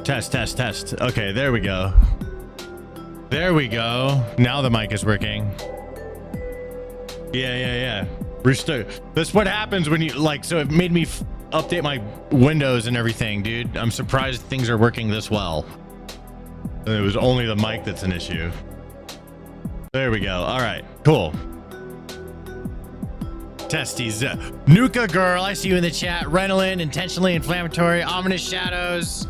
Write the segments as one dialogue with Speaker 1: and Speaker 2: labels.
Speaker 1: Test, test, test. Okay, there we go. There we go. Now the mic is working. Yeah. Restart. That's what happens when you like, so it made me update my Windows and everything, dude. I'm surprised things are working this well. It was only the mic that's an issue. There we go. All right, cool. Testes. Nuka girl, I see you in the chat. Renolin, intentionally inflammatory, ominous shadows.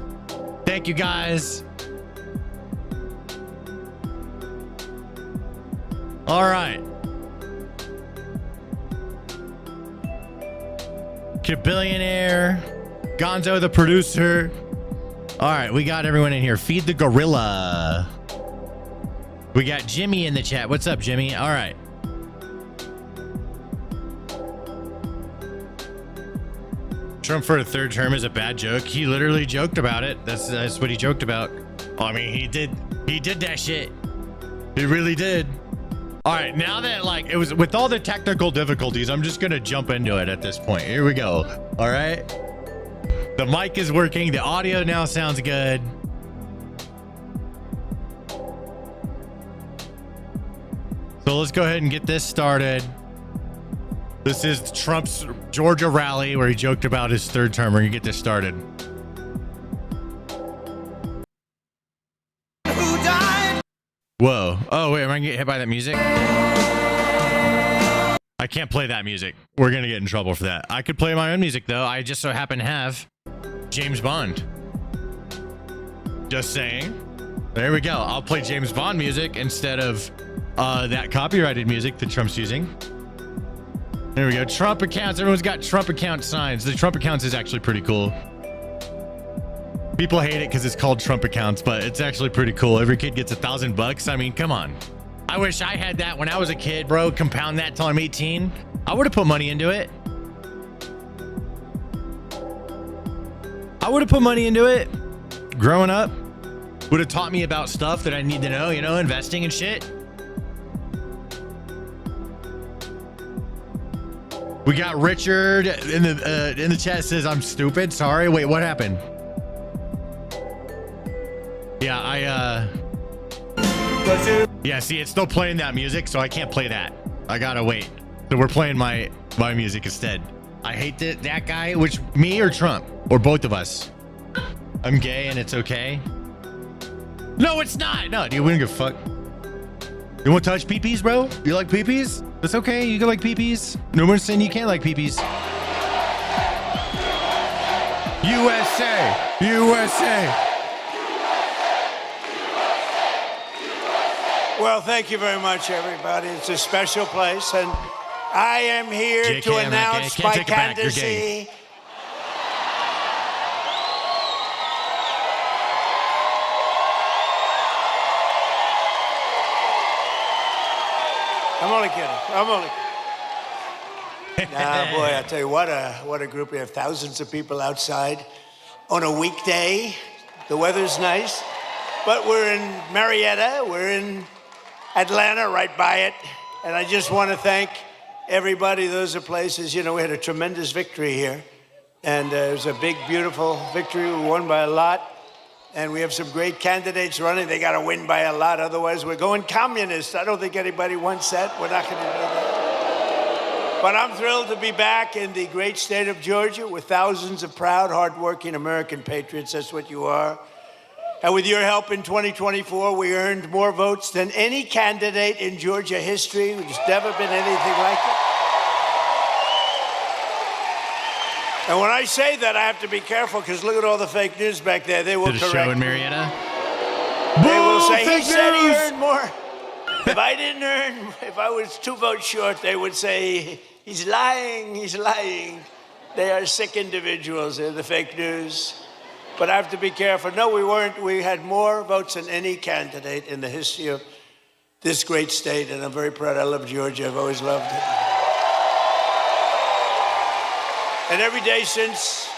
Speaker 1: Thank you guys. All right. Billionaire, Gonzo the producer. All right, we got everyone in here. Feed the gorilla. We got Jimmy in the chat. What's up, Jimmy? All right. Trump for a third term is a bad joke. He literally joked about it. That's what he joked about. I mean, he did that shit. He really did. All right, now that like it was with all the technical difficulties, I'm just gonna jump into it at this point. Here we go. All right. The mic is working. The audio now sounds good. So let's go ahead and get this started. This is Trump's Georgia rally where he joked about his third term. We're gonna get this started. Whoa. Oh, wait. Am I going to get hit by that music? I can't play that music. We're going to get in trouble for that. I could play my own music, though. I just so happen to have James Bond. Just saying. There we go. I'll play James Bond music instead of that copyrighted music that Trump's using. There we go. Trump accounts. Everyone's got Trump account signs. The Trump accounts is actually pretty cool. People hate it because it's called Trump accounts, but it's actually pretty cool. Every kid gets $1,000. I mean, come on. I wish I had that when I was a kid, bro. Compound that till I'm 18. I would have put money into it. I would have put money into it. Growing up, would have taught me about stuff that I need to know, you know, investing and shit. We got Richard in the chat says I'm stupid. Sorry. Wait, what happened? Yeah, yeah, see, it's still playing that music, so I can't play that. I gotta wait. So we're playing my music instead. I hate that guy, which me or Trump or both of us. I'm gay and it's okay. No, it's not. No, dude, we don't give a fuck. You want to touch peepees, bro? You like peepees? That's okay. You can like peepees. No one's saying you can't like peepees. USA, USA.
Speaker 2: Well, thank you very much, everybody. It's a special place, and I am here
Speaker 1: JK,
Speaker 2: to announce my candidacy. I'm only kidding. Nah, boy, I tell you what a group. We have thousands of people outside on a weekday. The weather's nice, but we're in Marietta. We're in Atlanta, right by it. And I just want to thank everybody. Those are places, you know, we had a tremendous victory here. And it was a big, beautiful victory. We won by a lot. And we have some great candidates running. They got to win by a lot. Otherwise, we're going communist. I don't think anybody wants that. We're not going to do that. But I'm thrilled to be back in the great state of Georgia with thousands of proud, hardworking American patriots. That's what you are. And with your help in 2024, we earned more votes than any candidate in Georgia history. There's never been anything like it. And when I say that, I have to be careful because look at all the fake news back there. They will correct
Speaker 1: show in Marietta.
Speaker 2: They will say, he said he earned more. If I didn't earn, if I was 2 votes short, they would say, he's lying, he's lying. They are sick individuals. They're the fake news. But I have to be careful. No, we weren't. We had more votes than any candidate in the history of this great state, and I'm very proud. I love Georgia. I've always loved it. And every day since,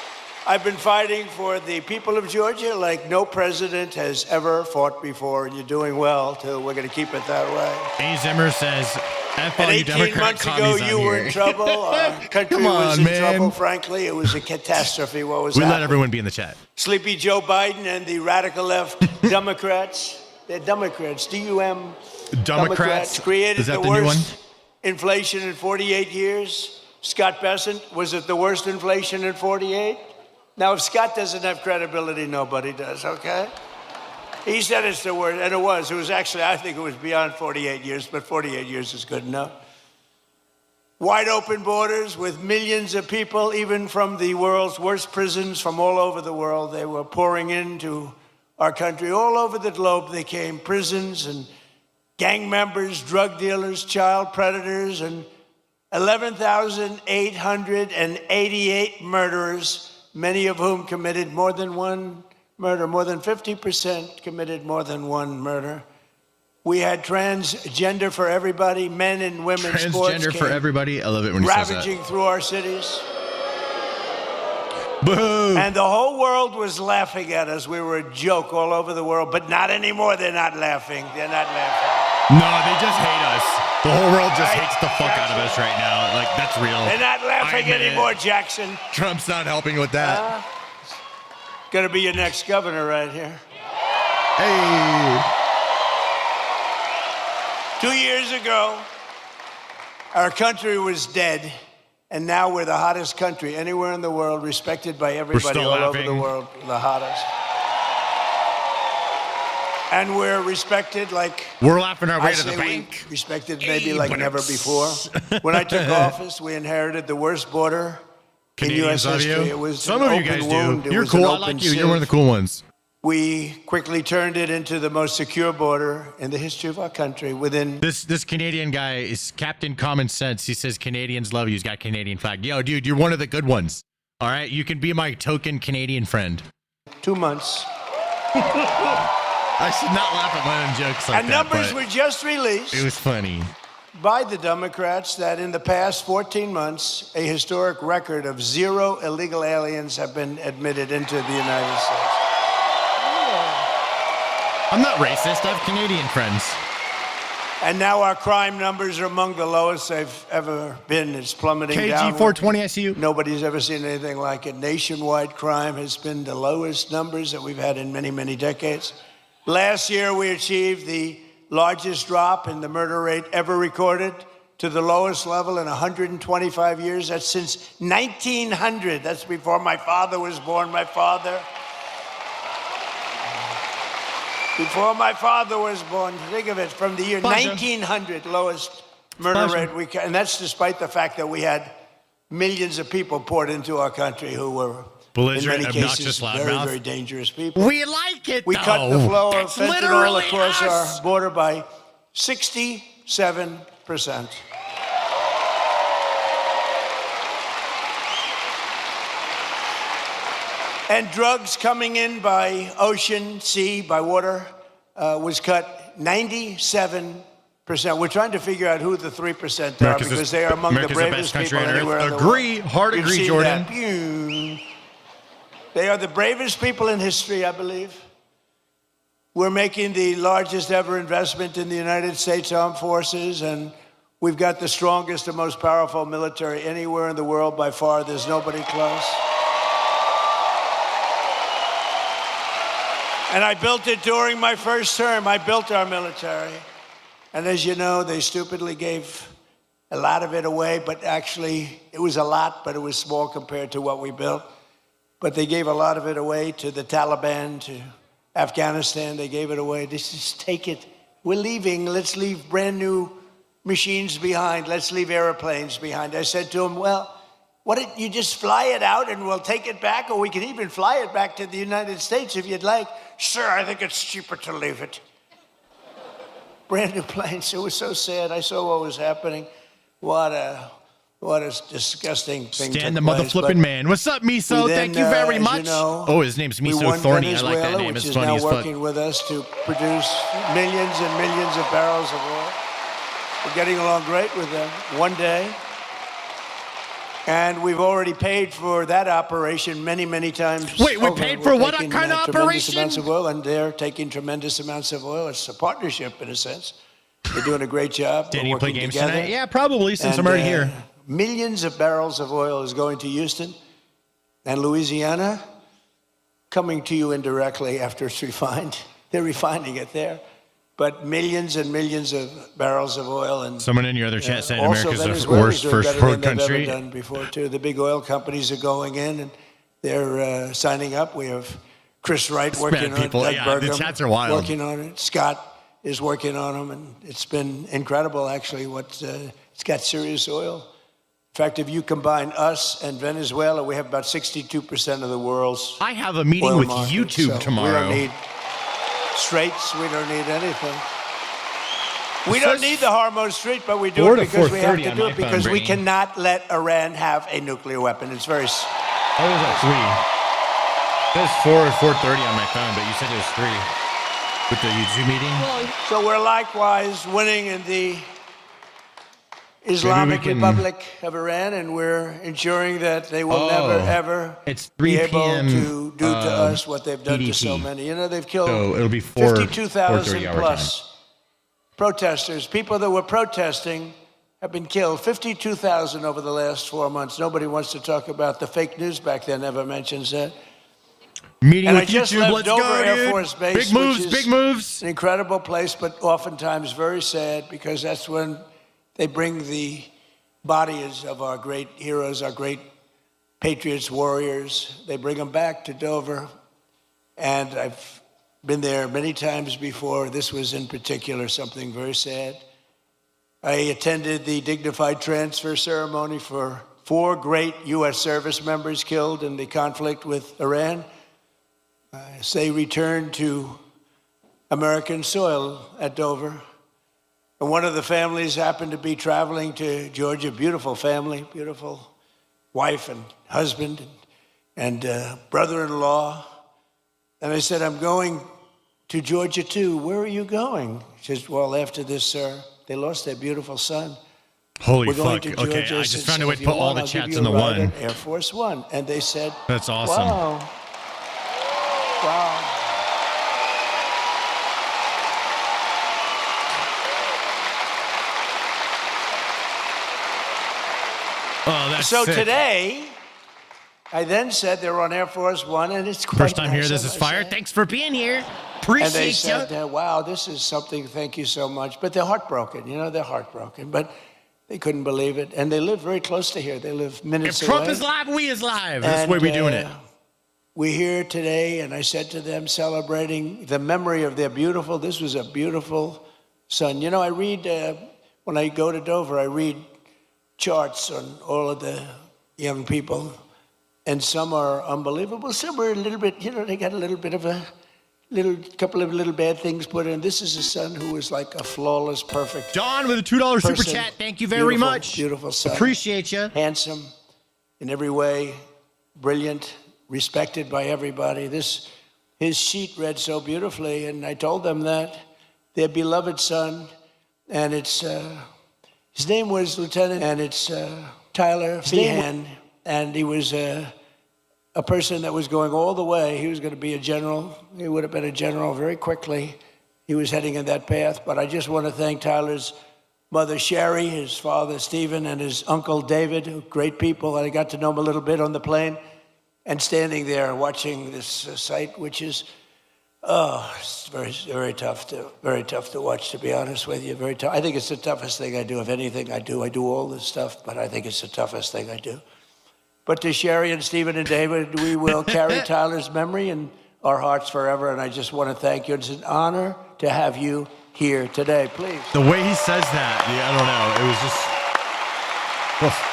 Speaker 2: I've been fighting for the people of Georgia like no president has ever fought before, and you're doing well, too. We're going to keep it that way.
Speaker 1: A. Zimmer says, F
Speaker 2: And
Speaker 1: all you
Speaker 2: 18
Speaker 1: Democrat
Speaker 2: months ago,
Speaker 1: commies on
Speaker 2: you were
Speaker 1: here.
Speaker 2: in trouble. Our country
Speaker 1: Come
Speaker 2: was
Speaker 1: on,
Speaker 2: in
Speaker 1: man.
Speaker 2: trouble, frankly. It was a catastrophe. What was
Speaker 1: We let
Speaker 2: happening?
Speaker 1: everyone be in the chat.
Speaker 2: Sleepy Joe Biden and the radical left Democrats. They're Democrats. D-U-M.
Speaker 1: Democrats.
Speaker 2: Created
Speaker 1: Is that
Speaker 2: the
Speaker 1: the new one?
Speaker 2: worst inflation in 48 years. Scott Bessent, was it the worst inflation in 48? Now, if Scott doesn't have credibility, nobody does, okay? He said it's the worst, and it was. It was actually, I think it was beyond 48 years, but 48 years is good enough. Wide open borders with millions of people, even from the world's worst prisons from all over the world. They were pouring into our country. All over the globe, they came. Prisons and gang members, drug dealers, child predators, and 11,888 murderers, many of whom committed more than one murder. More than 50% committed more than one murder. We had transgender for everybody, men and women.
Speaker 1: Transgender for everybody. I love it when he says that.
Speaker 2: Ravaging through our cities.
Speaker 1: Boo!
Speaker 2: And the whole world was laughing at us. We were a joke all over the world, but not anymore. They're not laughing. They're not laughing.
Speaker 1: No, they just hate us. The whole world just hates the fuck out of us right now. Like, that's real.
Speaker 2: They're not laughing anymore,
Speaker 1: it.
Speaker 2: Jackson.
Speaker 1: Trump's not helping with that.
Speaker 2: Gonna be your next governor right here.
Speaker 1: Hey.
Speaker 2: 2 years ago, our country was dead, and now we're the hottest country anywhere in the world, respected by everybody all over the world, the hottest. And we're respected like...
Speaker 1: We're laughing our way
Speaker 2: I
Speaker 1: to the
Speaker 2: say
Speaker 1: bank.
Speaker 2: we respected maybe like never before. When I took office, we inherited the worst border in U.S.
Speaker 1: Canadians love
Speaker 2: history.
Speaker 1: you.
Speaker 2: It was
Speaker 1: Some
Speaker 2: an
Speaker 1: of you
Speaker 2: open
Speaker 1: guys
Speaker 2: wound.
Speaker 1: do.
Speaker 2: It
Speaker 1: You're
Speaker 2: was
Speaker 1: cool.
Speaker 2: an
Speaker 1: I
Speaker 2: open
Speaker 1: like you. You're one of the
Speaker 2: sieve.
Speaker 1: cool ones.
Speaker 2: We quickly turned it into the most secure border in the history of our country within...
Speaker 1: This Canadian guy is Captain Common Sense. He says Canadians love you. He's got a Canadian flag. Yo, dude, you're one of the good ones. All right? You can be my token Canadian friend.
Speaker 2: 2 months.
Speaker 1: I should not laugh at my own jokes like
Speaker 2: And
Speaker 1: that.
Speaker 2: numbers were just released
Speaker 1: It was funny.
Speaker 2: by the Democrats that in the past 14 months, a historic record of 0 illegal aliens have been admitted into the United States.
Speaker 1: I'm not racist. I have Canadian friends.
Speaker 2: And now our crime numbers are among the lowest they've ever been. It's plummeting down.
Speaker 1: KG 420, I see you.
Speaker 2: Nobody's ever seen anything like it. Nationwide crime has been the lowest numbers that we've had in many, many decades. Last year, we achieved the largest drop in the murder rate ever recorded to the lowest level in 125 years. That's since 1900. That's before my father was born. Before my father was born, think of it, from the year 1900, lowest murder rate. And that's despite the fact that we had millions of people poured into our country who were,
Speaker 1: belligerent,
Speaker 2: in many cases, very, very dangerous people.
Speaker 1: We like it,
Speaker 2: We
Speaker 1: though.
Speaker 2: cut the flow of
Speaker 1: That's
Speaker 2: fentanyl
Speaker 1: literally
Speaker 2: across
Speaker 1: us.
Speaker 2: our border by 67%. And drugs coming in by ocean, sea, by water was cut 97%. We're trying to figure out who the 3% are because they are among the bravest people anywhere in the world.
Speaker 1: Agree, hard
Speaker 2: You've
Speaker 1: agree,
Speaker 2: seen
Speaker 1: Jordan.
Speaker 2: that. They are the bravest people in history, I believe. We're making the largest ever investment in the United States Armed Forces, and we've got the strongest and most powerful military anywhere in the world by far. There's nobody close. And I built it during my first term. I built our military. And as you know, they stupidly gave a lot of it away, but actually it was a lot, but it was small compared to what we built. But they gave a lot of it away to the Taliban, to Afghanistan. They gave it away. They just take it. We're leaving. Let's leave brand new machines behind. Let's leave airplanes behind. I said to them, well, what if you just fly it out and we'll take it back, or we can even fly it back to the United States if you'd like. Sir, I think it's cheaper to leave it. Brand new planes. It was so sad. I saw what was happening. What a disgusting thing.
Speaker 1: Stand the mother flipping man. What's up, Miso? Thank you very much.
Speaker 2: You know,
Speaker 1: oh, his name's Miso Thorny. I like that name.
Speaker 2: Which
Speaker 1: It's
Speaker 2: is
Speaker 1: funny
Speaker 2: now
Speaker 1: as fuck.
Speaker 2: working with us to produce millions and millions of barrels of oil. We're getting along great with them. One day. And we've already paid for that operation many, many times.
Speaker 1: Wait, we paid for what kind of
Speaker 2: tremendous
Speaker 1: operation?
Speaker 2: amounts of oil, and they're taking tremendous amounts of oil. It's a partnership in a sense. They're doing a great job.
Speaker 1: Danny, you play games
Speaker 2: together.
Speaker 1: tonight? Yeah, probably, since I'm already here.
Speaker 2: Millions of barrels of oil is going to Houston and Louisiana, coming to you indirectly after it's refined. They're refining it there. But millions and millions of barrels of oil. And
Speaker 1: someone in your other chat said America's the
Speaker 2: Venezuela's
Speaker 1: worst first world country.
Speaker 2: Ever done before, too. The big oil companies are going in, and they're signing up. We have Chris Wright working on it. Doug Burgum
Speaker 1: the chats are wild.
Speaker 2: working on it. Scott is working on them, and it's been incredible, actually. It's got serious oil. In fact, if you combine us and Venezuela, we have about 62% of the world's
Speaker 1: I have a meeting
Speaker 2: oil
Speaker 1: with
Speaker 2: market,
Speaker 1: YouTube
Speaker 2: so
Speaker 1: tomorrow.
Speaker 2: We don't need straits. We don't need anything. We don't need the Hormuz Strait, but we do it because we have to do it because we cannot let Iran have a nuclear weapon. It's very...
Speaker 1: That was at 3. It says 4 or 4:30 on my phone, but you said it was 3 with the YouTube meeting.
Speaker 2: So we're likewise winning in the Islamic Republic of Iran, and we're ensuring that they will never, ever
Speaker 1: it's 3
Speaker 2: be able
Speaker 1: p.m.
Speaker 2: to do to us what they've done to so many. You know, they've killed
Speaker 1: it'll be
Speaker 2: 52,000 plus protesters. People that were protesting have been killed. 52,000 over the last 4 months. Nobody wants to talk about the fake news back there. Never mentions that.
Speaker 1: Meeting
Speaker 2: and
Speaker 1: with
Speaker 2: I just
Speaker 1: YouTube.
Speaker 2: left
Speaker 1: Let's
Speaker 2: Dover
Speaker 1: go,
Speaker 2: Air
Speaker 1: dude.
Speaker 2: Force Base,
Speaker 1: Big moves,
Speaker 2: which is
Speaker 1: big moves.
Speaker 2: an incredible place, but oftentimes very sad because that's when they bring the bodies of our great heroes, our great patriots, warriors. They bring them back to Dover, and I've been there many times before. This was in particular something very sad. I attended the dignified transfer ceremony for 4 great U.S. service members killed in the conflict with Iran. As they returned to American soil at Dover. And one of the families happened to be traveling to Georgia. Beautiful family, beautiful wife and husband and brother-in-law. And I said, I'm going to Georgia too. Where are you going? She says, well, after this, sir, they lost their beautiful son.
Speaker 1: Holy
Speaker 2: We're going
Speaker 1: fuck.
Speaker 2: to Georgia.
Speaker 1: Okay, I just found a
Speaker 2: said,
Speaker 1: way to put all the
Speaker 2: I'll give
Speaker 1: chats
Speaker 2: you
Speaker 1: in the
Speaker 2: a ride
Speaker 1: one.
Speaker 2: on Air Force One. And they said,
Speaker 1: That's awesome.
Speaker 2: Wow. Wow.
Speaker 1: Oh, that's
Speaker 2: so
Speaker 1: sick.
Speaker 2: Today, I then said they were on Air Force One, and it's quite
Speaker 1: First time
Speaker 2: nice,
Speaker 1: here. This is fire. Thanks for being here. Appreciate
Speaker 2: and they
Speaker 1: you.
Speaker 2: said, wow, this is something, thank you so much. But they're heartbroken, you know, they're heartbroken. But they couldn't believe it. And they live very close to here. They live minutes
Speaker 1: If
Speaker 2: away.
Speaker 1: Trump is live, we is live. That's the way we're doing it.
Speaker 2: We're here today, and I said to them, celebrating the memory of their beautiful, this was a beautiful son. You know, I read, when I go to Dover, I read charts on all of the young people, and some are unbelievable. Some are a little bit, you know, they got a little bit of a couple of little bad things put in. This is a son who was like a flawless, perfect.
Speaker 1: Don with a $2 super chat. Thank you very much.
Speaker 2: Beautiful son.
Speaker 1: Appreciate you.
Speaker 2: Handsome in every way, brilliant, respected by everybody. His sheet read so beautifully, and I told them that their beloved son, and it's his name was Lieutenant, and it's Tyler Feehan, and he was a person that was going all the way. He was going to be a general. He would have been a general very quickly. He was heading in that path. But I just want to thank Tyler's mother, Sherry, his father, Stephen, and his uncle, David, great people. I got to know them a little bit on the plane. And standing there watching this sight, which is, it's very, very tough to watch, to be honest with you. Very tough. I think it's the toughest thing I do. If anything I do all this stuff, but I think it's the toughest thing I do. But to Sherry and Stephen and David, we will carry Tyler's memory in our hearts forever. And I just want to thank you. It's an honor to have you here today. Please.
Speaker 1: The way he says that, yeah, I don't know. It was just. Oof.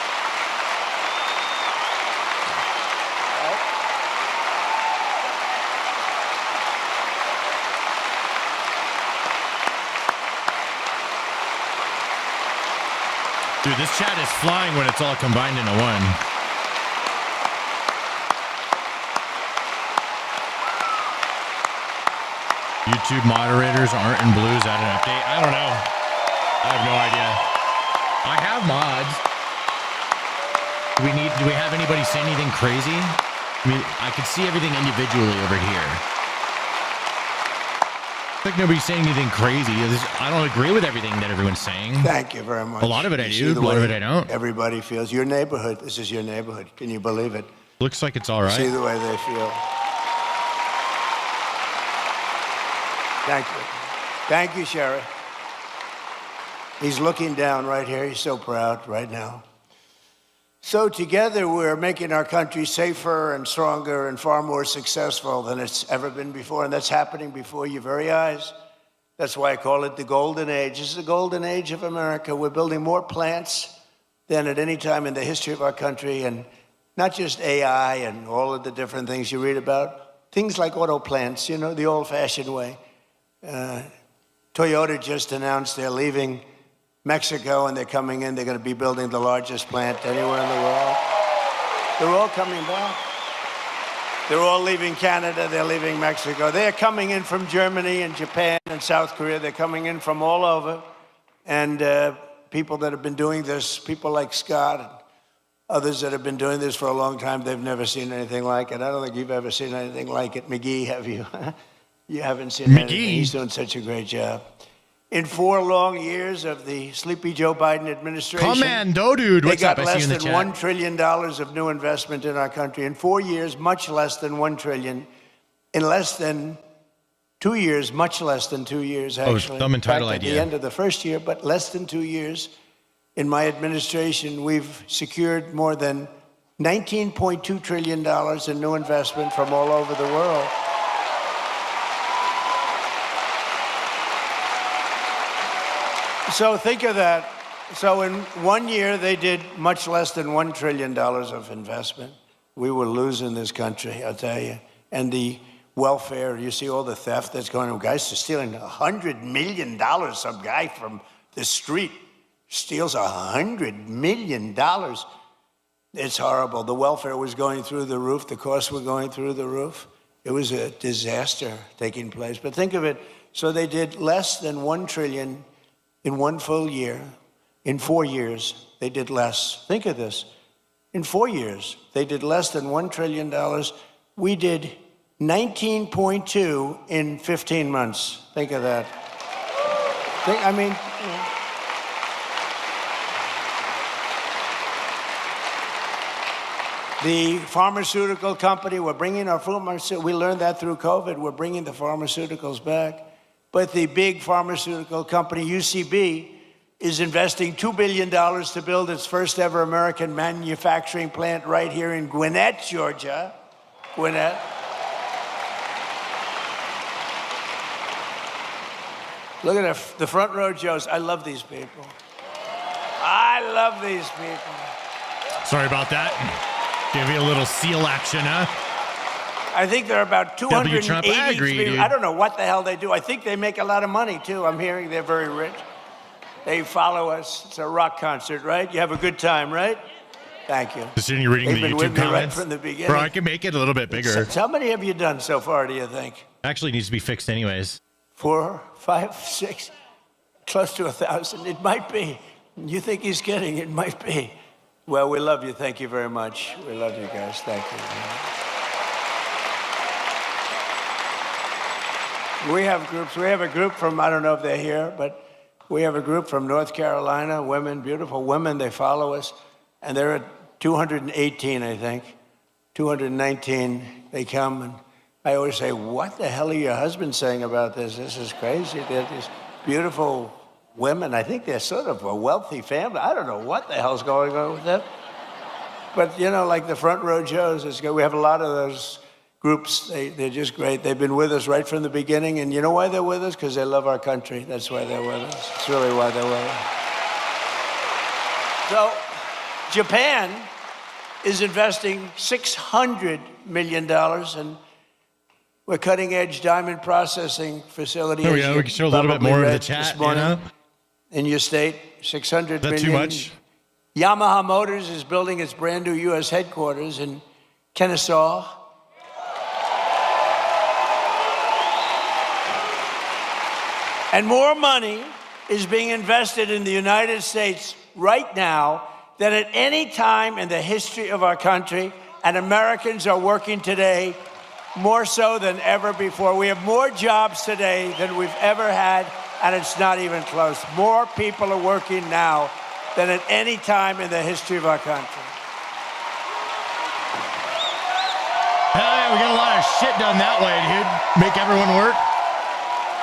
Speaker 1: Dude, this chat is flying when it's all combined into one. YouTube moderators aren't in blues at an update. I don't know. I have no idea. I have mods. Do we have anybody say anything crazy? I mean, I could see everything individually over here. Like nobody's saying anything crazy. I don't agree with everything that everyone's saying.
Speaker 2: Thank you very much.
Speaker 1: A lot of it I
Speaker 2: You
Speaker 1: do,
Speaker 2: see
Speaker 1: a
Speaker 2: the
Speaker 1: lot of
Speaker 2: way
Speaker 1: it I don't.
Speaker 2: Everybody feels. Your neighborhood, this is your neighborhood. Can you believe it?
Speaker 1: Looks like it's all right.
Speaker 2: See the way they feel. Thank you. Thank you, Sheriff. He's looking down right here. He's so proud right now. So together we're making our country safer and stronger and far more successful than it's ever been before. And that's happening before your very eyes. That's why I call it the golden age. This is the golden age of America. We're building more plants than at any time in the history of our country. And not just AI and all of the different things you read about. Things like auto plants, you know, the old-fashioned way. Toyota just announced they're leaving Mexico and they're coming in. They're going to be building the largest plant anywhere in the world. They're all coming back. They're all leaving Canada. They're leaving Mexico. They're coming in from Germany and Japan and South Korea. They're coming in from all over. And people that have been doing this, people like Scott and others that have been doing this for a long time, they've never seen anything like it. I don't think you've ever seen anything like it. McGee, have you? You haven't seen anything. He's doing such a great job. In 4 long years of the sleepy Joe Biden administration,
Speaker 1: Commando, dude. What's
Speaker 2: they got
Speaker 1: up? I see
Speaker 2: less
Speaker 1: you in the
Speaker 2: than
Speaker 1: chat.
Speaker 2: $1 trillion of new investment in our country. In 4 years, much less than $1 trillion. In less than 2 years, much less than 2 years, actually.
Speaker 1: Oh, dumb entitled
Speaker 2: in fact,
Speaker 1: idea.
Speaker 2: At the end of the first year, but less than 2 years. In my administration, we've secured more than $19.2 trillion in new investment from all over the world. So think of that. So in 1 year, they did much less than $1 trillion of investment. We were losing this country, I'll tell you. And the welfare, you see all the theft that's going on. Guys are stealing $100 million. Some guy from the street steals $100 million. It's horrible. The welfare was going through the roof. The costs were going through the roof. It was a disaster taking place. But think of it. So they did less than $1 trillion in 1 full year. In 4 years, they did less. Think of this. In 4 years, they did less than $1 trillion. We did 19.2 in 15 months. Think of that. The pharmaceutical company, we're bringing our pharmaceuticals, we learned that through COVID, we're bringing the pharmaceuticals back. But the big pharmaceutical company, UCB, is investing $2 billion to build its first ever American manufacturing plant right here in Gwinnett, Georgia. Gwinnett. Look at the front row Joes. I love these people. I love these people.
Speaker 1: Sorry about that. Give you a little seal action, huh?
Speaker 2: I think there are about 280
Speaker 1: Trump, I agree, dude.
Speaker 2: I don't know what the hell they do. I think they make a lot of money, too. I'm hearing they're very rich. They follow us. It's a rock concert, right? You have a good time, right? Thank you.
Speaker 1: Just sitting reading
Speaker 2: They've
Speaker 1: the
Speaker 2: been
Speaker 1: YouTube
Speaker 2: with me right
Speaker 1: comments.
Speaker 2: from the beginning.
Speaker 1: Bro, I can make it a little bit bigger.
Speaker 2: So how many have you done so far, do you think?
Speaker 1: Actually needs to be fixed anyways.
Speaker 2: 4, 5, 6, close to 1,000. It might be. You think he's kidding? It might be. Well, we love you. Thank you very much. We love you guys. Thank you. We have groups. We have a group from, I don't know if they're here, but we have a group from North Carolina, women, beautiful women. They follow us. And they're at 218, I think. 219. They come, and I always say, what the hell are your husbands saying about this? This is crazy. They're these beautiful women. I think they're sort of a wealthy family. I don't know what the hell's going on with them. But, you know, like the front row Joes, it's good. We have a lot of those groups. They're just great. They've been with us right from the beginning. And you know why they're with us? Because they love our country. That's why they're with us. It's really why they're with us. So Japan is investing $600 million in a cutting-edge diamond processing facility.
Speaker 1: There we go. We can show a little bit more of the chat, you know?
Speaker 2: In your state, $600 million.
Speaker 1: Is that too much?
Speaker 2: Yamaha Motors is building its brand new U.S. headquarters in Kennesaw. And more money is being invested in the United States right now than at any time in the history of our country. And Americans are working today more so than ever before. We have more jobs today than we've ever had, and it's not even close. More people are working now than at any time in the history of our country.
Speaker 1: Hell yeah, we got a lot of shit done that way, dude. Make everyone work.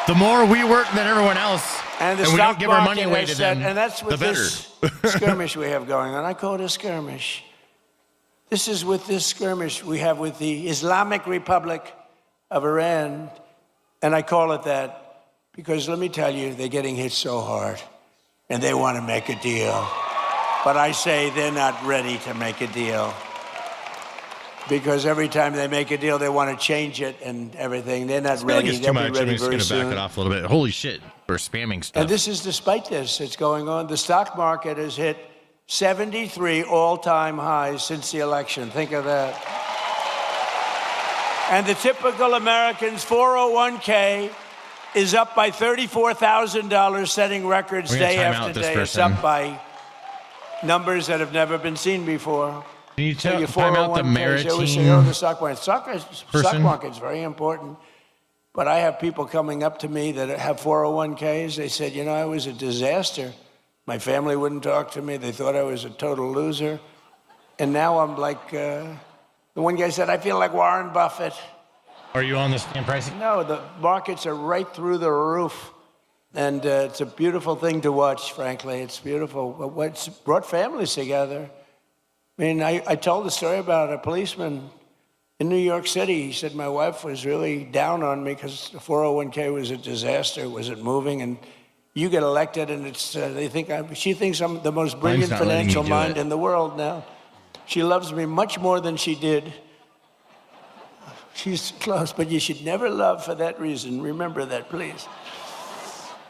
Speaker 1: The more we work than everyone else,
Speaker 2: and
Speaker 1: we don't give our money away to them,
Speaker 2: and that's with
Speaker 1: the better.
Speaker 2: this skirmish we have going on. I call it a skirmish. This is with this skirmish we have with the Islamic Republic of Iran, and I call it that because let me tell you, they're getting hit so hard, and they want to make a deal. But I say they're not ready to make a deal. Because every time they make a deal, they want to change it and everything. They're not ready.
Speaker 1: It's too much. I'm just going to back it off a little bit. Holy shit, we're spamming stuff.
Speaker 2: And this is despite this. It's going on. The stock market has hit 73 all-time highs since the election. Think of that. And the typical American's 401k is up by $34,000, setting records day after day. It's up by numbers that have never been seen before.
Speaker 1: Can you time out the maritime
Speaker 2: the stock market? Stock market is very important. But I have people coming up to me that have 401ks. They said, you know, I was a disaster. My family wouldn't talk to me. They thought I was a total loser. And now I'm like, the one guy said, I feel like Warren Buffett.
Speaker 1: Are you on the same pricing?
Speaker 2: No, the markets are right through the roof. And it's a beautiful thing to watch, frankly. It's beautiful. It's brought families together. I mean, I told the story about a policeman in New York City. He said, my wife was really down on me because the 401k was a disaster. It wasn't moving. And you get elected, and it's she thinks I'm the most brilliant financial mind in the world now. She loves me much more than she did. She's close, but you should never love for that reason. Remember that, please.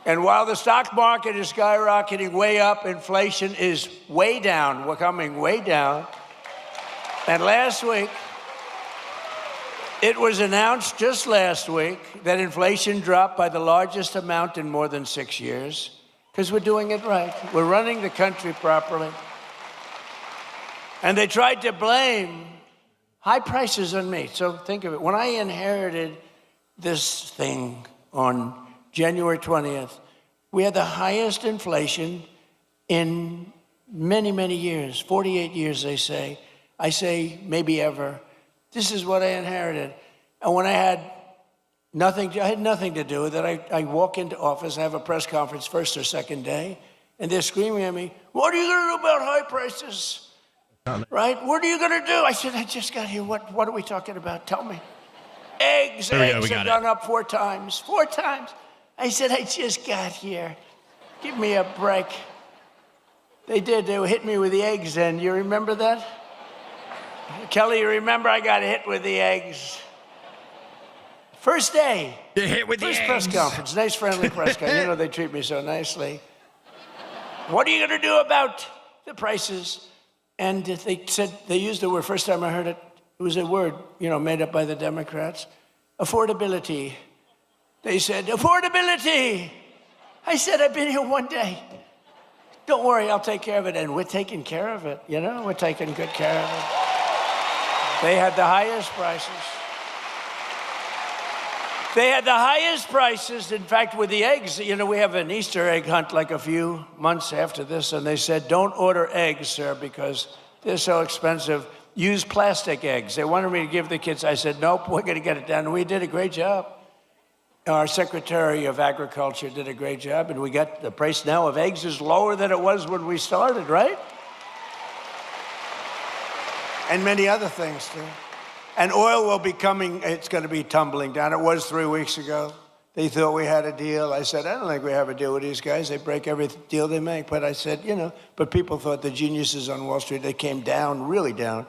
Speaker 2: And while the stock market is skyrocketing way up, inflation is way down. We're coming way down. And last week, it was announced just last week that inflation dropped by the largest amount in more than 6 years because we're doing it right. We're running the country properly. And they tried to blame high prices on me. So think of it. When I inherited this thing on January 20th, we had the highest inflation in many, many years, 48 years, they say. I say maybe ever. This is what I inherited. And when I had nothing to do with it. I walk into office, I have a press conference first or second day, and they're screaming at me, what are you going to do about high prices? Right? What are you going to do? I said, I just got here. What are we talking about? Tell me. Eggs have gone up 4 times. 4 times. I said, I just got here. Give me a break. They did. They hit me with the eggs then. You remember that? Kelly, you remember I got hit with the eggs. First day.
Speaker 1: They hit with the eggs.
Speaker 2: First press conference. Nice, friendly press conference. You know, they treat me so nicely. What are you going to do about the prices? And they said, they used the word, first time I heard it, it was a word, made up by the Democrats. Affordability. They said, affordability. I said, I've been here 1 day. Don't worry, I'll take care of it. And we're taking care of it, we're taking good care of it. They had the highest prices. They had the highest prices. In fact, with the eggs, we have an Easter egg hunt like a few months after this, and they said, don't order eggs, sir, because they're so expensive. Use plastic eggs. They wanted me to give the kids. I said, nope, we're going to get it done. And we did a great job. Our Secretary of Agriculture did a great job, and we got the price now of eggs is lower than it was when we started, right? And many other things, too. And oil will be coming, it's going to be tumbling down. It was 3 weeks ago. They thought we had a deal. I said, I don't think we have a deal with these guys. They break every deal they make. But I said, but people thought the geniuses on Wall Street, they came down, really down,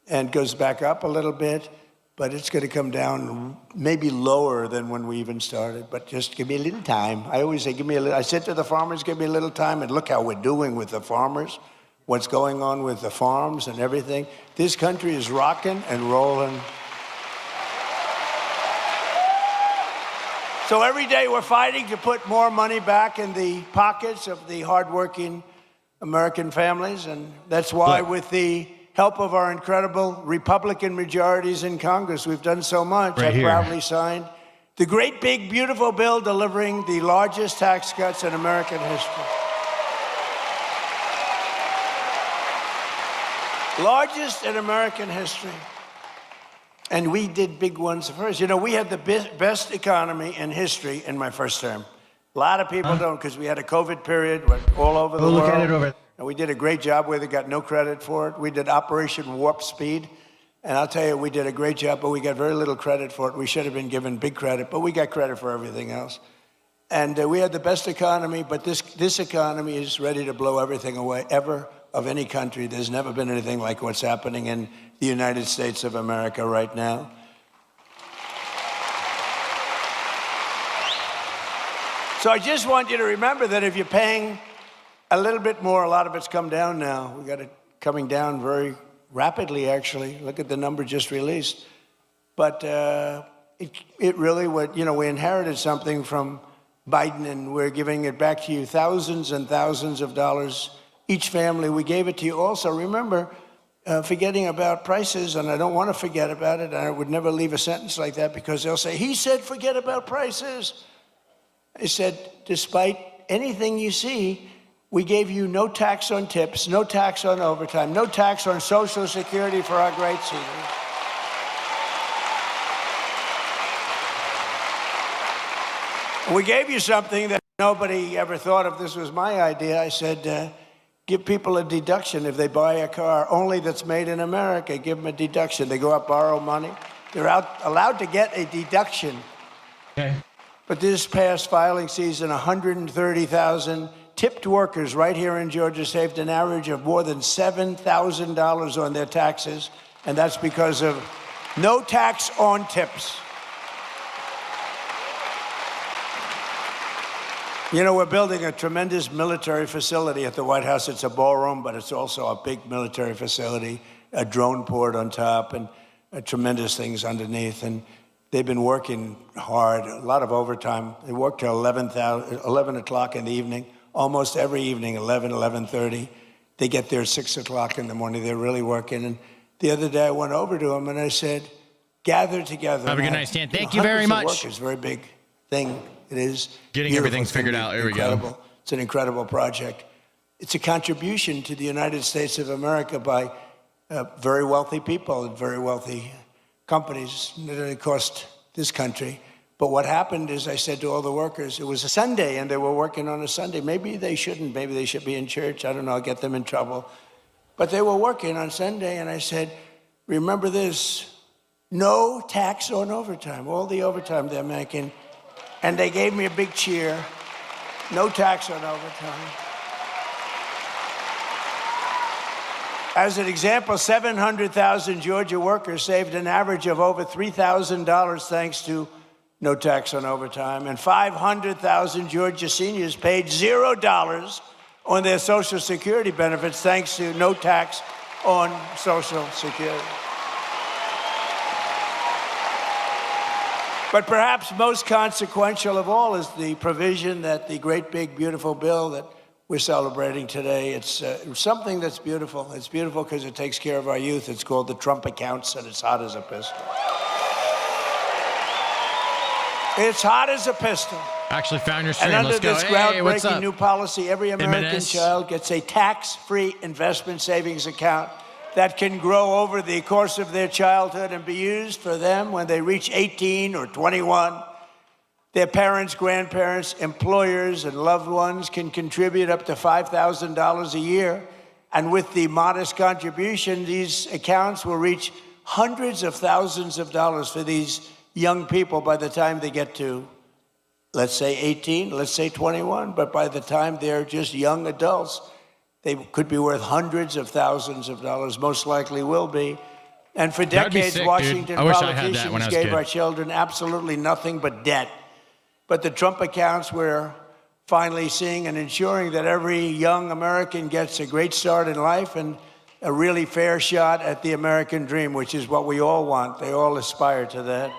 Speaker 2: and goes back up a little bit. But it's going to come down maybe lower than when we even started. But just give me a little time. I always say, I said to the farmers, give me a little time. And look how we're doing with the farmers, what's going on with the farms and everything. This country is rocking and rolling. So every day we're fighting to put more money back in the pockets of the hardworking American families. And that's why with the help of our incredible Republican majorities in Congress, we've done so much.
Speaker 1: Right here.
Speaker 2: Proudly signed the great, big, beautiful bill delivering the largest tax cuts in American history. Largest in American history. And we did big ones first. You know, we had the best economy in history in my first term. A lot of people don't, because we had a COVID period, went all over the world.
Speaker 1: Look at it over.
Speaker 2: And we did a great job where they got no credit for it. We did Operation Warp Speed. And I'll tell you, we did a great job, but we got very little credit for it. We should have been given big credit, but we got credit for everything else. And we had the best economy, but this economy is ready to blow everything away, ever, of any country. There's never been anything like what's happening in the United States of America right now. So I just want you to remember that if you're paying a little bit more, a lot of it's come down now. We got it coming down very rapidly, actually. Look at the number just released. But it really would, you know, we inherited something from Biden, and we're giving it back to you, thousands and thousands of dollars each family. We gave it to you also. Remember, forgetting about prices, and I don't want to forget about it. I would never leave a sentence like that, because they'll say, he said forget about prices. I said, despite anything you see, we gave you no tax on tips, no tax on overtime, no tax on Social Security for our great seniors. We gave you something that nobody ever thought of. This was my idea. I said, give people a deduction if they buy a car only that's made in America. Give them a deduction. They go out, borrow money. They're allowed to get a deduction.
Speaker 1: Okay.
Speaker 2: But this past filing season, 130,000 tipped workers right here in Georgia saved an average of more than $7,000 on their taxes, and that's because of no tax on tips. You know, we're building a tremendous military facility at the White House. It's a ballroom, but it's also a big military facility, a drone port on top, and tremendous things underneath. And they've been working hard, a lot of overtime. They work till 11 o'clock in the evening, almost every evening, 11:30. They get there at 6 o'clock in the morning. They're really working. And the other day I went over to them and I said, gather together.
Speaker 1: Have a good night, Stan. Thank you very much.
Speaker 2: It's a very big thing. It is.
Speaker 1: Getting everything's figured out. Here we go.
Speaker 2: It's an incredible project. It's a contribution to the United States of America by very wealthy people and very wealthy companies. It only cost this country. But what happened is I said to all the workers, it was a Sunday and they were working on a Sunday. Maybe they shouldn't. Maybe they should be in church. I don't know. I'll get them in trouble. But they were working on Sunday, and I said, remember this, no tax on overtime, all the overtime they're making. And they gave me a big cheer. No tax on overtime. As an example, 700,000 Georgia workers saved an average of over $3,000 thanks to no tax on overtime. And 500,000 Georgia seniors paid $0 on their Social Security benefits thanks to no tax on Social Security. But perhaps most consequential of all is the provision that the great, big, beautiful bill that we're celebrating today. It's something that's beautiful. It's beautiful because it takes care of our youth. It's called the Trump accounts, and it's hot as a pistol. It's hot as a pistol.
Speaker 1: Actually found your stream.
Speaker 2: And under
Speaker 1: Let's go.
Speaker 2: this
Speaker 1: Hey, what's
Speaker 2: groundbreaking
Speaker 1: up?
Speaker 2: new policy, every American child gets a tax-free investment savings account that can grow over the course of their childhood and be used for them when they reach 18 or 21. Their parents, grandparents, employers, and loved ones can contribute up to $5,000 a year. And with the modest contribution, these accounts will reach hundreds of thousands of dollars for these young people by the time they get to, let's say 18, let's say 21. But by the time they're just young adults, they could be worth hundreds of thousands of dollars, most likely will be. And for decades,
Speaker 1: sick,
Speaker 2: Washington
Speaker 1: dude. I wish I had that when I
Speaker 2: politicians
Speaker 1: was
Speaker 2: gave
Speaker 1: kid.
Speaker 2: our children absolutely nothing but debt. But the Trump accounts, we're finally seeing and ensuring that every young American gets a great start in life and a really fair shot at the American dream, which is what we all want. They all aspire to that.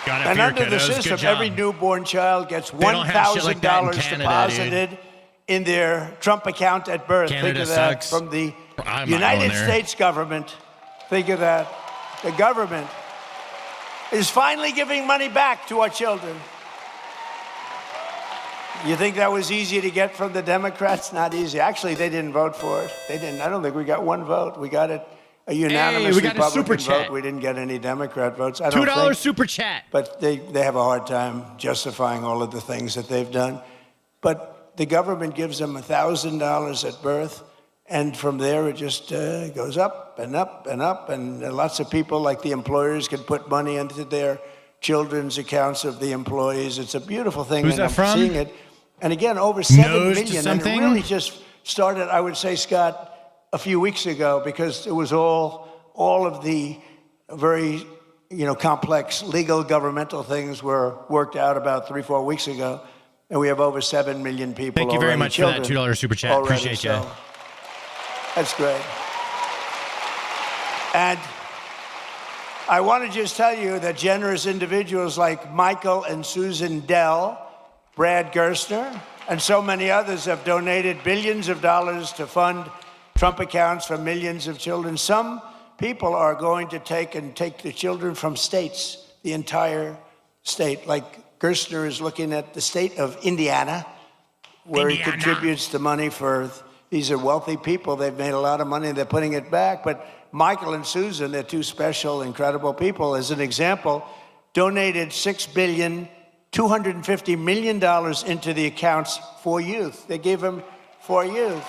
Speaker 1: Got it
Speaker 2: And
Speaker 1: for your
Speaker 2: under the
Speaker 1: kiddos. Good
Speaker 2: system,
Speaker 1: job.
Speaker 2: every newborn child gets
Speaker 1: don't have shit like that in
Speaker 2: $1,000
Speaker 1: Canada,
Speaker 2: deposited in their Trump account at birth.
Speaker 1: Canada
Speaker 2: Think of that.
Speaker 1: sucks.
Speaker 2: From the
Speaker 1: I'm not
Speaker 2: United
Speaker 1: going there.
Speaker 2: States government. Think of that. The government is finally giving money back to our children. You think that was easy to get from the Democrats? Not easy. Actually, they didn't vote for it. They didn't. I don't think we got one vote. We got it a unanimous
Speaker 1: we got a
Speaker 2: Republican
Speaker 1: super chat.
Speaker 2: vote. We didn't get any Democrat votes. I don't
Speaker 1: $2
Speaker 2: think.
Speaker 1: super chat.
Speaker 2: But they have a hard time justifying all of the things that they've done. But the government gives them $1,000 at birth, and from there it just goes up and up and up. And lots of people, like the employers, can put money into their children's accounts of the employees. It's a beautiful thing.
Speaker 1: Who's
Speaker 2: and
Speaker 1: that
Speaker 2: I'm
Speaker 1: from?
Speaker 2: seeing it. And again, over 7
Speaker 1: Nose to
Speaker 2: million. And it
Speaker 1: something?
Speaker 2: really just started, I would say, Scott, a few weeks ago, because it was all of the very complex legal governmental things were worked out about 3-4 weeks ago, and we have over 7 million people.
Speaker 1: Thank you very
Speaker 2: already,
Speaker 1: much for that $2 super chat.
Speaker 2: already,
Speaker 1: Appreciate you.
Speaker 2: so that's great. And I want to just tell you that generous individuals like Michael and Susan Dell, Brad Gerstner, and so many others have donated billions of dollars to fund Trump accounts for millions of children. Some people are going to take the children from states, the entire state. Like Gerstner is looking at the state of Indiana, where he contributes the money for, these are wealthy people. They've made a lot of money. They're putting it back. But Michael and Susan, they're two special, incredible people. As an example, donated $6,250 million into the accounts for youth. They gave them for youth.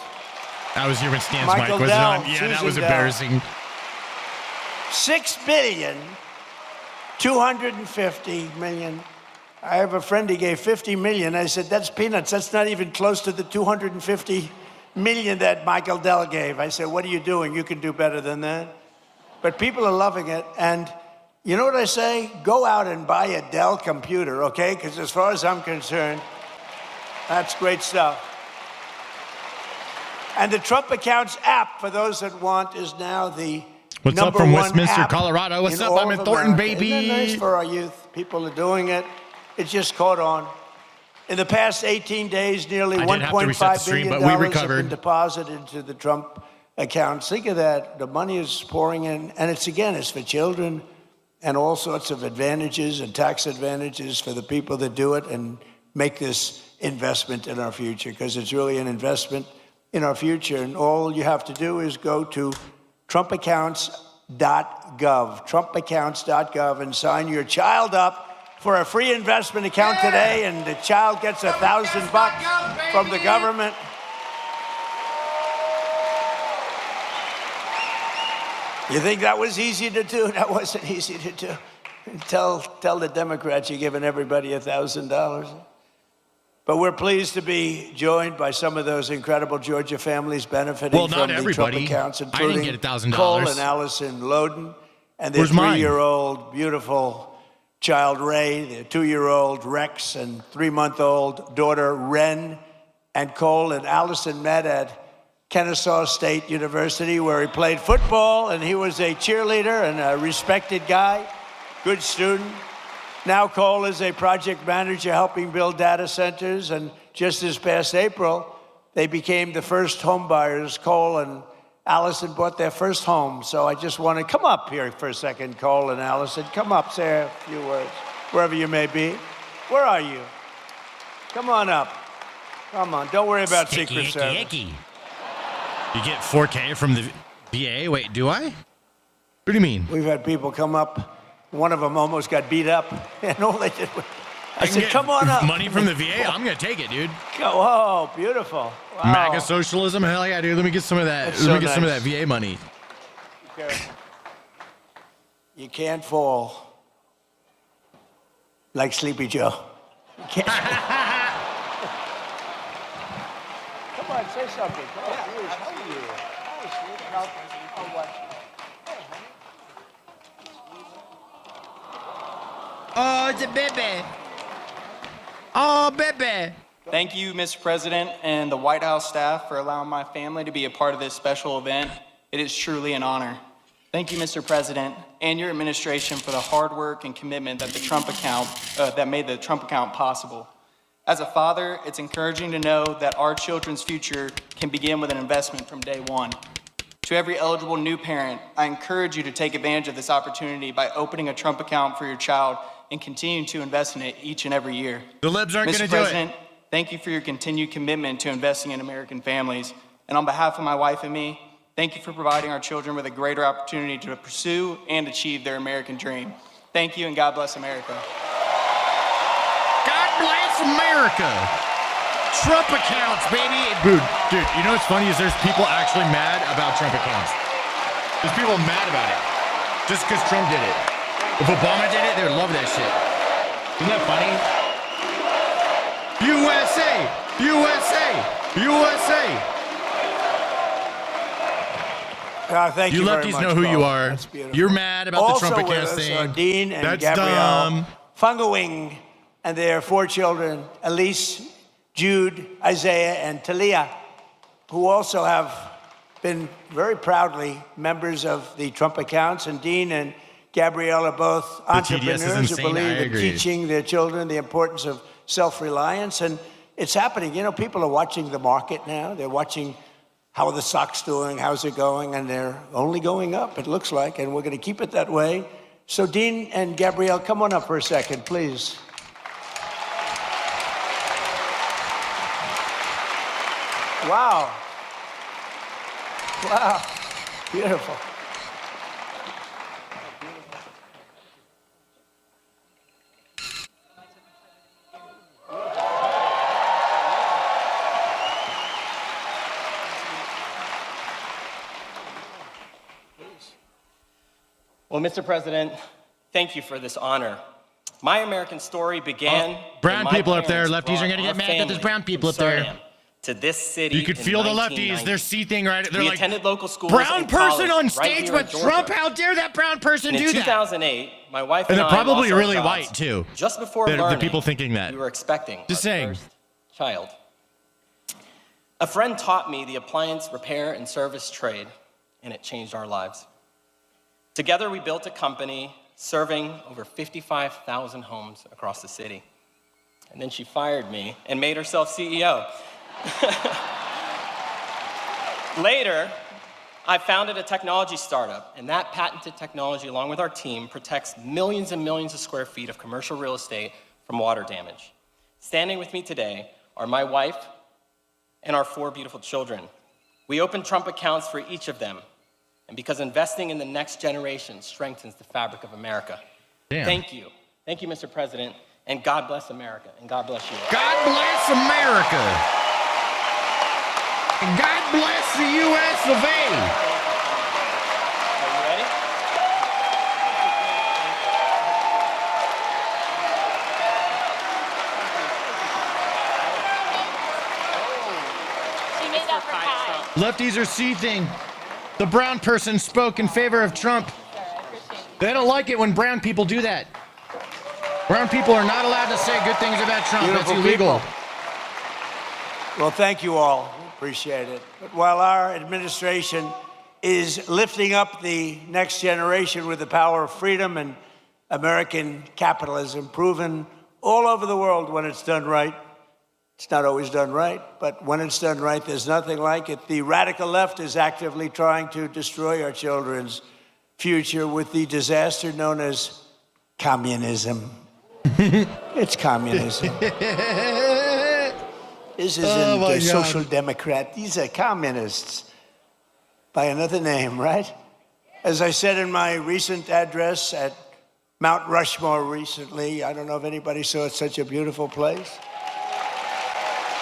Speaker 1: That was your stance,
Speaker 2: Michael
Speaker 1: Mike, was
Speaker 2: Dell,
Speaker 1: it on? Yeah, that
Speaker 2: Susan
Speaker 1: was
Speaker 2: Dell.
Speaker 1: embarrassing.
Speaker 2: $6,250 million. I have a friend, he gave $50 million. I said, that's peanuts. That's not even close to the $250 million that Michael Dell gave. I said, what are you doing? You can do better than that. But people are loving it. And you know what I say? Go out and buy a Dell computer, okay? Because as far as I'm concerned, that's great stuff. And the Trump Accounts app, for those that want, is now the
Speaker 1: What's up
Speaker 2: number
Speaker 1: from
Speaker 2: one
Speaker 1: Westminster,
Speaker 2: app
Speaker 1: Colorado? What's
Speaker 2: in
Speaker 1: up?
Speaker 2: all
Speaker 1: I'm in
Speaker 2: of
Speaker 1: Thornton,
Speaker 2: America.
Speaker 1: baby.
Speaker 2: Isn't that nice for our youth? People are doing it. It's just caught on. In the past 18 days, nearly
Speaker 1: I did have to reset the
Speaker 2: $1.5
Speaker 1: stream,
Speaker 2: billion
Speaker 1: but we
Speaker 2: have
Speaker 1: recovered.
Speaker 2: been deposited into the Trump accounts. Think of that. The money is pouring in. And it's for children and all sorts of advantages and tax advantages for the people that do it and make this investment in our future, because it's really an investment in our future. And all you have to do is go to trumpaccounts.gov, trumpaccounts.gov, and sign your child up for a free investment account today, and the child gets $1,000 from the government. You think that was easy to do? That wasn't easy to do. Tell the Democrats you're giving everybody $1,000. But we're pleased to be joined by some of those incredible Georgia families benefiting
Speaker 1: Well, not
Speaker 2: from the
Speaker 1: everybody.
Speaker 2: Trump accounts,
Speaker 1: I didn't
Speaker 2: including
Speaker 1: get $1,000.
Speaker 2: Cole and Allison Loden, and their
Speaker 1: Where's mine?
Speaker 2: 3-year-old beautiful child Ray, their 2-year-old Rex, and 3-month-old daughter Ren. And Cole and Allison met at Kennesaw State University, where he played football, and he was a cheerleader and a respected guy, good student. Now Cole is a project manager helping build data centers, and just this past April, they became the first home buyers. Cole and Allison bought their first home. So I just want to come up here for a second, Cole and Allison. Come up, say a few words, wherever you may be. Where are you? Come on up. Come on, don't worry about Secret Service.
Speaker 1: Icky. You get 4K from the VA? Wait, do I? What do you mean?
Speaker 2: We've had people come up. One of them almost got beat up, and all they did was, I said,
Speaker 1: get
Speaker 2: come on up.
Speaker 1: Money from the VA? I'm going to take it, dude.
Speaker 2: Oh, beautiful. Wow.
Speaker 1: MAGA socialism? Hell yeah, dude. Let me get some of that.
Speaker 2: That's
Speaker 1: Let me
Speaker 2: so
Speaker 1: get some of
Speaker 2: nice.
Speaker 1: that VA money.
Speaker 2: Okay. You can't fall like Sleepy Joe. You can't. Come on, say something. Come on, please. How are you? Hi, sweetie. I'll watch you.
Speaker 1: Oh, it's a baby. Oh, baby.
Speaker 3: Thank you, Mr. President, and the White House staff for allowing my family to be a part of this special event. It is truly an honor. Thank you, Mr. President, and your administration for the hard work and commitment that that made the Trump account possible. As a father, it's encouraging to know that our children's future can begin with an investment from day one. To every eligible new parent, I encourage you to take advantage of this opportunity by opening a Trump account for your child and continuing to invest in it each and every year.
Speaker 1: The libs aren't going to
Speaker 3: Mr.
Speaker 1: do it.
Speaker 3: President, thank you for your continued commitment to investing in American families. And on behalf of my wife and me, thank you for providing our children with a greater opportunity to pursue and achieve their American dream. Thank you, and God bless America.
Speaker 1: God bless America. Trump accounts, baby. Dude, you know what's funny is there's people actually mad about Trump accounts. There's people mad about it just because Trump did it. If Obama did it, they would love that shit. Isn't that funny? USA, USA, USA.
Speaker 2: Thank you
Speaker 1: You
Speaker 2: very
Speaker 1: lefties
Speaker 2: much,
Speaker 1: know who
Speaker 2: Bo.
Speaker 1: you are.
Speaker 2: That's beautiful.
Speaker 1: You're mad about
Speaker 2: Also
Speaker 1: the Trump
Speaker 2: with
Speaker 1: accounts
Speaker 2: us
Speaker 1: thing.
Speaker 2: are Dean and
Speaker 1: That's
Speaker 2: Gabrielle
Speaker 1: dumb.
Speaker 2: Fungawing and their 4 children, Elise, Jude, Isaiah, and Talia, who also have been very proudly members of the Trump accounts. And Dean and Gabrielle are both
Speaker 1: TDS is
Speaker 2: entrepreneurs who
Speaker 1: insane.
Speaker 2: believe
Speaker 1: I
Speaker 2: in
Speaker 1: agree.
Speaker 2: teaching their children the importance of self-reliance. And it's happening. You know, people are watching the market now. They're watching how are the stocks doing, how's it going, and they're only going up, it looks like, and we're going to keep it that way. So Dean and Gabrielle, come on up for a second, please. Wow. Wow. Beautiful.
Speaker 4: Well, Mr. President, thank you for this honor. My American story began.
Speaker 1: Brown
Speaker 4: when my
Speaker 1: people up there,
Speaker 4: parents
Speaker 1: lefties are
Speaker 4: brought
Speaker 1: going to get
Speaker 4: our
Speaker 1: mad that there's
Speaker 4: family
Speaker 1: brown people up
Speaker 4: from
Speaker 1: there.
Speaker 4: Suriname to this city.
Speaker 1: You could
Speaker 4: in
Speaker 1: feel the
Speaker 4: 1990.
Speaker 1: lefties. They're seething right. They're
Speaker 4: We
Speaker 1: like,
Speaker 4: attended local schools.
Speaker 1: brown
Speaker 4: and
Speaker 1: person
Speaker 4: college
Speaker 1: on
Speaker 4: right
Speaker 1: stage
Speaker 4: here
Speaker 1: with
Speaker 4: in
Speaker 1: Trump.
Speaker 4: Georgia.
Speaker 1: How dare that brown person
Speaker 4: And
Speaker 1: do
Speaker 4: in
Speaker 1: that?
Speaker 4: 2008, my wife
Speaker 1: And
Speaker 4: and,
Speaker 1: they're
Speaker 4: I
Speaker 1: probably
Speaker 4: lost our
Speaker 1: really
Speaker 4: jobs
Speaker 1: white, too.
Speaker 4: Just before
Speaker 1: The
Speaker 4: learning,
Speaker 1: people thinking that.
Speaker 4: we were expecting
Speaker 1: Just
Speaker 4: our
Speaker 1: saying.
Speaker 4: first child. A friend taught me the appliance repair and service trade, and it changed our lives. Together, we built a company serving over 55,000 homes across the city. And then she fired me and made herself CEO. Later, I founded a technology startup, and that patented technology, along with our team, protects millions and millions of square feet of commercial real estate from water damage. Standing with me today are my wife and our 4 beautiful children. We opened Trump accounts for each of them, and because investing in the next generation strengthens the fabric of America.
Speaker 1: Damn.
Speaker 4: Thank you. Thank you, Mr. President, and God bless America, and God bless you.
Speaker 1: God bless America. And God bless the U.S. of A.
Speaker 4: Are you ready?
Speaker 5: She made that for Kai.
Speaker 1: Lefties are seething. The brown person spoke in favor of Trump. They don't like it when brown people do that. Brown people are not allowed to say good things about Trump.
Speaker 2: Beautiful
Speaker 1: That's illegal.
Speaker 2: people. Well, thank you all. We appreciate it. But while our administration is lifting up the next generation with the power of freedom and American capitalism, proven all over the world when it's done right, it's not always done right, but when it's done right, there's nothing like it. The radical left is actively trying to destroy our children's future with the disaster known as communism. It's communism. This isn't
Speaker 1: Oh, my
Speaker 2: a
Speaker 1: God.
Speaker 2: social democrat. These are communists by another name, right? As I said in my recent address at Mount Rushmore recently, I don't know if anybody saw it, such a beautiful place.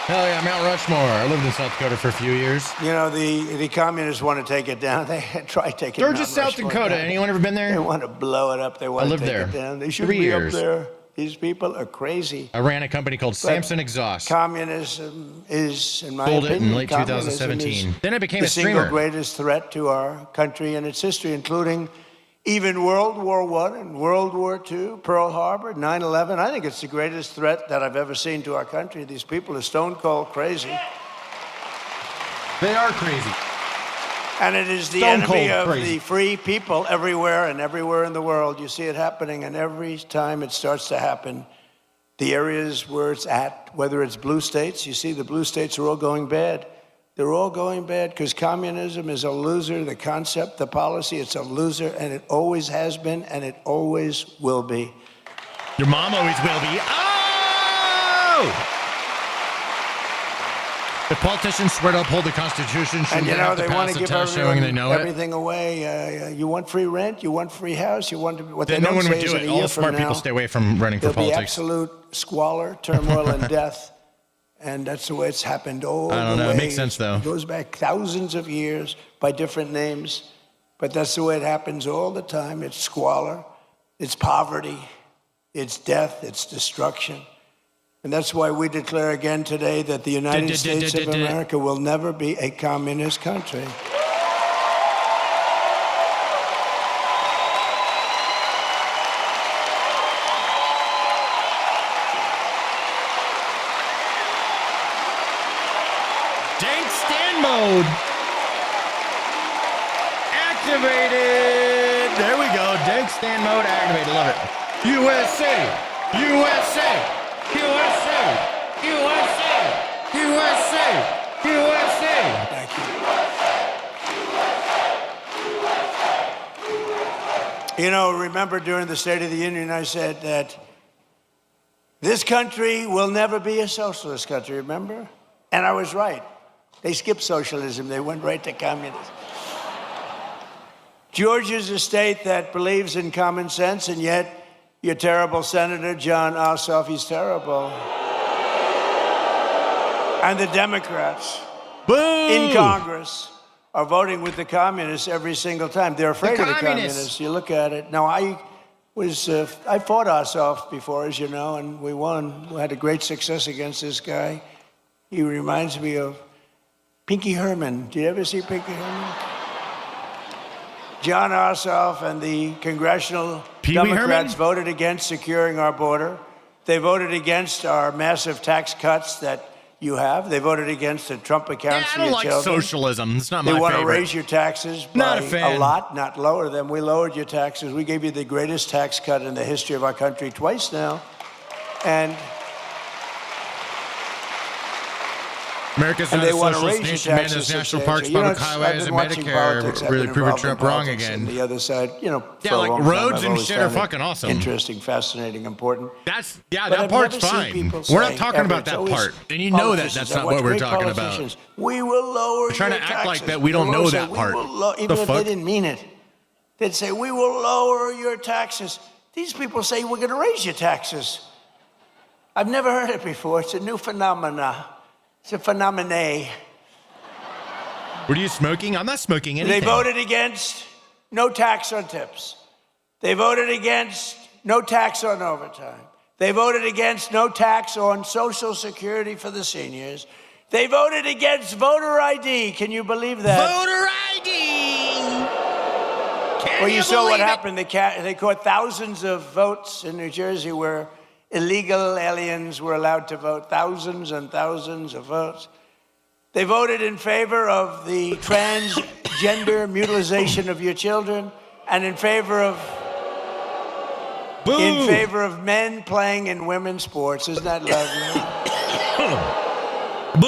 Speaker 1: Hell yeah, Mount Rushmore. I lived in South Dakota for a few years.
Speaker 2: You know, the communists want to take it down. They try taking
Speaker 1: Georgia,
Speaker 2: Mount
Speaker 1: South
Speaker 2: Rushmore
Speaker 1: Dakota.
Speaker 2: down.
Speaker 1: Anyone ever been
Speaker 2: They
Speaker 1: there?
Speaker 2: want to blow it up. They want
Speaker 1: I
Speaker 2: to
Speaker 1: lived
Speaker 2: take
Speaker 1: there.
Speaker 2: it down. They should
Speaker 1: 3
Speaker 2: be
Speaker 1: years.
Speaker 2: up there. These people are crazy.
Speaker 1: I ran a company called Samson Exhaust.
Speaker 2: Communism is, in my
Speaker 1: Sold it
Speaker 2: opinion,
Speaker 1: in late
Speaker 2: communism
Speaker 1: 2017.
Speaker 2: is
Speaker 1: Then I became
Speaker 2: the
Speaker 1: a
Speaker 2: single
Speaker 1: streamer.
Speaker 2: greatest threat to our country and its history, including even World War I and World War II, Pearl Harbor, 9/11. I think it's the greatest threat that I've ever seen to our country. These people are stone cold crazy.
Speaker 1: They are crazy.
Speaker 2: And it is the
Speaker 1: Stone
Speaker 2: enemy
Speaker 1: cold
Speaker 2: of
Speaker 1: crazy.
Speaker 2: the free people everywhere and everywhere in the world. You see it happening, and every time it starts to happen, the areas where it's at, whether it's blue states, you see the blue states are all going bad. They're all going bad because communism is a loser. The concept, the policy, it's a loser, and it always has been, and it always will be.
Speaker 1: Your mom always will be. Oh! If politicians swear to uphold the Constitution, shouldn't
Speaker 2: And
Speaker 1: they
Speaker 2: you know,
Speaker 1: have to
Speaker 2: they want
Speaker 1: pass
Speaker 2: to
Speaker 1: a
Speaker 2: give
Speaker 1: test showing they know it?
Speaker 2: everything away. You want free rent, you want free house, you want to, what
Speaker 1: Then
Speaker 2: they
Speaker 1: no
Speaker 2: don't
Speaker 1: one would
Speaker 2: say is
Speaker 1: do
Speaker 2: that
Speaker 1: it.
Speaker 2: a
Speaker 1: All
Speaker 2: year
Speaker 1: smart
Speaker 2: from
Speaker 1: people
Speaker 2: now,
Speaker 1: stay away from running for
Speaker 2: there'll be
Speaker 1: politics.
Speaker 2: absolute squalor, turmoil, and death. And that's the way it's happened all
Speaker 1: I don't
Speaker 2: the
Speaker 1: know.
Speaker 2: way.
Speaker 1: It makes sense, though.
Speaker 2: It goes back thousands of years by different names. But that's the way it happens all the time. It's squalor, it's poverty, it's death, it's destruction. And that's why we declare again today that the United States of America will never be a communist country.
Speaker 1: Dank stand mode activated. There we go. Dank stand mode activated. Love it. USA, USA, USA, USA, USA, USA.
Speaker 2: Thank you. You know, remember during the State of the Union, I said that this country will never be a socialist country, remember? And I was right. They skipped socialism. They went right to communism. Georgia's a state that believes in common sense, and yet your terrible senator, John Ossoff, he's terrible. And the Democrats in Congress are voting with the communists every single time. They're afraid of the communists. You look at it. Now, I fought Ossoff before, as you know, and we won. We had a great success against this guy. He reminds me of Pinky Herman. Did you ever see Pinky Herman? John Ossoff and the congressional Democrats voted against securing our border. They voted against our massive tax cuts that you have. They voted against the Trump accounts for your children.
Speaker 1: I don't like socialism. It's not my
Speaker 2: favorite.
Speaker 1: favorite.
Speaker 2: They want to raise your taxes by a lot, not lower them. We lowered your taxes. We gave you the greatest tax cut in the history of our country twice now. And
Speaker 1: America's not a socialist nation, man. There's national parks, public highways, and Medicare really proving Trump wrong again.
Speaker 2: The other side, you know,
Speaker 1: yeah, like roads and shit are fucking awesome.
Speaker 2: Interesting, fascinating, important.
Speaker 1: That part's fine. We're not talking about that part, and you know that that's not what we're talking about.
Speaker 2: We will lower your
Speaker 1: trying to act like that we don't know that part.
Speaker 2: Even if they didn't mean it, they'd say we will lower your taxes. These people say we're going to raise your taxes. I've never heard it before. It's a new phenomena. It's a phenomenon.
Speaker 1: What are you smoking? I'm not smoking anything.
Speaker 2: They voted against no tax on tips. They voted against no tax on overtime. They voted against no tax on Social Security for the seniors. They voted against voter ID. Can you believe that?
Speaker 1: Voter ID!
Speaker 2: Well, you saw what happened. They caught thousands of votes in New Jersey where illegal aliens were allowed to vote, thousands and thousands of votes. They voted in favor of the transgender mutilization of your children and in favor of men playing in women's sports. Isn't that lovely?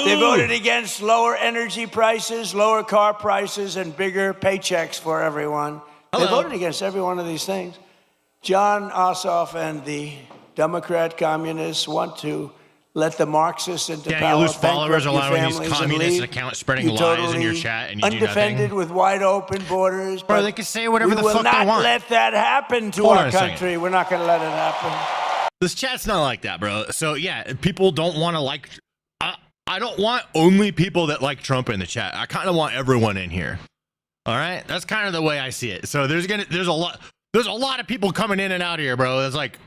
Speaker 2: They voted against lower energy prices, lower car prices, and bigger paychecks for everyone. They voted against every one of these things. John Ossoff and the Democrat communists want to let the Marxists into power.
Speaker 1: Yeah, you lose followers allowing these
Speaker 2: families
Speaker 1: communist accounts spreading lies in your chat, and you do
Speaker 2: undefended
Speaker 1: nothing.
Speaker 2: with wide open borders.
Speaker 1: Bro, they can say whatever the fuck they want.
Speaker 2: We will not let that happen to our country. We're not going to let it happen.
Speaker 1: This chat's not like that, bro. So yeah, people don't want to like. I don't want only people that like Trump in the chat. I kind of want everyone in here. All right, that's kind of the way I see it. So there's a lot of people coming in and out of here, bro. It's like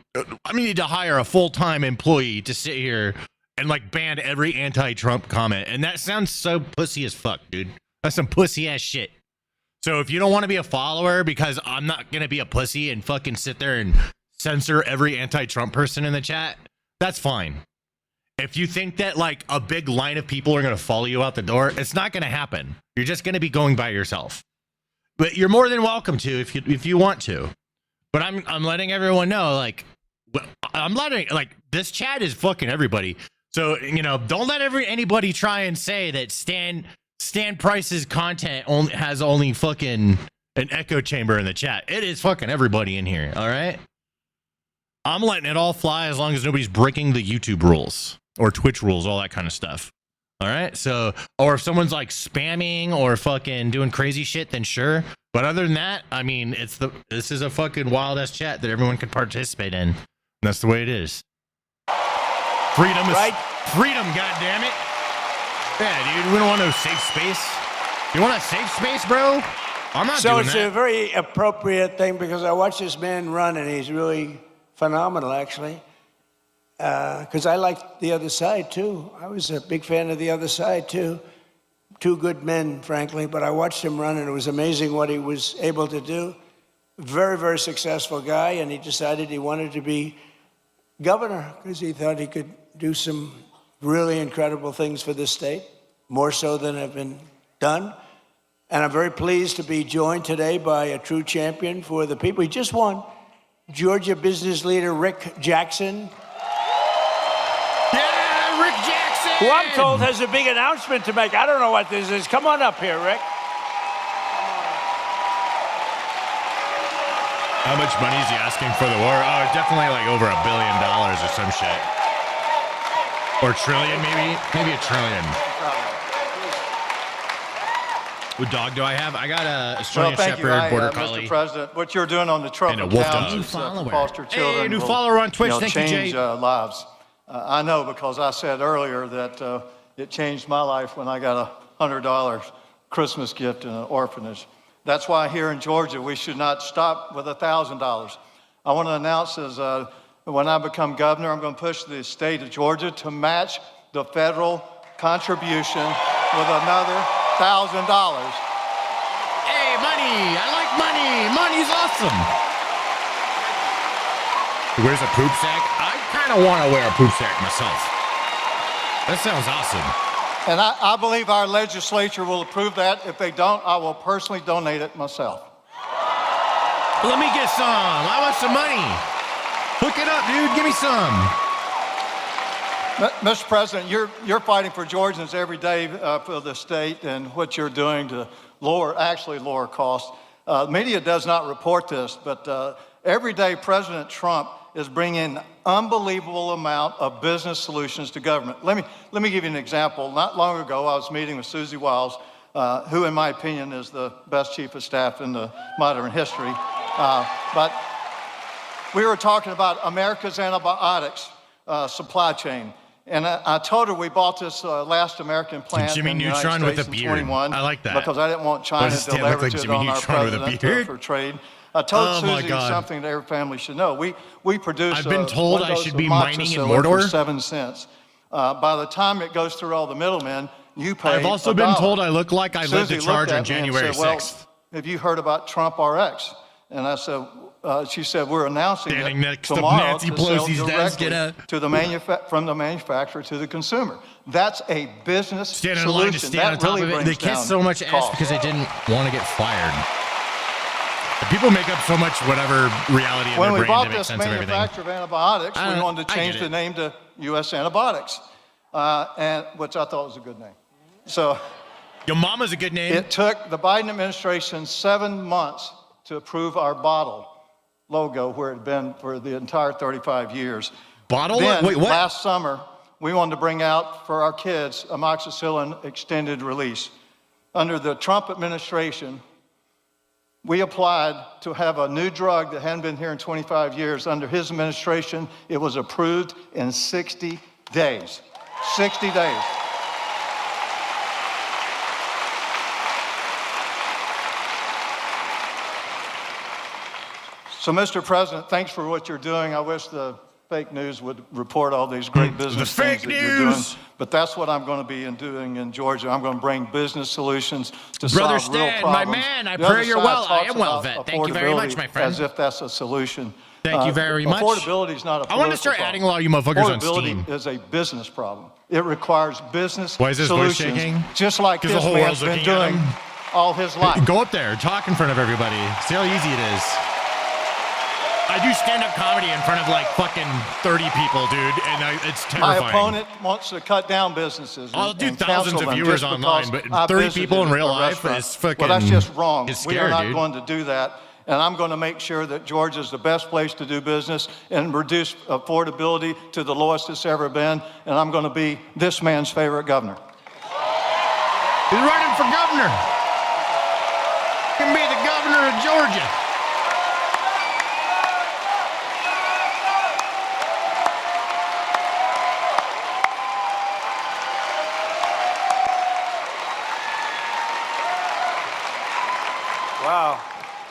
Speaker 1: I need to hire a full-time employee to sit here and like ban every anti-Trump comment, and that sounds so pussy as fuck, dude. That's some pussy ass shit. So if you don't want to be a follower, because I'm not gonna be a pussy and fucking sit there and censor every anti-Trump person in the chat, that's fine. If you think that like a big line of people are going to follow you out the door, it's not going to happen. You're just going to be going by yourself. But you're more than welcome to if you want to. But I'm letting everyone know, like, I'm letting, like, this chat is fucking everybody. So, you know, don't let anybody try and say that Stan Price's content has only fucking an echo chamber in the chat. It is fucking everybody in here, all right? I'm letting it all fly as long as nobody's breaking the YouTube rules or Twitch rules, all that kind of stuff. All right. So, or if someone's like spamming or fucking doing crazy shit, then sure. But other than that, I mean, this is a fucking wild ass chat that everyone can participate in. And that's the way it is. Freedom is right. Freedom, goddammit. Yeah, dude. We don't want no safe space. You want a safe space, bro? I'm not doing that.
Speaker 2: So it's a very appropriate thing because I watched this man run and he's really phenomenal, actually. Because I liked The Other Side, too. I was a big fan of The Other Side, too. Two good men, frankly, but I watched him run, and it was amazing what he was able to do. Very, very successful guy, and he decided he wanted to be governor because he thought he could do some really incredible things for this state, more so than have been done. And I'm very pleased to be joined today by a true champion for the people. He just won, Georgia business leader Rick Jackson.
Speaker 1: Yeah, Rick Jackson!
Speaker 2: Who I'm told has a big announcement to make. I don't know what this is. Come on up here, Rick.
Speaker 1: How much money is he asking for the war? Oh, definitely like over $1 billion or some shit. Or trillion, maybe? Maybe $1 trillion. What dog do I have? I got a Australian Shepherd, Border Collie.
Speaker 5: Mr. President, what you're doing on the Trump
Speaker 1: and a wolf
Speaker 5: account
Speaker 1: dog.
Speaker 5: is to foster children.
Speaker 1: Hey, new follower on Twitch. Thank you,
Speaker 5: change
Speaker 1: Jay.
Speaker 5: Lives. I know because I said earlier that it changed my life when I got a $100 Christmas gift in an orphanage. That's why here in Georgia we should not stop with $1,000. I want to announce as when I become governor, I'm going to push the state of Georgia to match the federal contribution with another $1,000.
Speaker 1: Hey, money! I like money! Money's awesome! Where's a poop sack? I kind of want to wear a poop sack myself. That sounds awesome.
Speaker 5: And I believe our legislature will approve that. If they don't, I will personally donate it myself.
Speaker 1: Let me get some. I want some money. Hook it up, dude. Give me some.
Speaker 5: Mr. President, you're fighting for Georgians every day for the state and what you're doing to lower costs. Media does not report this, but every day President Trump is bringing unbelievable amount of business solutions to government. Let me give you an example. Not long ago, I was meeting with Susie Wiles, who in my opinion is the best chief of staff in the modern history. But we were talking about America's antibiotics supply chain. And I told her we bought this last American plant
Speaker 1: Jimmy
Speaker 5: in the United
Speaker 1: Neutron
Speaker 5: States
Speaker 1: with a
Speaker 5: in
Speaker 1: beard.
Speaker 5: 21
Speaker 1: I like that.
Speaker 5: because I didn't want China
Speaker 1: Does
Speaker 5: to
Speaker 1: Stan look
Speaker 5: leverage
Speaker 1: like
Speaker 5: it
Speaker 1: Jimmy
Speaker 5: on our
Speaker 1: Neutron with a
Speaker 5: president
Speaker 1: beard?
Speaker 5: for trade. I told
Speaker 1: Oh, my
Speaker 5: Susie
Speaker 1: God.
Speaker 5: something that every family should know. We produce.
Speaker 1: I've been told I should be mining in
Speaker 5: amoxicillin
Speaker 1: Mordor.
Speaker 5: for 7 cents. By the time it goes through all the middlemen, you pay.
Speaker 1: I've also been told I look like I led the
Speaker 5: Susie
Speaker 1: charge
Speaker 5: looked
Speaker 1: on
Speaker 5: at me and
Speaker 1: January
Speaker 5: said, well,
Speaker 1: 6th.
Speaker 5: have you heard about Trump RX? And I said, she said, we're announcing
Speaker 1: Standing
Speaker 5: it
Speaker 1: next to
Speaker 5: tomorrow
Speaker 1: Nancy
Speaker 5: to sell
Speaker 1: Pelosi's desk,
Speaker 5: directly to the from the manufacturer to the consumer. That's a business
Speaker 1: Standing in
Speaker 5: solution.
Speaker 1: line to stand on
Speaker 5: That
Speaker 1: top
Speaker 5: really
Speaker 1: of it. They
Speaker 5: brings
Speaker 1: kissed
Speaker 5: down
Speaker 1: so much ass
Speaker 5: costs.
Speaker 1: because they didn't want to get fired. People make up so much whatever reality in
Speaker 5: When
Speaker 1: their
Speaker 5: we
Speaker 1: brain
Speaker 5: bought
Speaker 1: to make
Speaker 5: this
Speaker 1: sense of everything.
Speaker 5: manufacturer of antibiotics, we wanted to
Speaker 1: I
Speaker 5: change
Speaker 1: get
Speaker 5: the
Speaker 1: it.
Speaker 5: name to U.S. Antibiotics, and which I thought was a good name. So
Speaker 1: Your mama's a good name.
Speaker 5: it took the Biden administration 7 months to approve our bottle logo where it had been for the entire 35 years.
Speaker 1: Bottle?
Speaker 5: Then,
Speaker 1: Wait, what?
Speaker 5: last summer, we wanted to bring out for our kids amoxicillin extended release. Under the Trump administration, we applied to have a new drug that hadn't been here in 25 years. Under his administration, it was approved in 60 days. 60 days. So, Mr. President, thanks for what you're doing. I wish the fake news would report all these great business
Speaker 1: fake
Speaker 5: things that you're doing.
Speaker 1: news.
Speaker 5: But that's what I'm going to be doing in Georgia. I'm going to bring business solutions to
Speaker 1: Brother
Speaker 5: solve real
Speaker 1: Stan, my
Speaker 5: problems.
Speaker 1: man, I
Speaker 5: The
Speaker 1: pray
Speaker 5: other
Speaker 1: you're
Speaker 5: side
Speaker 1: well. I
Speaker 5: talks
Speaker 1: am well,
Speaker 5: about
Speaker 1: vet. Thank you very much,
Speaker 5: affordability
Speaker 1: my friend.
Speaker 5: As if that's a solution.
Speaker 1: Thank you very much.
Speaker 5: Affordability is not a political
Speaker 1: I want to start
Speaker 5: problem.
Speaker 1: adding a lot of you motherfuckers on Steam.
Speaker 5: Affordability is a business problem. It requires business
Speaker 1: Why is his voice
Speaker 5: solutions,
Speaker 1: shaking?
Speaker 5: just like
Speaker 1: 'Cause the
Speaker 5: this
Speaker 1: whole
Speaker 5: man's
Speaker 1: world's
Speaker 5: been
Speaker 1: looking at
Speaker 5: doing
Speaker 1: him.
Speaker 5: all his life.
Speaker 1: Go up there, talk in front of everybody. See how easy it is. I do stand-up comedy in front of like fucking 30 people, dude, and it's terrifying.
Speaker 5: My opponent wants to cut down businesses.
Speaker 1: I'll do
Speaker 5: and
Speaker 1: thousands
Speaker 5: cancel
Speaker 1: of
Speaker 5: them
Speaker 1: viewers
Speaker 5: just
Speaker 1: online,
Speaker 5: because
Speaker 1: but
Speaker 5: I
Speaker 1: 30
Speaker 5: visited
Speaker 1: people in real
Speaker 5: a
Speaker 1: life
Speaker 5: restaurant.
Speaker 1: is fucking.
Speaker 5: Well, that's just wrong.
Speaker 1: It's
Speaker 5: We are
Speaker 1: scary,
Speaker 5: not
Speaker 1: dude.
Speaker 5: going to do that. And I'm going to make sure that Georgia is the best place to do business and reduce affordability to the lowest it's ever been. And I'm going to be this man's favorite governor.
Speaker 1: He's running for governor. He can be the governor of Georgia.
Speaker 2: Wow.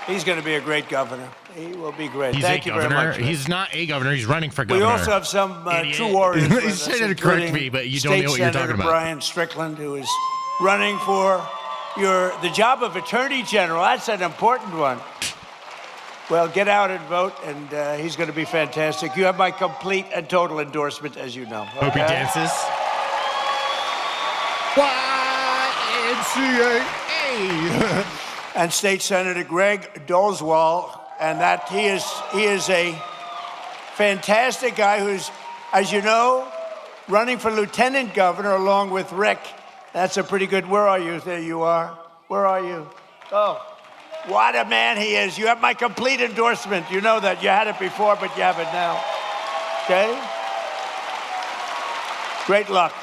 Speaker 2: He's going to be a great governor. He will be great.
Speaker 1: He's
Speaker 2: Thank
Speaker 1: a
Speaker 2: you
Speaker 1: governor.
Speaker 2: very much. Rick.
Speaker 1: He's not a governor. He's running for
Speaker 2: We
Speaker 1: governor.
Speaker 2: also have some
Speaker 1: Idiot.
Speaker 2: true warriors.
Speaker 1: You
Speaker 2: with us,
Speaker 1: said it correct
Speaker 2: including
Speaker 1: me, but you don't know
Speaker 2: State
Speaker 1: what you're
Speaker 2: Senator
Speaker 1: talking about.
Speaker 2: Brian Strickland, who is running for the job of Attorney General. That's an important one. Well, get out and vote, and he's going to be fantastic. You have my complete and total endorsement, as you know.
Speaker 1: Hope he dances. YNCAA.
Speaker 2: And State Senator Greg Dolzwall, and that he is a fantastic guy who's, as you know, running for lieutenant governor along with Rick. That's a pretty good. Where are you? There you are. Where are you? Oh, what a man he is. You have my complete endorsement. You know that. You had it before, but you have it now. Okay? Great luck.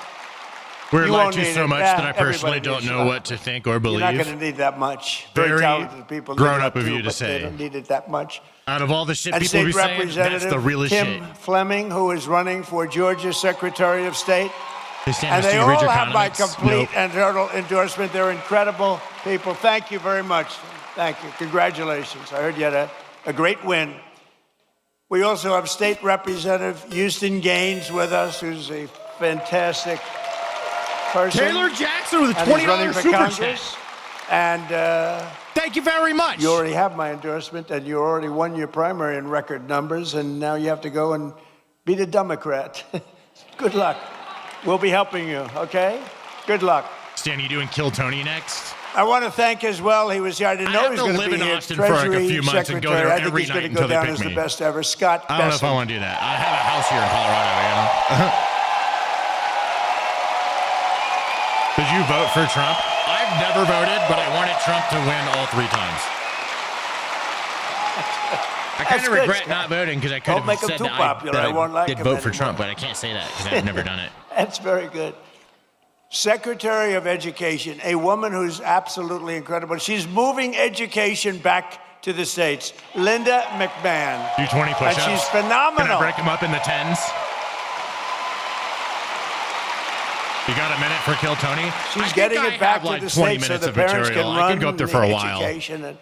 Speaker 1: We're
Speaker 2: You
Speaker 1: lied
Speaker 2: won't
Speaker 1: to
Speaker 2: need
Speaker 1: so
Speaker 2: it.
Speaker 1: much
Speaker 2: Yeah,
Speaker 1: that I personally
Speaker 2: everybody
Speaker 1: don't
Speaker 2: needs
Speaker 1: know
Speaker 2: luck.
Speaker 1: what to think or
Speaker 2: You're
Speaker 1: believe.
Speaker 2: not going to need that much.
Speaker 1: Very
Speaker 2: talented people.
Speaker 1: grown
Speaker 2: need
Speaker 1: up
Speaker 2: that
Speaker 1: of
Speaker 2: too,
Speaker 1: you to
Speaker 2: but
Speaker 1: say.
Speaker 2: They don't need it that much.
Speaker 1: Out of all the shit
Speaker 2: And
Speaker 1: people
Speaker 2: State
Speaker 1: be saying,
Speaker 2: Representative
Speaker 1: that's the realest
Speaker 2: Tim
Speaker 1: shit.
Speaker 2: Fleming, who is running for Georgia Secretary of State.
Speaker 1: Hey, Sam,
Speaker 2: And
Speaker 1: do
Speaker 2: they
Speaker 1: you read
Speaker 2: all
Speaker 1: your
Speaker 2: have my
Speaker 1: comments?
Speaker 2: complete
Speaker 1: Nope.
Speaker 2: and total endorsement. They're incredible people. Thank you very much. Thank you. Congratulations. I heard you had a great win. We also have State Representative Houston Gaines with us, who's a fantastic person.
Speaker 1: Taylor Jackson with a
Speaker 2: And he's running
Speaker 1: $20
Speaker 2: for
Speaker 1: super
Speaker 2: Congress.
Speaker 1: chat.
Speaker 2: And
Speaker 1: Thank you very much.
Speaker 2: you already have my endorsement, and you already won your primary in record numbers, and now you have to go and beat a Democrat. Good luck. We'll be helping you, okay? Good luck.
Speaker 1: Stan, you doing Kill Tony next?
Speaker 2: I want to thank as well. He was here. I didn't
Speaker 1: I
Speaker 2: know
Speaker 1: have
Speaker 2: he was
Speaker 1: to
Speaker 2: going to
Speaker 1: live
Speaker 2: be
Speaker 1: in
Speaker 2: here.
Speaker 1: Austin for like a
Speaker 2: Treasury
Speaker 1: few months and go
Speaker 2: Secretary.
Speaker 1: there
Speaker 2: I think
Speaker 1: every
Speaker 2: he's
Speaker 1: night
Speaker 2: going to
Speaker 1: until
Speaker 2: go
Speaker 1: they
Speaker 2: down
Speaker 1: pick
Speaker 2: as the
Speaker 1: me.
Speaker 2: best ever. Scott
Speaker 1: I don't know if I
Speaker 2: Bessent.
Speaker 1: want to do that. I have a house here in Colorado, you know? Did you vote for Trump? I've never voted, but I wanted Trump to win all 3 times. I kind
Speaker 2: That's
Speaker 1: of
Speaker 2: good,
Speaker 1: regret
Speaker 2: Scott.
Speaker 1: not voting because I could
Speaker 2: Don't
Speaker 1: have
Speaker 2: make him
Speaker 1: said
Speaker 2: too
Speaker 1: that
Speaker 2: popular. I won't like
Speaker 1: did
Speaker 2: him
Speaker 1: vote for
Speaker 2: anymore.
Speaker 1: Trump, but I can't say that because I've never done it.
Speaker 2: That's very good. Secretary of Education, a woman who's absolutely incredible. She's moving education back to the states. Linda McMahon.
Speaker 1: Do 20 push-ups.
Speaker 2: And she's
Speaker 1: Can
Speaker 2: phenomenal.
Speaker 1: I break them up in the 10s? You got a minute for Kill Tony?
Speaker 2: She's getting it back to
Speaker 1: like
Speaker 2: the
Speaker 1: 20
Speaker 2: states so
Speaker 1: minutes
Speaker 2: the
Speaker 1: of
Speaker 2: parents
Speaker 1: material.
Speaker 2: can run
Speaker 1: I could go up there for a
Speaker 2: the
Speaker 1: while.
Speaker 2: education. And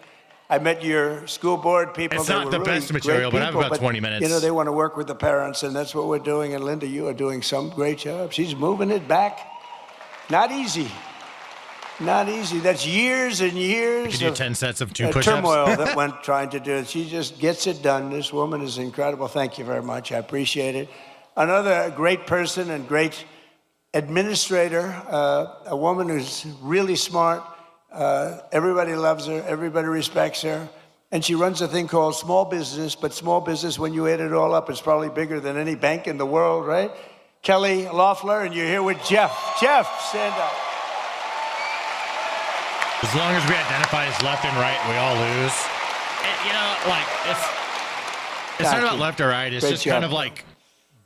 Speaker 2: I met your school board people.
Speaker 1: It's
Speaker 2: They
Speaker 1: not
Speaker 2: were
Speaker 1: the
Speaker 2: really
Speaker 1: best material,
Speaker 2: great
Speaker 1: but I have
Speaker 2: people,
Speaker 1: about 20 minutes.
Speaker 2: You know, they want to work with the parents, and that's what we're doing. And Linda, you are doing some great job. She's moving it back. Not easy. Not easy. That's years and years
Speaker 1: You do
Speaker 2: of
Speaker 1: 10 sets of 2 push-ups.
Speaker 2: turmoil that went trying to do it. She just gets it done. This woman is incredible. Thank you very much. I appreciate it. Another great person and great administrator, a woman who's really smart. Everybody loves her. Everybody respects her. And she runs a thing called small business, but small business, when you add it all up, is probably bigger than any bank in the world, right? Kelly Loeffler, and you're here with Jeff. Jeff, stand up.
Speaker 1: As long as we identify as left and right, we all lose. You know, like, it's not
Speaker 2: Thank
Speaker 1: about
Speaker 2: you.
Speaker 1: left or right. It's
Speaker 2: Great
Speaker 1: just kind
Speaker 2: job.
Speaker 1: of like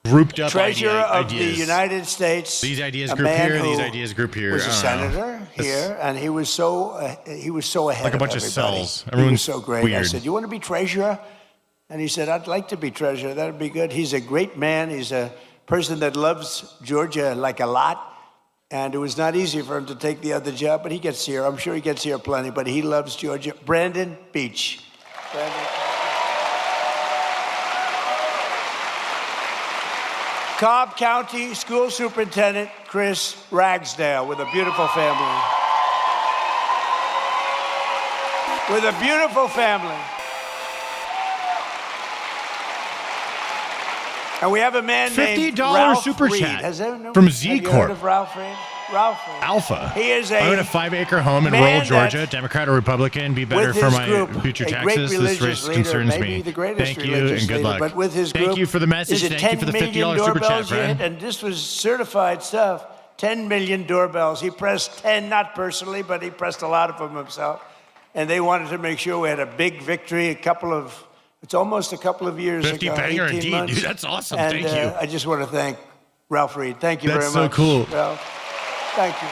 Speaker 1: grouped up
Speaker 2: Treasurer of the
Speaker 1: ideas.
Speaker 2: United States.
Speaker 1: These ideas
Speaker 2: a
Speaker 1: group
Speaker 2: man
Speaker 1: here, these
Speaker 2: who
Speaker 1: ideas group here.
Speaker 2: Was a
Speaker 1: I don't know.
Speaker 2: senator here, and he was so ahead
Speaker 1: Like a
Speaker 2: of
Speaker 1: bunch of
Speaker 2: everybody.
Speaker 1: cells.
Speaker 2: He
Speaker 1: Everyone's
Speaker 2: was so great. I
Speaker 1: weird.
Speaker 2: said, "You want to be treasurer?" And he said, "I'd like to be treasurer. That'd be good." He's a great man. He's a person that loves Georgia like a lot. And it was not easy for him to take the other job, but he gets here. I'm sure he gets here plenty, but he loves Georgia. Brandon Beach. Brandon. Cobb County School Superintendent Chris Ragsdale with a beautiful family. With a beautiful family. And we have a man named
Speaker 1: $50
Speaker 2: Ralph
Speaker 1: super
Speaker 2: Reed.
Speaker 1: chat
Speaker 2: Have
Speaker 1: from Z
Speaker 2: you heard
Speaker 1: Corp.
Speaker 2: of Ralph Reed? Ralph Reed.
Speaker 1: Alpha.
Speaker 2: He is
Speaker 1: I own a
Speaker 2: a
Speaker 1: 5-acre home in
Speaker 2: man
Speaker 1: rural
Speaker 2: that,
Speaker 1: Georgia. Democrat or Republican, be better
Speaker 2: with
Speaker 1: for
Speaker 2: his
Speaker 1: my
Speaker 2: group,
Speaker 1: future
Speaker 2: a great
Speaker 1: taxes. This
Speaker 2: religious
Speaker 1: race
Speaker 2: leader,
Speaker 1: concerns
Speaker 2: maybe
Speaker 1: me.
Speaker 2: the greatest
Speaker 1: Thank you
Speaker 2: religious
Speaker 1: and good
Speaker 2: leader,
Speaker 1: luck.
Speaker 2: but with his group,
Speaker 1: Thank you for the message.
Speaker 2: is it
Speaker 1: Thank you
Speaker 2: 10
Speaker 1: for the
Speaker 2: million
Speaker 1: $50 super chat,
Speaker 2: doorbells you
Speaker 1: friend.
Speaker 2: hit? And this was certified stuff. 10 million doorbells. He pressed 10, not personally, but he pressed a lot of them himself. And they wanted to make sure we had a big victory. It's almost a couple of years
Speaker 1: 50
Speaker 2: ago.
Speaker 1: banger
Speaker 2: 18
Speaker 1: indeed,
Speaker 2: months.
Speaker 1: dude. That's awesome.
Speaker 2: And,
Speaker 1: Thank you.
Speaker 2: I just want to thank Ralph Reed. Thank you
Speaker 1: That's
Speaker 2: very much.
Speaker 1: so cool.
Speaker 2: Ralph. Thank you.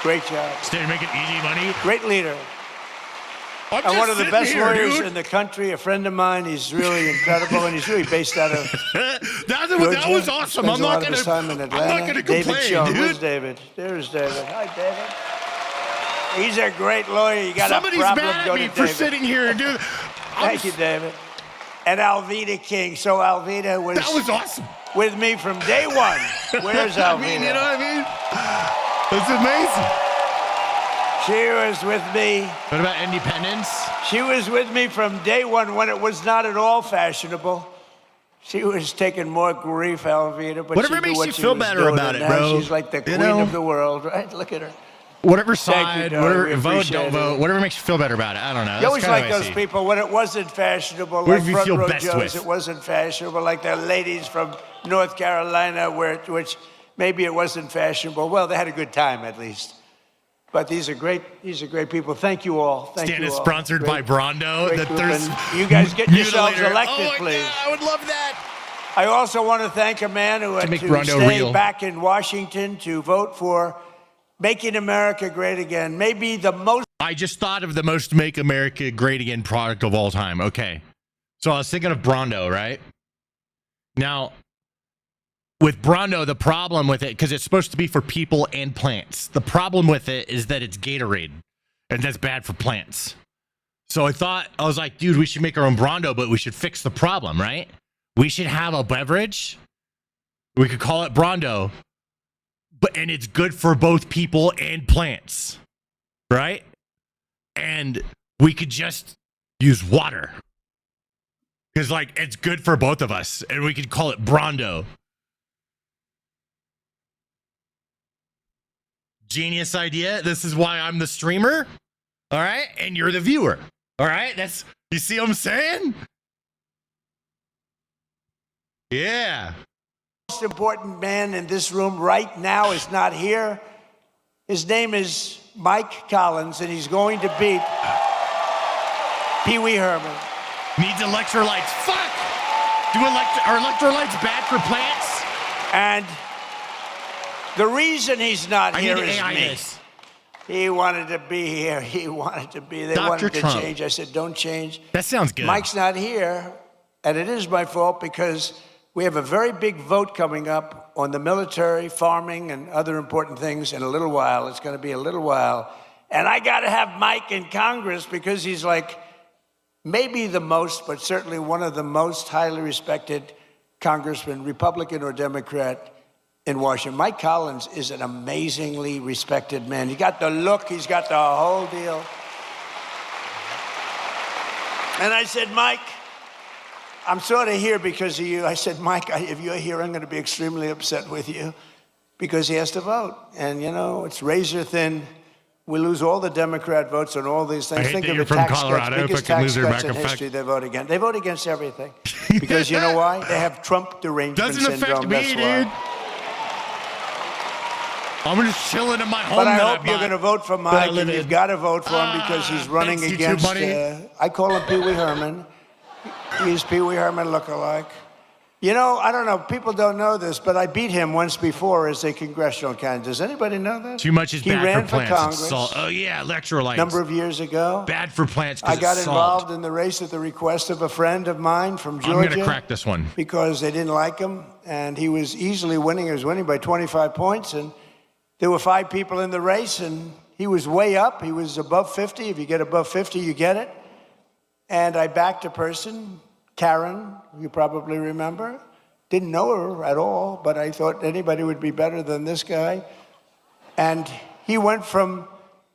Speaker 2: Great job.
Speaker 1: Stay making easy money.
Speaker 2: Great leader.
Speaker 1: I'm
Speaker 2: And
Speaker 1: just
Speaker 2: one of the
Speaker 1: sitting
Speaker 2: best
Speaker 1: here,
Speaker 2: lawyers
Speaker 1: dude.
Speaker 2: in the country, a friend of mine. He's really incredible, and he's really based out of
Speaker 1: that
Speaker 2: Georgia.
Speaker 1: was awesome.
Speaker 2: Spends
Speaker 1: I'm
Speaker 2: a lot
Speaker 1: not
Speaker 2: of
Speaker 1: gonna.
Speaker 2: his time in
Speaker 1: I'm
Speaker 2: Atlanta.
Speaker 1: not gonna
Speaker 2: David
Speaker 1: complain,
Speaker 2: Schoen.
Speaker 1: dude.
Speaker 2: Where's David? There's David. Hi, David. He's a great lawyer. You got
Speaker 1: Somebody's
Speaker 2: a problem,
Speaker 1: mad
Speaker 2: go
Speaker 1: at
Speaker 2: to
Speaker 1: me
Speaker 2: David.
Speaker 1: for sitting here and doing.
Speaker 2: Thank you, David. And Alveda King. So Alveda was,
Speaker 1: That was awesome.
Speaker 2: with me from day one. Where's Alveda?
Speaker 1: I mean, you know what I mean? That's amazing.
Speaker 2: She was with me.
Speaker 1: What about independence?
Speaker 2: She was with me from day one when it was not at all fashionable. She was taking more grief, Alveda, but
Speaker 1: Whatever
Speaker 2: she knew
Speaker 1: makes
Speaker 2: what
Speaker 1: you
Speaker 2: she
Speaker 1: feel
Speaker 2: was
Speaker 1: better
Speaker 2: doing,
Speaker 1: about
Speaker 2: and
Speaker 1: it,
Speaker 2: now
Speaker 1: bro.
Speaker 2: She's like the
Speaker 1: You
Speaker 2: queen
Speaker 1: know?
Speaker 2: of the world, right? Look at her.
Speaker 1: Whatever
Speaker 2: Thank you,
Speaker 1: side,
Speaker 2: Doug.
Speaker 1: whatever
Speaker 2: We
Speaker 1: vote,
Speaker 2: appreciate
Speaker 1: don't
Speaker 2: it.
Speaker 1: vote, whatever makes you feel better about it. I don't know.
Speaker 2: You
Speaker 1: That's
Speaker 2: always
Speaker 1: kinda
Speaker 2: like
Speaker 1: how I
Speaker 2: those
Speaker 1: see.
Speaker 2: people when it wasn't fashionable,
Speaker 1: What
Speaker 2: like
Speaker 1: do you
Speaker 2: Front
Speaker 1: feel
Speaker 2: Row
Speaker 1: best
Speaker 2: Joe's.
Speaker 1: with?
Speaker 2: It wasn't fashionable, like the ladies from North Carolina, which maybe it wasn't fashionable. Well, they had a good time at least. But these are great people. Thank you all. Thank
Speaker 1: Stan
Speaker 2: you
Speaker 1: is
Speaker 2: all.
Speaker 1: sponsored by Brondo.
Speaker 2: great
Speaker 1: That
Speaker 2: group,
Speaker 1: there's
Speaker 2: and you guys get yourselves
Speaker 1: mutilator.
Speaker 2: elected,
Speaker 1: oh my
Speaker 2: please.
Speaker 1: God, I would love that.
Speaker 2: I also want to thank a man who had
Speaker 1: make
Speaker 2: to
Speaker 1: Rondo
Speaker 2: stay
Speaker 1: real.
Speaker 2: back in Washington to vote for Making America Great Again. Maybe the most.
Speaker 1: I just thought of the most Make America Great Again product of all time. Okay. So I was thinking of Brondo, right? Now, with Brondo, the problem with it, because it's supposed to be for people and plants, the problem with it is that it's Gatorade, and that's bad for plants. So I was like, dude, we should make our own Brondo, but we should fix the problem, right? We should have a beverage. We could call it Brondo, and it's good for both people and plants, right? And we could just use water because, like, it's good for both of us, and we could call it Brondo. Genius idea. This is why I'm the streamer, all right, and you're the viewer, all right. You see what I'm saying? Yeah.
Speaker 2: most important man in this room right now is not here. His name is Mike Collins, and he's going to beat Pee Wee Herman.
Speaker 1: Needs electrolytes. Fuck! Are electrolytes bad for plants?
Speaker 2: And the reason he's not
Speaker 1: I
Speaker 2: here
Speaker 1: need to
Speaker 2: is
Speaker 1: AI
Speaker 2: me.
Speaker 1: this.
Speaker 2: He wanted to be here. He wanted to be. They
Speaker 1: Dr.
Speaker 2: wanted to
Speaker 1: Trump.
Speaker 2: change. I said, don't change.
Speaker 1: That sounds good.
Speaker 2: Mike's not here, and it is my fault because we have a very big vote coming up on the military, farming, and other important things in a little while. It's going to be a little while. And I got to have Mike in Congress because he's like maybe the most, but certainly one of the most highly respected congressmen, Republican or Democrat, in Washington. Mike Collins is an amazingly respected man. He got the look, he's got the whole deal. And I said, Mike, I'm sort of here because of you. I said, Mike, if you're here, I'm going to be extremely upset with you because he has to vote. And, you know, it's razor thin. We lose all the Democrat votes on all these things.
Speaker 1: I hate
Speaker 2: Think
Speaker 1: that
Speaker 2: of
Speaker 1: you're
Speaker 2: the
Speaker 1: from
Speaker 2: tax
Speaker 1: Colorado,
Speaker 2: cuts, biggest
Speaker 1: fucking
Speaker 2: tax
Speaker 1: loser,
Speaker 2: cuts in
Speaker 1: back in
Speaker 2: history they vote against. They vote against everything. Because you know why? They have Trump derangement
Speaker 1: Doesn't affect
Speaker 2: syndrome.
Speaker 1: me,
Speaker 2: That's why.
Speaker 1: dude. I'm just chilling in my home.
Speaker 2: But I
Speaker 1: that
Speaker 2: hope you're
Speaker 1: bought,
Speaker 2: going to vote for
Speaker 1: that I
Speaker 2: Mike,
Speaker 1: live
Speaker 2: and
Speaker 1: in.
Speaker 2: you've got to vote for him because he's running
Speaker 1: thanks, YouTube
Speaker 2: against,
Speaker 1: buddy.
Speaker 2: I call him Pee Wee Herman. He's Pee Wee Herman look-alike. You know, I don't know, people don't know this, but I beat him once before as a congressional candidate. Does anybody know that?
Speaker 1: Too much is
Speaker 2: he
Speaker 1: bad
Speaker 2: ran
Speaker 1: for plants. It's
Speaker 2: Congress
Speaker 1: salt. Oh, yeah, electrolytes.
Speaker 2: a number of years ago.
Speaker 1: Bad for plants because
Speaker 2: I got
Speaker 1: it's salt.
Speaker 2: involved in the race at the request of a friend of mine from Georgia.
Speaker 1: I'm going to crack this one.
Speaker 2: Because they didn't like him, and he was easily winning. He was winning by 25 points, and there were 5 people in the race, and he was way up. He was above 50. If you get above 50, you get it. And I backed a person, Karen, you probably remember. Didn't know her at all, but I thought anybody would be better than this guy. And he went from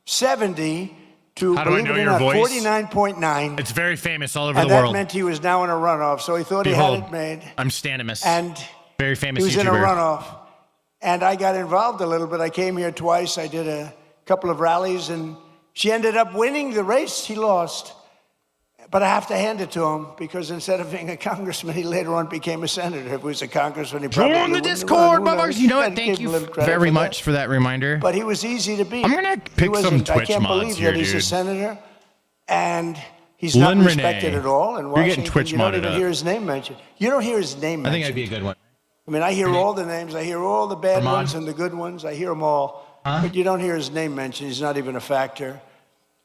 Speaker 2: 70 to,
Speaker 1: How do I
Speaker 2: believe
Speaker 1: know
Speaker 2: it or
Speaker 1: your
Speaker 2: not,
Speaker 1: voice?
Speaker 2: 49.9.
Speaker 1: It's very famous all over
Speaker 2: And
Speaker 1: the
Speaker 2: that
Speaker 1: world.
Speaker 2: meant he was now in a runoff, so he thought
Speaker 1: Behold,
Speaker 2: he had it made.
Speaker 1: I'm Stanimus.
Speaker 2: And
Speaker 1: Very famous
Speaker 2: he was in a
Speaker 1: YouTuber.
Speaker 2: runoff. And I got involved a little bit. I came here twice. I did a couple of rallies, and she ended up winning the race. He lost. But I have to hand it to him, because instead of being a congressman, he later on became a senator. If he was a congressman, he probably
Speaker 1: Join the
Speaker 2: wouldn't have
Speaker 1: Discord,
Speaker 2: run. Who
Speaker 1: Bob.
Speaker 2: knows?
Speaker 1: You know
Speaker 2: I
Speaker 1: what? Thank
Speaker 2: give him
Speaker 1: you
Speaker 2: a little credit
Speaker 1: very
Speaker 2: for
Speaker 1: much
Speaker 2: that.
Speaker 1: for that reminder.
Speaker 2: But he was easy to beat.
Speaker 1: I'm gonna pick
Speaker 2: He wasn't-
Speaker 1: some Twitch
Speaker 2: I can't
Speaker 1: mods
Speaker 2: believe
Speaker 1: here,
Speaker 2: that he's a
Speaker 1: dude.
Speaker 2: senator, and he's
Speaker 1: Lynn
Speaker 2: not
Speaker 1: Renee.
Speaker 2: respected at all in
Speaker 1: You're
Speaker 2: Washington.
Speaker 1: getting Twitch
Speaker 2: you don't
Speaker 1: modded
Speaker 2: even
Speaker 1: up.
Speaker 2: hear his name mentioned. You don't hear his name
Speaker 1: I
Speaker 2: mentioned.
Speaker 1: think that'd be a good one.
Speaker 2: I mean, I hear all the names. I hear all the bad
Speaker 1: Come on.
Speaker 2: ones and the good ones. I hear them all. But you don't hear his name mentioned. He's not even a factor.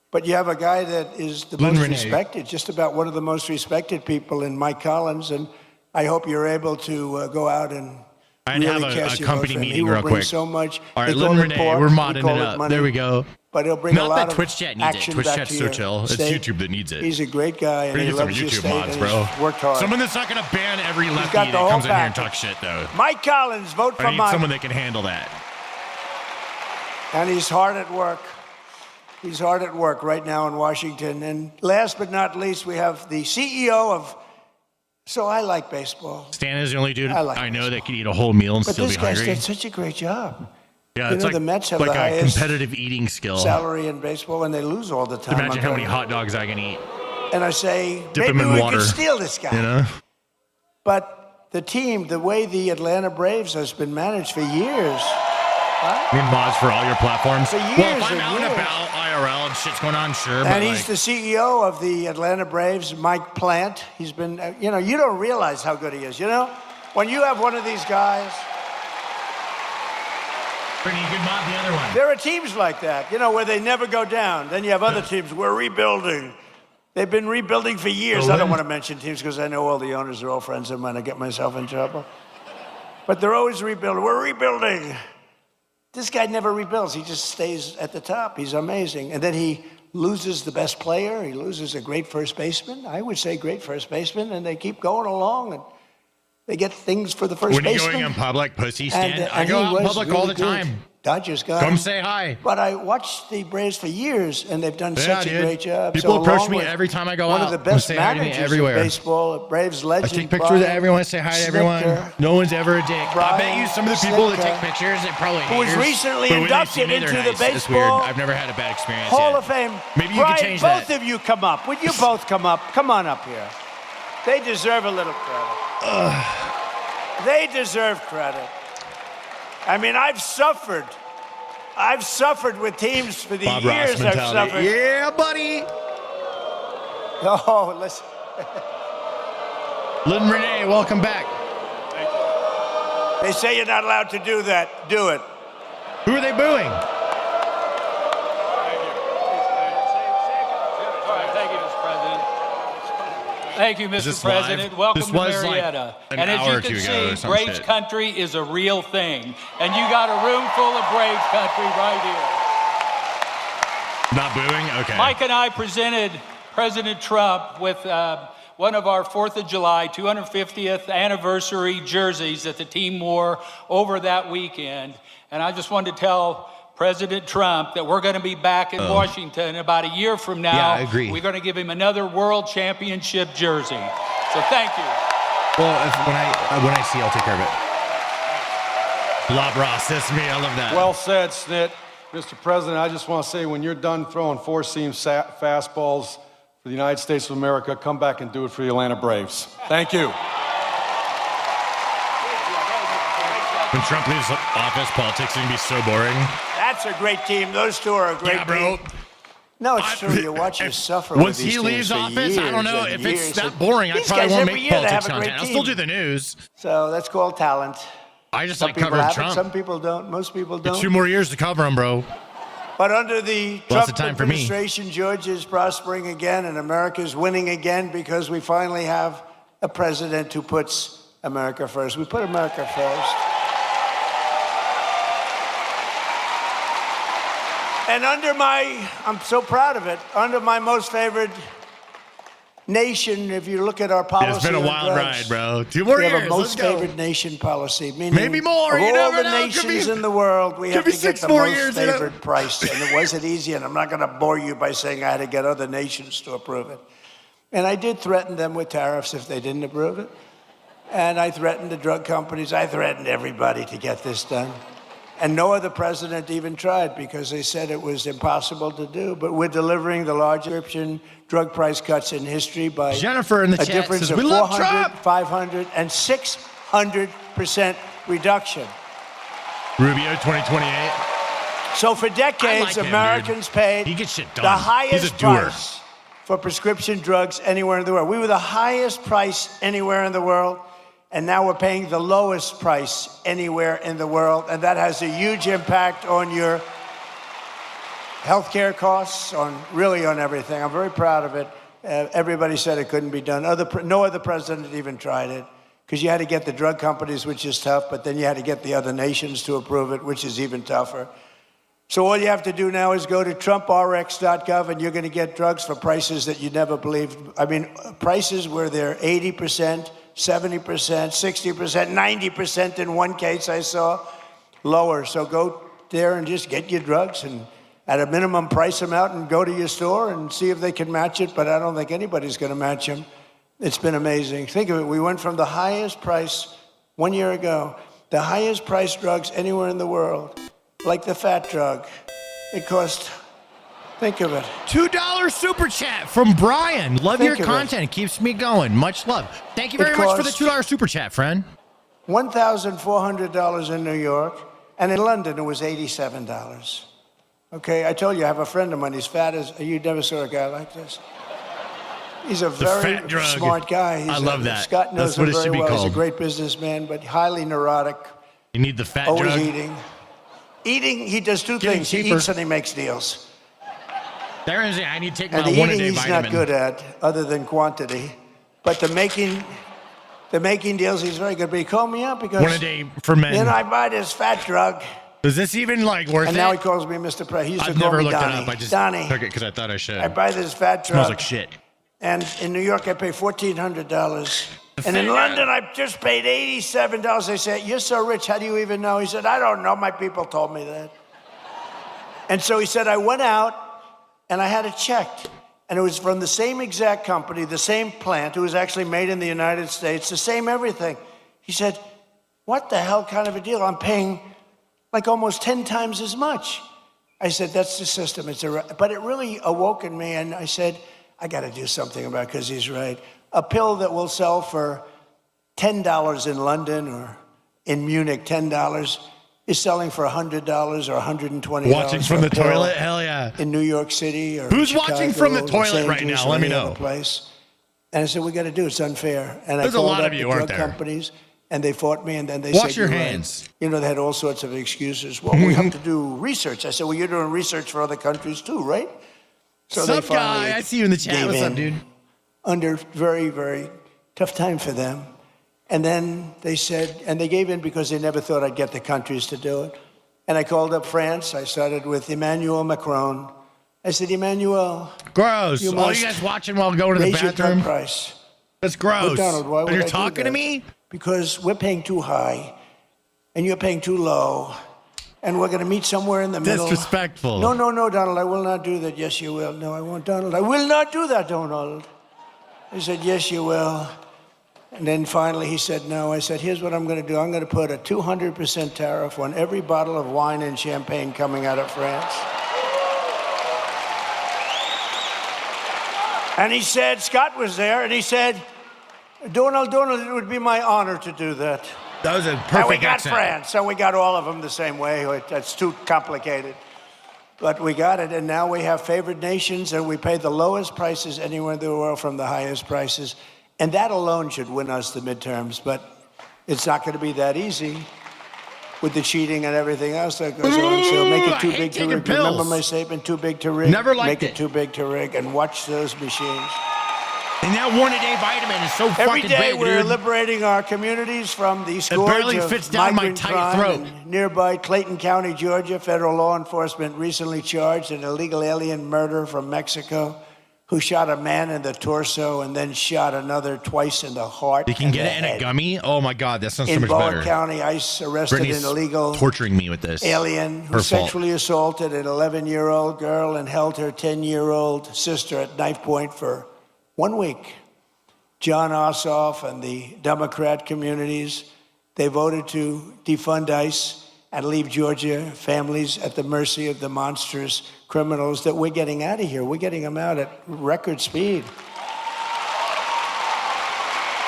Speaker 2: But you have a guy that is the
Speaker 1: Lynn
Speaker 2: most
Speaker 1: Renee.
Speaker 2: respected, just about one of the most respected people in Mike Collins. And I hope you're able to go out and
Speaker 1: I
Speaker 2: really
Speaker 1: have
Speaker 2: cast
Speaker 1: a
Speaker 2: your vote
Speaker 1: company
Speaker 2: for him. He
Speaker 1: meeting
Speaker 2: will
Speaker 1: real
Speaker 2: bring
Speaker 1: quick.
Speaker 2: so much.
Speaker 1: All right,
Speaker 2: They call
Speaker 1: Lynn
Speaker 2: it
Speaker 1: Renee,
Speaker 2: pork,
Speaker 1: we're
Speaker 2: we
Speaker 1: modding
Speaker 2: call
Speaker 1: it up.
Speaker 2: money.
Speaker 1: There we go.
Speaker 2: But he'll bring a
Speaker 1: Not
Speaker 2: lot
Speaker 1: that
Speaker 2: of
Speaker 1: Twitch chat needs it.
Speaker 2: action
Speaker 1: Twitch
Speaker 2: back
Speaker 1: chat's
Speaker 2: to
Speaker 1: so
Speaker 2: your
Speaker 1: chill. It's
Speaker 2: state.
Speaker 1: YouTube that needs it.
Speaker 2: He's a great guy, and
Speaker 1: We're
Speaker 2: he
Speaker 1: gonna get some
Speaker 2: loves your
Speaker 1: YouTube
Speaker 2: state,
Speaker 1: mods,
Speaker 2: and
Speaker 1: bro.
Speaker 2: he's worked hard.
Speaker 1: Someone that's not gonna ban every lefty
Speaker 2: got
Speaker 1: that
Speaker 2: the whole
Speaker 1: comes in here and
Speaker 2: package.
Speaker 1: talks shit, though.
Speaker 2: Mike Collins, vote for
Speaker 1: I need
Speaker 2: Mike.
Speaker 1: someone that can handle that.
Speaker 2: And he's hard at work. He's hard at work right now in Washington. And last but not least, we have the CEO of. So I like baseball,
Speaker 1: Stan is the only dude
Speaker 2: I like
Speaker 1: I know
Speaker 2: baseball.
Speaker 1: that can eat a whole meal and
Speaker 2: but
Speaker 1: still be
Speaker 2: this guy's
Speaker 1: hungry.
Speaker 2: did such a great job.
Speaker 1: Yeah,
Speaker 2: You
Speaker 1: it's
Speaker 2: know,
Speaker 1: like,
Speaker 2: the Mets have
Speaker 1: like
Speaker 2: the
Speaker 1: a
Speaker 2: highest
Speaker 1: competitive eating skill.
Speaker 2: Salary in baseball, and they lose all the time.
Speaker 1: Imagine
Speaker 2: I'm
Speaker 1: how many
Speaker 2: telling
Speaker 1: hot dogs I can eat.
Speaker 2: you. And I say,
Speaker 1: Dip
Speaker 2: maybe
Speaker 1: them in
Speaker 2: we
Speaker 1: water.
Speaker 2: could steal this guy.
Speaker 1: You know?
Speaker 2: But the team, the way the Atlanta Braves has been managed for years.
Speaker 1: Need mods for all your platforms.
Speaker 2: For
Speaker 1: Well, if
Speaker 2: years
Speaker 1: I'm
Speaker 2: and
Speaker 1: out and
Speaker 2: years.
Speaker 1: about IRL and shit's going on, sure.
Speaker 2: And
Speaker 1: But
Speaker 2: he's
Speaker 1: like,
Speaker 2: the CEO of the Atlanta Braves, Mike Plant. He's been, you know, you don't realize how good he is. You know, when you have one of these guys,
Speaker 1: Brittany, you could mod the other one.
Speaker 2: there are teams like that, you know, where they never go down. Then you have other teams, we're rebuilding. They've been rebuilding for years. I don't want to mention teams because I know all the owners are all friends of mine. I get myself in trouble. But they're always rebuilding. We're rebuilding. This guy never rebuilds. He just stays at the top. He's amazing. And then he loses the best player. He loses a great first baseman. I would say great first baseman. And they keep going along. And they get things for the first
Speaker 1: When are you
Speaker 2: baseman.
Speaker 1: going in public, pussy stand? I
Speaker 2: and
Speaker 1: go
Speaker 2: he
Speaker 1: out in
Speaker 2: was
Speaker 1: public
Speaker 2: really
Speaker 1: all the
Speaker 2: good.
Speaker 1: time.
Speaker 2: Dodgers got
Speaker 1: Come
Speaker 2: him.
Speaker 1: say hi.
Speaker 2: But I watched the Braves for years, and they've done
Speaker 1: Yeah,
Speaker 2: such a
Speaker 1: dude.
Speaker 2: great job.
Speaker 1: People
Speaker 2: So
Speaker 1: approach
Speaker 2: along
Speaker 1: me
Speaker 2: with
Speaker 1: every time I go
Speaker 2: one
Speaker 1: out
Speaker 2: of the
Speaker 1: and
Speaker 2: best
Speaker 1: say hi to me
Speaker 2: managers
Speaker 1: everywhere.
Speaker 2: in baseball, Braves
Speaker 1: I
Speaker 2: legend.
Speaker 1: take pictures of
Speaker 2: Brian
Speaker 1: everyone, say hi to everyone.
Speaker 2: Snitker,
Speaker 1: No one's ever a dick. I bet
Speaker 2: Brian
Speaker 1: you some of the people that
Speaker 2: Snitker,
Speaker 1: take pictures, they probably
Speaker 2: who was
Speaker 1: haters,
Speaker 2: recently
Speaker 1: but when they
Speaker 2: inducted
Speaker 1: see me, they're
Speaker 2: into the
Speaker 1: nice. It's weird.
Speaker 2: baseball
Speaker 1: I've never had a bad experience
Speaker 2: Hall
Speaker 1: yet.
Speaker 2: of Fame.
Speaker 1: Maybe you
Speaker 2: Brian,
Speaker 1: could change
Speaker 2: both
Speaker 1: that.
Speaker 2: of you come up. Would you both come up? Come on up here. They deserve a little credit. They deserve credit. I mean, I've suffered. I've suffered with teams for the
Speaker 1: Bob Ross
Speaker 2: years I've
Speaker 1: mentality.
Speaker 2: suffered.
Speaker 1: Yeah, buddy.
Speaker 2: Oh, listen.
Speaker 1: Lynn Renee, welcome back.
Speaker 2: They say you're not allowed to do that. Do it.
Speaker 1: Who are they booing?
Speaker 6: Thank you,
Speaker 1: this
Speaker 6: Mr.
Speaker 1: live?
Speaker 6: President. Welcome
Speaker 1: This
Speaker 6: to
Speaker 1: was like
Speaker 6: Marietta.
Speaker 1: an
Speaker 6: And as
Speaker 1: hour
Speaker 6: you
Speaker 1: or two
Speaker 6: can
Speaker 1: ago or
Speaker 6: see,
Speaker 1: some
Speaker 6: Braves
Speaker 1: shit.
Speaker 6: country is a real thing. And you got a room full of Braves country right here.
Speaker 1: Not booing? Okay.
Speaker 6: Mike and I presented President Trump with one of our 4th of July 250th anniversary jerseys that the team wore over that weekend. And I just wanted to tell President Trump that we're going to be back in Washington about a year from now.
Speaker 1: Yeah, I agree.
Speaker 6: We're going to give him another World Championship jersey. So thank you.
Speaker 1: Well, when I see, I'll take care of it. Blob Ross, that's me. I love that.
Speaker 7: Well said, Snit. Mr. President, I just want to say when you're done throwing four-seam fastballs for the United States of America, come back and do it for the Atlanta Braves. Thank you.
Speaker 1: When Trump leaves office, politics is going to be so boring.
Speaker 2: That's a great team. Those two are a great
Speaker 1: Yeah, bro.
Speaker 2: team. No, it's true. You watch us suffer
Speaker 1: Once
Speaker 2: with these
Speaker 1: he leaves
Speaker 2: teams for
Speaker 1: office, I don't know.
Speaker 2: years
Speaker 1: If
Speaker 2: and
Speaker 1: it's
Speaker 2: years.
Speaker 1: that boring, I
Speaker 2: These
Speaker 1: probably
Speaker 2: guys
Speaker 1: won't
Speaker 2: every
Speaker 1: make
Speaker 2: year, they
Speaker 1: politics
Speaker 2: have a great
Speaker 1: content. I'll still
Speaker 2: team.
Speaker 1: do the news.
Speaker 2: So that's called talent.
Speaker 1: I just
Speaker 2: Some
Speaker 1: like
Speaker 2: people
Speaker 1: covering
Speaker 2: have it,
Speaker 1: Trump.
Speaker 2: some people don't. Most people don't.
Speaker 1: 2 more years to cover him, bro.
Speaker 2: But under the
Speaker 1: Lots of
Speaker 2: Trump
Speaker 1: time for me.
Speaker 2: administration, Georgia is prospering again and America's winning again because we finally have a president who puts America first. We put America first. And I'm so proud of it, under my most favored nation, if you look at our policy.
Speaker 1: It's been a
Speaker 2: on
Speaker 1: wild
Speaker 2: drugs,
Speaker 1: ride, bro. 2 more
Speaker 2: we have
Speaker 1: years.
Speaker 2: a
Speaker 1: Let's
Speaker 2: most
Speaker 1: go.
Speaker 2: favored nation policy, meaning
Speaker 1: Maybe more,
Speaker 2: of
Speaker 1: you
Speaker 2: all
Speaker 1: never
Speaker 2: the
Speaker 1: know. It could
Speaker 2: nations
Speaker 1: be-
Speaker 2: in the world, we
Speaker 1: could
Speaker 2: have
Speaker 1: be
Speaker 2: to get
Speaker 1: 6
Speaker 2: the
Speaker 1: more
Speaker 2: most
Speaker 1: years, you know?
Speaker 2: favored price. And it wasn't easy, and I'm not going to bore you by saying I had to get other nations to approve it. And I did threaten them with tariffs if they didn't approve it. And I threatened the drug companies. I threatened everybody to get this done. And no other president even tried because they said it was impossible to do. But we're delivering the largest prescription drug price cuts in history by
Speaker 1: Jennifer in the
Speaker 2: a
Speaker 1: chat
Speaker 2: difference
Speaker 1: says,
Speaker 2: of
Speaker 1: "We love
Speaker 2: 400,
Speaker 1: Trump."
Speaker 2: 500, and 600% reduction.
Speaker 1: Rubio 2028.
Speaker 2: So for
Speaker 1: I
Speaker 2: decades,
Speaker 1: like him,
Speaker 2: Americans
Speaker 1: dude.
Speaker 2: paid
Speaker 1: He gets shit done.
Speaker 2: the
Speaker 1: He's a
Speaker 2: highest
Speaker 1: doer.
Speaker 2: price for prescription drugs anywhere in the world. We were the highest price anywhere in the world, and now we're paying the lowest price anywhere in the world, and that has a huge impact on your healthcare costs, really on everything. I'm very proud of it. Everybody said it couldn't be done. No other president even tried it, because you had to get the drug companies, which is tough, but then you had to get the other nations to approve it, which is even tougher. So all you have to do now is go to TrumpRx.gov, and you're going to get drugs for prices that you never believed. I mean, prices where they're 80%, 70%, 60%, 90% in one case I saw, lower. So go there and just get your drugs, and at a minimum, price them out and go to your store and see if they can match it, but I don't think anybody's going to match them. It's been amazing. Think of it. We went from the highest price 1 year ago, the highest priced drugs anywhere in the world, like the fat drug. It cost, think of it.
Speaker 1: $2 super chat from Brian. Love
Speaker 2: Think
Speaker 1: your
Speaker 2: of it.
Speaker 1: content. It keeps me going. Much love. Thank you very
Speaker 2: It
Speaker 1: much for the
Speaker 2: cost-
Speaker 1: $2 super chat, friend.
Speaker 2: $1,400 in New York, and in London it was $87. Okay, I told you I have a friend of mine. He's fat as you never saw a guy like this. He's a very
Speaker 1: fat drug.
Speaker 2: smart guy.
Speaker 1: I love that.
Speaker 2: Scott knows
Speaker 1: That's what
Speaker 2: him
Speaker 1: it should
Speaker 2: very
Speaker 1: be
Speaker 2: well. He's
Speaker 1: called.
Speaker 2: a great businessman, but highly neurotic,
Speaker 1: You need the fat
Speaker 2: always
Speaker 1: drug.
Speaker 2: Eating, he does two
Speaker 1: Getting
Speaker 2: things. He
Speaker 1: cheaper.
Speaker 2: eats and he makes deals.
Speaker 1: There is. I need to take
Speaker 2: And
Speaker 1: my
Speaker 2: the
Speaker 1: one a
Speaker 2: eating
Speaker 1: day
Speaker 2: he's
Speaker 1: vitamin.
Speaker 2: not good at, other than quantity. But the making deals, he's very good. But he called me up because
Speaker 1: One a day for men.
Speaker 2: then I buy this fat drug,
Speaker 1: Is this even like worth
Speaker 2: and
Speaker 1: it?
Speaker 2: now he calls me Mr. President. He used to
Speaker 1: I've
Speaker 2: call
Speaker 1: never
Speaker 2: me
Speaker 1: looked
Speaker 2: Donnie.
Speaker 1: it up. I just
Speaker 2: Donnie,
Speaker 1: took it because I thought I should.
Speaker 2: I buy this fat drug.
Speaker 1: Smells like shit.
Speaker 2: And in New York, I pay $1,400. And in London, I just paid $87. They said, "You're so rich, how do you even know?" He said, "I don't know, my people told me that." And so he said, I went out and I had it checked. And it was from the same exact company, the same plant. It was actually made in the United States, the same everything. He said, "What the hell kind of a deal? I'm paying like almost 10 times as much." I said, "That's the system." But it really awoke in me, and I said, I got to do something about it, because he's right. A pill that will sell for $10 in London or in Munich, $10, is selling for $100 or $120.
Speaker 1: Watching from the toilet? Hell yeah.
Speaker 2: In New York City or
Speaker 1: Who's
Speaker 2: Chicago,
Speaker 1: watching from the
Speaker 2: Los
Speaker 1: toilet right
Speaker 2: Angeles,
Speaker 1: now?
Speaker 2: or
Speaker 1: Let me
Speaker 2: any
Speaker 1: know.
Speaker 2: other place. And I said, we got to do it. It's unfair. And
Speaker 1: There's
Speaker 2: I
Speaker 1: a
Speaker 2: called
Speaker 1: lot
Speaker 2: up
Speaker 1: of you,
Speaker 2: the
Speaker 1: aren't
Speaker 2: drug
Speaker 1: there?
Speaker 2: companies, and they fought me, and then they
Speaker 1: Wash
Speaker 2: said,
Speaker 1: your
Speaker 2: "You're right."
Speaker 1: hands.
Speaker 2: You know, they had all sorts of excuses. Well, we have to do research. I said, well, you're doing research for other countries too, right? So they
Speaker 1: Sup, guy?
Speaker 2: finally
Speaker 1: I see you in the chat.
Speaker 2: gave
Speaker 1: What's up,
Speaker 2: in
Speaker 1: dude?
Speaker 2: Under very, very tough time for them. And then they said, and they gave in because they never thought I'd get the countries to do it. And I called up France. I started with Emmanuel Macron. I said, Emmanuel,
Speaker 1: Gross.
Speaker 2: You
Speaker 1: All
Speaker 2: must
Speaker 1: you guys watching while going to the
Speaker 2: raise your drug
Speaker 1: bathroom?
Speaker 2: price.
Speaker 1: That's gross.
Speaker 2: But Donald, why would
Speaker 1: You're
Speaker 2: I do
Speaker 1: talking to
Speaker 2: that?
Speaker 1: me?
Speaker 2: Because we're paying too high, and you're paying too low, and we're going to meet somewhere in the middle.
Speaker 1: Disrespectful.
Speaker 2: No, Donald, I will not do that. Yes, you will. No, I won't, Donald. I will not do that, Donald. I said, yes, you will. And then finally he said no. I said, here's what I'm going to do. I'm going to put a 200% tariff on every bottle of wine and champagne coming out of France. And he said, Scott was there, and he said, Donald, it would be my honor to do that.
Speaker 1: That was a
Speaker 2: And we
Speaker 1: perfect
Speaker 2: got
Speaker 1: accent.
Speaker 2: France, so we got all of them the same way. That's too complicated. But we got it, and now we have favored nations, and we pay the lowest prices anywhere in the world from the highest prices. And that alone should win us the midterms, but it's not going to be that easy with the cheating and everything else that goes on. So make it too
Speaker 1: I hate
Speaker 2: big to
Speaker 1: taking
Speaker 2: rig.
Speaker 1: pills.
Speaker 2: Remember my statement, too big to rig?
Speaker 1: Never liked
Speaker 2: Make
Speaker 1: it.
Speaker 2: it too big to rig, and watch those machines.
Speaker 1: And that one a day vitamin is so
Speaker 2: Every
Speaker 1: fucking
Speaker 2: day
Speaker 1: big,
Speaker 2: we're
Speaker 1: dude.
Speaker 2: liberating our communities from the scourge
Speaker 1: barely
Speaker 2: of
Speaker 1: fits down my
Speaker 2: migrant
Speaker 1: tight
Speaker 2: crime.
Speaker 1: throat.
Speaker 2: In nearby Clayton County, Georgia, federal law enforcement recently charged an illegal alien murder from Mexico who shot a man in the torso and then shot another twice in the heart.
Speaker 1: You can
Speaker 2: and
Speaker 1: get
Speaker 2: the
Speaker 1: it in a
Speaker 2: head.
Speaker 1: gummy. Oh my God, that sounds so
Speaker 2: In
Speaker 1: much
Speaker 2: Bowen
Speaker 1: better.
Speaker 2: County, ICE arrested
Speaker 1: Brittany's
Speaker 2: an illegal
Speaker 1: torturing me with this.
Speaker 2: alien who
Speaker 1: Her fault.
Speaker 2: sexually assaulted an 11-year-old girl and held her 10-year-old sister at knife point for 1 week. John Ossoff and the Democrat communities, they voted to defund ICE and leave Georgia families at the mercy of the monstrous criminals that we're getting out of here. We're getting them out at record speed.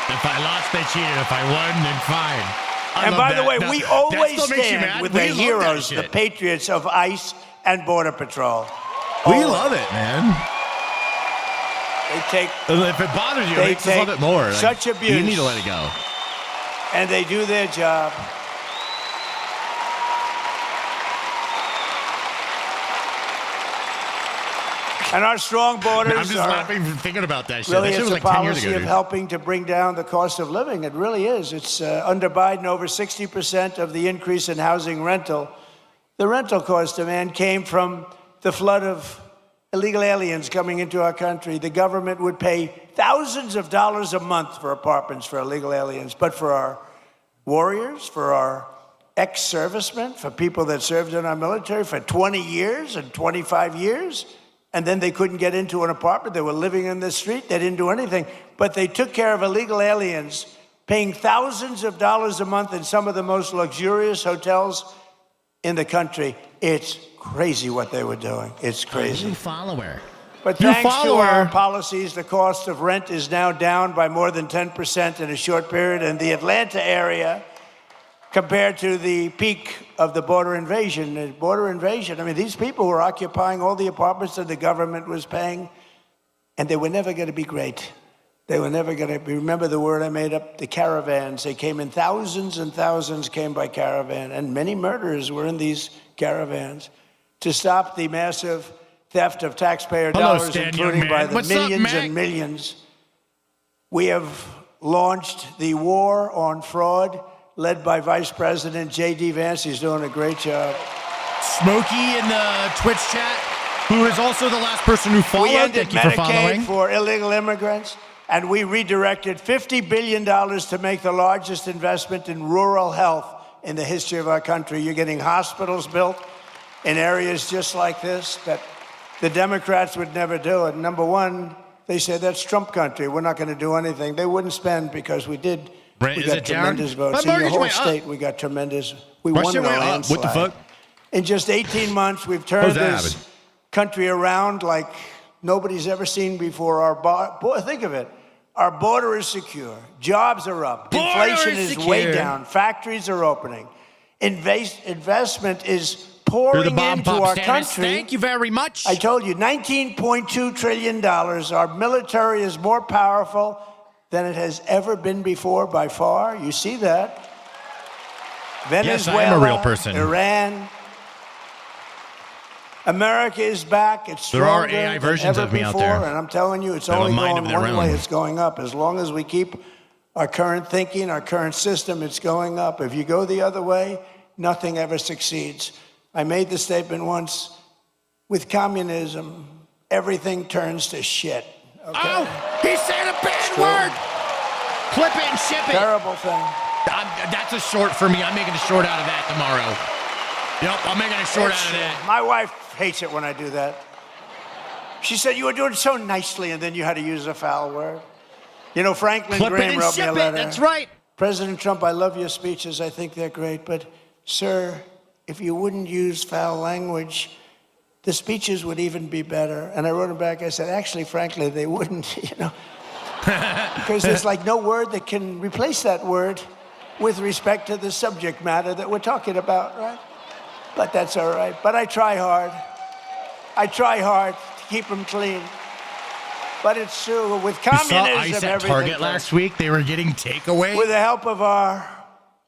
Speaker 1: If I lost, they cheated. If I won, then fine.
Speaker 2: And by the way, we always
Speaker 1: still makes you
Speaker 2: stand
Speaker 1: mad?
Speaker 2: with
Speaker 1: We
Speaker 2: the
Speaker 1: love that
Speaker 2: heroes, the
Speaker 1: shit.
Speaker 2: patriots of ICE and Border Patrol.
Speaker 1: We
Speaker 2: Always.
Speaker 1: love it, man.
Speaker 2: They take
Speaker 1: If it bothers you, it
Speaker 2: They
Speaker 1: makes us love
Speaker 2: take
Speaker 1: it more.
Speaker 2: such
Speaker 1: You
Speaker 2: abuse.
Speaker 1: need to let it go.
Speaker 2: and they do their job. And our strong borders
Speaker 1: I'm just
Speaker 2: are
Speaker 1: laughing thinking about that shit.
Speaker 2: really
Speaker 1: That shit
Speaker 2: it's
Speaker 1: was
Speaker 2: a
Speaker 1: like 10 years
Speaker 2: policy
Speaker 1: ago,
Speaker 2: of
Speaker 1: dude.
Speaker 2: helping to bring down the cost of living. It really is. It's under Biden, over 60% of the increase in housing rental. The rental cost demand came from the flood of illegal aliens coming into our country. The government would pay thousands of dollars a month for apartments for illegal aliens. But for our warriors, for our ex-servicemen, for people that served in our military for 20 years and 25 years, and then they couldn't get into an apartment. They were living in the street. They didn't do anything. But they took care of illegal aliens, paying thousands of dollars a month in some of the most luxurious hotels in the country. It's crazy what they were doing. It's crazy.
Speaker 1: New follower.
Speaker 2: But
Speaker 1: New
Speaker 2: thanks to
Speaker 1: follower.
Speaker 2: our policies, the cost of rent is now down by more than 10% in a short period. In the Atlanta area, compared to the peak of the border invasion. I mean, these people were occupying all the apartments that the government was paying, and they were never going to be great. They were never going to be, remember the word I made up, the caravans. They came in thousands and thousands came by caravan, and many murderers were in these caravans. To stop the massive theft of taxpayer
Speaker 1: Hello,
Speaker 2: dollars,
Speaker 1: Stan,
Speaker 2: including
Speaker 1: young
Speaker 2: by
Speaker 1: man.
Speaker 2: the
Speaker 1: What's up,
Speaker 2: millions
Speaker 1: Mac?
Speaker 2: and millions, we have launched the war on fraud, led by Vice President J.D. Vance. He's doing a great job.
Speaker 1: Smokey in the Twitch chat, who is also the last person who followed.
Speaker 2: We ended
Speaker 1: Thank you for following.
Speaker 2: Medicaid for illegal immigrants, and we redirected $50 billion to make the largest investment in rural health in the history of our country. You're getting hospitals built in areas just like this that the Democrats would never do. And number one, they said that's Trump country. We're not going to do anything. They wouldn't spend because we did.
Speaker 1: Brent,
Speaker 2: We
Speaker 1: is
Speaker 2: got
Speaker 1: it down?
Speaker 2: tremendous
Speaker 1: My
Speaker 2: votes. In your
Speaker 1: mortgage
Speaker 2: whole
Speaker 1: went up.
Speaker 2: state, we got tremendous. We
Speaker 1: My
Speaker 2: won
Speaker 1: shit
Speaker 2: in a
Speaker 1: went up.
Speaker 2: landslide.
Speaker 1: What the fuck?
Speaker 2: In just 18 months, we've
Speaker 1: How's
Speaker 2: turned
Speaker 1: that
Speaker 2: this
Speaker 1: happen?
Speaker 2: country around like nobody's ever seen before. Think of it. Our border is secure. Jobs are up.
Speaker 1: Border
Speaker 2: Inflation
Speaker 1: is
Speaker 2: is way
Speaker 1: secure.
Speaker 2: down. Factories are opening. Investment is
Speaker 1: You're the
Speaker 2: pouring
Speaker 1: bomb
Speaker 2: into
Speaker 1: pop
Speaker 2: our
Speaker 1: Stannis.
Speaker 2: country.
Speaker 1: Thank you very much.
Speaker 2: I told you, $19.2 trillion. Our military is more powerful than it has ever been before by far. You see that?
Speaker 1: Yes,
Speaker 2: Venezuela,
Speaker 1: I am a real person.
Speaker 2: Iran. America is back. It's
Speaker 1: There are
Speaker 2: stronger
Speaker 1: AI
Speaker 2: than
Speaker 1: versions
Speaker 2: ever
Speaker 1: of me out
Speaker 2: before,
Speaker 1: there.
Speaker 2: and I'm telling you, it's
Speaker 1: They have a
Speaker 2: only
Speaker 1: mind
Speaker 2: going
Speaker 1: of their
Speaker 2: one way.
Speaker 1: own.
Speaker 2: It's going up. As long as we keep our current thinking, our current system, it's going up. If you go the other way, nothing ever succeeds. I made the statement once, with communism, everything turns to shit. Okay?
Speaker 1: Oh, he said a bad
Speaker 2: true.
Speaker 1: word. Clip it and ship it.
Speaker 2: Terrible thing.
Speaker 1: That's a short for me. I'm making a short out of that tomorrow. Yep, I'm making a short out of that.
Speaker 2: My wife hates it when I do that. She said, you were doing so nicely, and then you had to use a foul word. You know, Franklin
Speaker 1: Clip it
Speaker 2: Graham
Speaker 1: and
Speaker 2: wrote me a
Speaker 1: ship
Speaker 2: letter.
Speaker 1: it. That's right.
Speaker 2: President Trump, I love your speeches. I think they're great. But, sir, if you wouldn't use foul language, the speeches would even be better. And I wrote him back. I said, actually, frankly, they wouldn't, you know. Because there's like no word that can replace that word with respect to the subject matter that we're talking about, right? But that's all right. But I try hard. I try hard to keep them clean. But it's true. With
Speaker 1: You saw
Speaker 2: communism,
Speaker 1: ICE at
Speaker 2: everything
Speaker 1: Target
Speaker 2: goes.
Speaker 1: last week. They were getting takeaway.
Speaker 2: With the help of our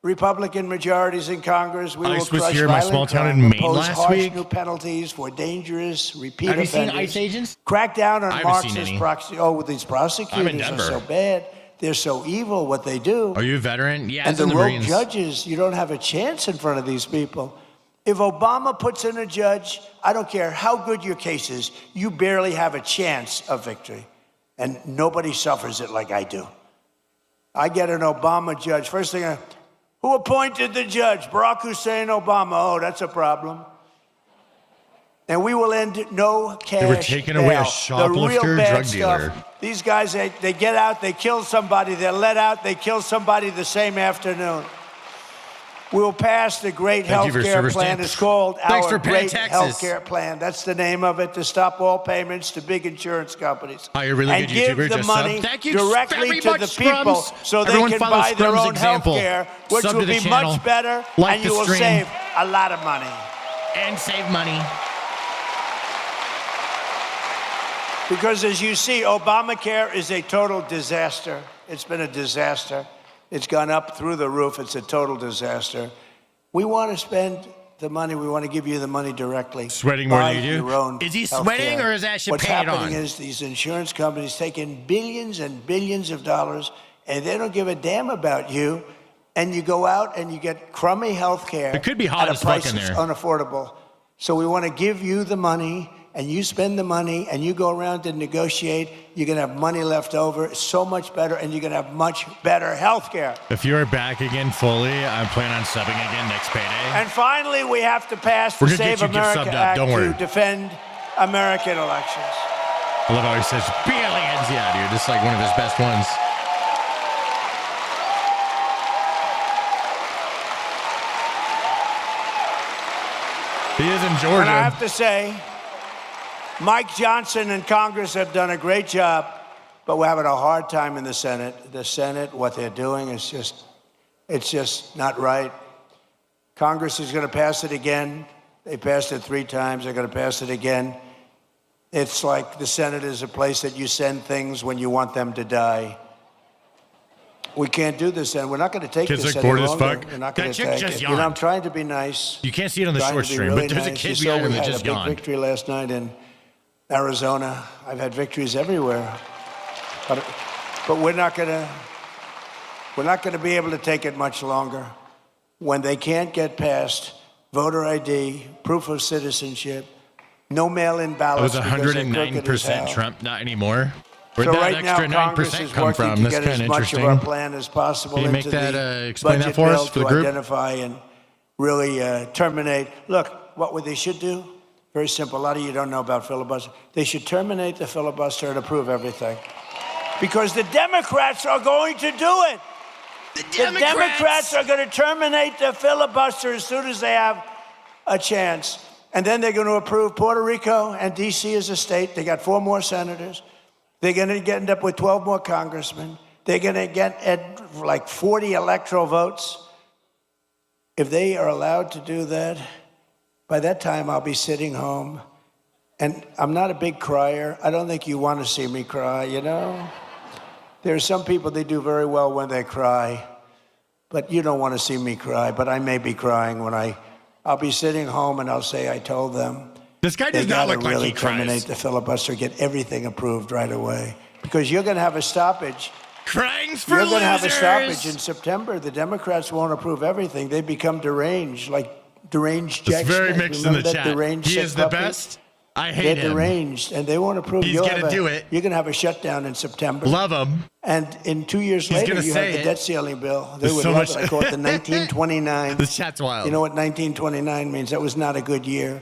Speaker 2: Republican majorities in Congress, we will
Speaker 1: ICE was
Speaker 2: crush
Speaker 1: here in my
Speaker 2: violent
Speaker 1: small town
Speaker 2: crime,
Speaker 1: in Maine
Speaker 2: impose
Speaker 1: last
Speaker 2: harsh
Speaker 1: week.
Speaker 2: new penalties for dangerous repeat
Speaker 1: Have you seen
Speaker 2: offenders.
Speaker 1: ICE agents?
Speaker 2: Crack down on
Speaker 1: I haven't seen
Speaker 2: Marxist
Speaker 1: any.
Speaker 2: proxy. Oh, these prosecutors are
Speaker 1: Denver.
Speaker 2: so bad. They're so evil. What they do.
Speaker 1: Are you a veteran? Yeah,
Speaker 2: And
Speaker 1: it's
Speaker 2: the
Speaker 1: in the
Speaker 2: rogue
Speaker 1: Marines.
Speaker 2: judges, you don't have a chance in front of these people. If Obama puts in a judge, I don't care how good your case is, you barely have a chance of victory. And nobody suffers it like I do. I get an Obama judge. First thing, who appointed the judge? Barack Hussein Obama. Oh, that's a problem. And we will end no cash
Speaker 1: They were taking away a
Speaker 2: bail.
Speaker 1: shoplifter,
Speaker 2: The real bad
Speaker 1: drug
Speaker 2: stuff.
Speaker 1: dealer.
Speaker 2: These guys, they get out, they kill somebody, they're let out, they kill somebody the same afternoon. We'll pass the great
Speaker 1: Thank you for
Speaker 2: health care
Speaker 1: service
Speaker 2: plan.
Speaker 1: stamp.
Speaker 2: It's called
Speaker 1: Thanks
Speaker 2: our
Speaker 1: for paying
Speaker 2: great
Speaker 1: taxes.
Speaker 2: health care plan. That's the name of it, to stop all payments to big insurance companies.
Speaker 1: Oh, you're really
Speaker 2: and
Speaker 1: good
Speaker 2: give
Speaker 1: YouTuber.
Speaker 2: the
Speaker 1: Just
Speaker 2: money
Speaker 1: sub. Thank you
Speaker 2: directly
Speaker 1: very
Speaker 2: to
Speaker 1: much,
Speaker 2: the people
Speaker 1: Scrums.
Speaker 2: so they
Speaker 1: Everyone
Speaker 2: can
Speaker 1: follow
Speaker 2: buy their
Speaker 1: Scrums'
Speaker 2: own health
Speaker 1: example.
Speaker 2: care, which
Speaker 1: Sub
Speaker 2: will
Speaker 1: to the
Speaker 2: be
Speaker 1: channel.
Speaker 2: much better,
Speaker 1: Like
Speaker 2: and you
Speaker 1: the
Speaker 2: will
Speaker 1: stream.
Speaker 2: save a lot of money.
Speaker 1: And save money.
Speaker 2: Because as you see, Obamacare is a total disaster. It's been a disaster. It's gone up through the roof. It's a total disaster. We want to spend the money. We want to give you the money directly.
Speaker 1: Sweating more
Speaker 2: Buy
Speaker 1: than you do?
Speaker 2: your own
Speaker 1: Is he
Speaker 2: healthcare.
Speaker 1: sweating or is that shit
Speaker 2: What's
Speaker 1: paid
Speaker 2: happening
Speaker 1: on?
Speaker 2: is these insurance companies taking billions and billions of dollars, and they don't give a damn about you. And you go out and you get crummy health care
Speaker 1: It could be hot
Speaker 2: at a
Speaker 1: as fuck
Speaker 2: price
Speaker 1: in
Speaker 2: that's
Speaker 1: there.
Speaker 2: unaffordable. So we want to give you the money, and you spend the money, and you go around and negotiate. You're going to have money left over. It's so much better, and you're going to have much better health care.
Speaker 1: If you're back again fully, I'm planning on subbing again next payday.
Speaker 2: And finally, we have to pass
Speaker 1: We're
Speaker 2: the
Speaker 1: gonna get
Speaker 2: Save
Speaker 1: you gift
Speaker 2: America
Speaker 1: subbed up,
Speaker 2: Act
Speaker 1: don't worry.
Speaker 2: to defend American elections.
Speaker 1: I love how he says billions. Yeah, dude, this is like one of his best ones. He is in Georgia.
Speaker 2: And I have to say, Mike Johnson and Congress have done a great job, but we're having a hard time in the Senate. The Senate, what they're doing is just not right. Congress is going to pass it again. They passed it 3 times. They're going to pass it again. It's like the Senate is a place that you send things when you want them to die. We can't do this, and we're not going to take
Speaker 1: Kids
Speaker 2: this
Speaker 1: look
Speaker 2: any
Speaker 1: bored as
Speaker 2: longer.
Speaker 1: fuck.
Speaker 2: We're not
Speaker 1: That
Speaker 2: going to
Speaker 1: chick
Speaker 2: take
Speaker 1: just
Speaker 2: it. You know,
Speaker 1: yawned.
Speaker 2: I'm trying to be nice.
Speaker 1: You can't see it on the
Speaker 2: Trying
Speaker 1: short
Speaker 2: to be
Speaker 1: stream,
Speaker 2: really
Speaker 1: but there's a
Speaker 2: nice.
Speaker 1: kid
Speaker 2: You saw
Speaker 1: behind him
Speaker 2: we
Speaker 1: that
Speaker 2: had
Speaker 1: just
Speaker 2: a big
Speaker 1: yawned.
Speaker 2: victory last night in Arizona. I've had victories everywhere, but we're not going to be able to take it much longer when they can't get past voter ID, proof of citizenship, no mail-in
Speaker 1: It
Speaker 2: ballots.
Speaker 1: was
Speaker 2: because they're crooked as
Speaker 1: 109%
Speaker 2: hell.
Speaker 1: Trump, not anymore. Where'd
Speaker 2: So
Speaker 1: that
Speaker 2: right now,
Speaker 1: extra
Speaker 2: Congress
Speaker 1: 9%
Speaker 2: is
Speaker 1: come
Speaker 2: working
Speaker 1: from?
Speaker 2: to
Speaker 1: That's
Speaker 2: get
Speaker 1: kind
Speaker 2: as
Speaker 1: of
Speaker 2: much of
Speaker 1: interesting.
Speaker 2: our plan as possible
Speaker 1: Can you make
Speaker 2: into
Speaker 1: that,
Speaker 2: the
Speaker 1: explain that
Speaker 2: budget
Speaker 1: for us,
Speaker 2: bill
Speaker 1: for the
Speaker 2: to
Speaker 1: group?
Speaker 2: identify and really terminate. Look, what they should do, very simple. A lot of you don't know about filibuster. They should terminate the filibuster and approve everything. Because the Democrats are going to do it. The Democrats are going to terminate the filibuster as soon as they have a chance. And then they're going to approve Puerto Rico and D.C. as a state. They got 4 more senators. They're going to end up with 12 more congressmen. They're going to get at like 40 electoral votes. If they are allowed to do that, by that time I'll be sitting home. And I'm not a big crier. I don't think you want to see me cry, you know? There are some people, they do very well when they cry. But you don't want to see me cry. But I may be crying when I'll be sitting home and I'll say I told them.
Speaker 1: This guy
Speaker 2: They
Speaker 1: does not
Speaker 2: gotta
Speaker 1: look like
Speaker 2: really
Speaker 1: he cries.
Speaker 2: terminate the filibuster, get everything approved right away. Because you're going to have a stoppage.
Speaker 1: Crying's for
Speaker 2: You're going to have a
Speaker 1: losers.
Speaker 2: stoppage in September. The Democrats won't approve everything. They become deranged, like deranged Jack
Speaker 1: It's very
Speaker 2: Smith.
Speaker 1: mixed in
Speaker 2: Remember
Speaker 1: the
Speaker 2: that
Speaker 1: chat.
Speaker 2: deranged
Speaker 1: He
Speaker 2: sick
Speaker 1: is the
Speaker 2: puppy?
Speaker 1: best. I hate
Speaker 2: They're
Speaker 1: him.
Speaker 2: deranged, and they won't approve.
Speaker 1: He's
Speaker 2: You'll
Speaker 1: gonna
Speaker 2: have
Speaker 1: do it.
Speaker 2: You're going to have a shutdown in September.
Speaker 1: Love him.
Speaker 2: And in 2 years
Speaker 1: He's
Speaker 2: later,
Speaker 1: gonna
Speaker 2: you
Speaker 1: say
Speaker 2: have the
Speaker 1: it.
Speaker 2: debt ceiling bill. They
Speaker 1: There's
Speaker 2: would
Speaker 1: so
Speaker 2: love
Speaker 1: much-
Speaker 2: it. I call it the 1929.
Speaker 1: This chat's wild.
Speaker 2: You know what 1929 means? That was not a good year.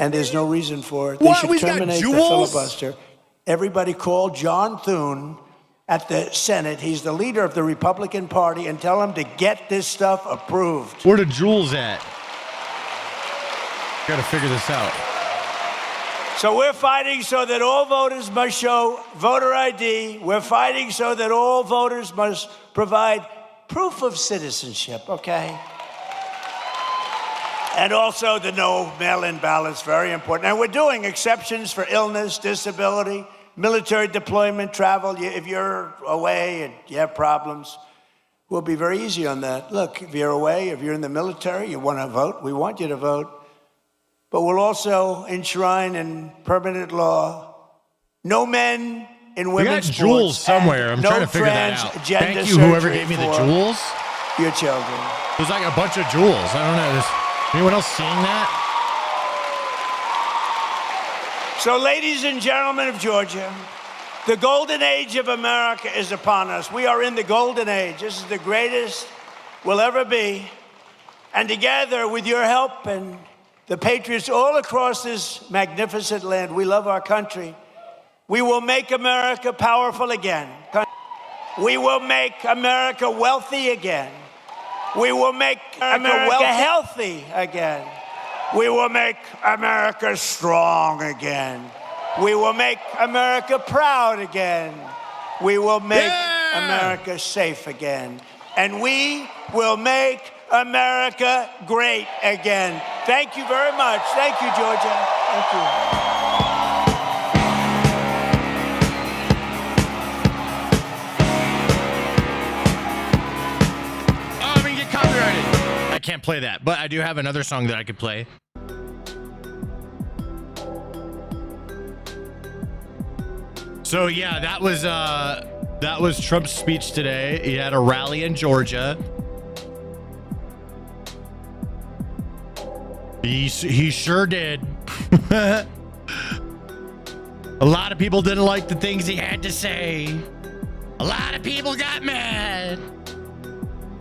Speaker 2: And there's no reason for it. They
Speaker 1: What?
Speaker 2: should
Speaker 1: We've got
Speaker 2: terminate the
Speaker 1: jewels?
Speaker 2: filibuster. Everybody call John Thune at the Senate. He's the leader of the Republican Party, and tell him to get this stuff approved.
Speaker 1: Where the jewels at? Got to figure this out.
Speaker 2: So we're fighting so that all voters must show voter ID. We're fighting so that all voters must provide proof of citizenship, okay? And also the no mail-in ballots, very important. And we're doing exceptions for illness, disability, military deployment, travel. If you're away and you have problems, we'll be very easy on that. Look, if you're away, if you're in the military, you want to vote, we want you to vote. But we'll also enshrine in permanent law no men in
Speaker 1: We got
Speaker 2: women's
Speaker 1: jewels
Speaker 2: sports,
Speaker 1: somewhere.
Speaker 2: and
Speaker 1: I'm
Speaker 2: no
Speaker 1: trying to figure that out.
Speaker 2: transgender
Speaker 1: Thank you, whoever
Speaker 2: surgery
Speaker 1: gave me the
Speaker 2: for
Speaker 1: jewels.
Speaker 2: your children.
Speaker 1: There's like a bunch of jewels. I don't know. Anyone else seeing that?
Speaker 2: So, ladies and gentlemen of Georgia, the golden age of America is upon us. We are in the golden age. This is the greatest we'll ever be. And together, with your help and the patriots all across this magnificent land, we love our country. We will make America powerful again. We will make America wealthy again. We will make America healthy again. We will make America strong again. We will make America proud again. We will make America safe again. And we will make America great again. Thank you very much. Thank you, Georgia. Thank you.
Speaker 1: I can't play that, but I do have another song that I could play. So yeah, that was Trump's speech today. He had a rally in Georgia. He sure did. A lot of people didn't like the things he had to say. A lot of people got mad.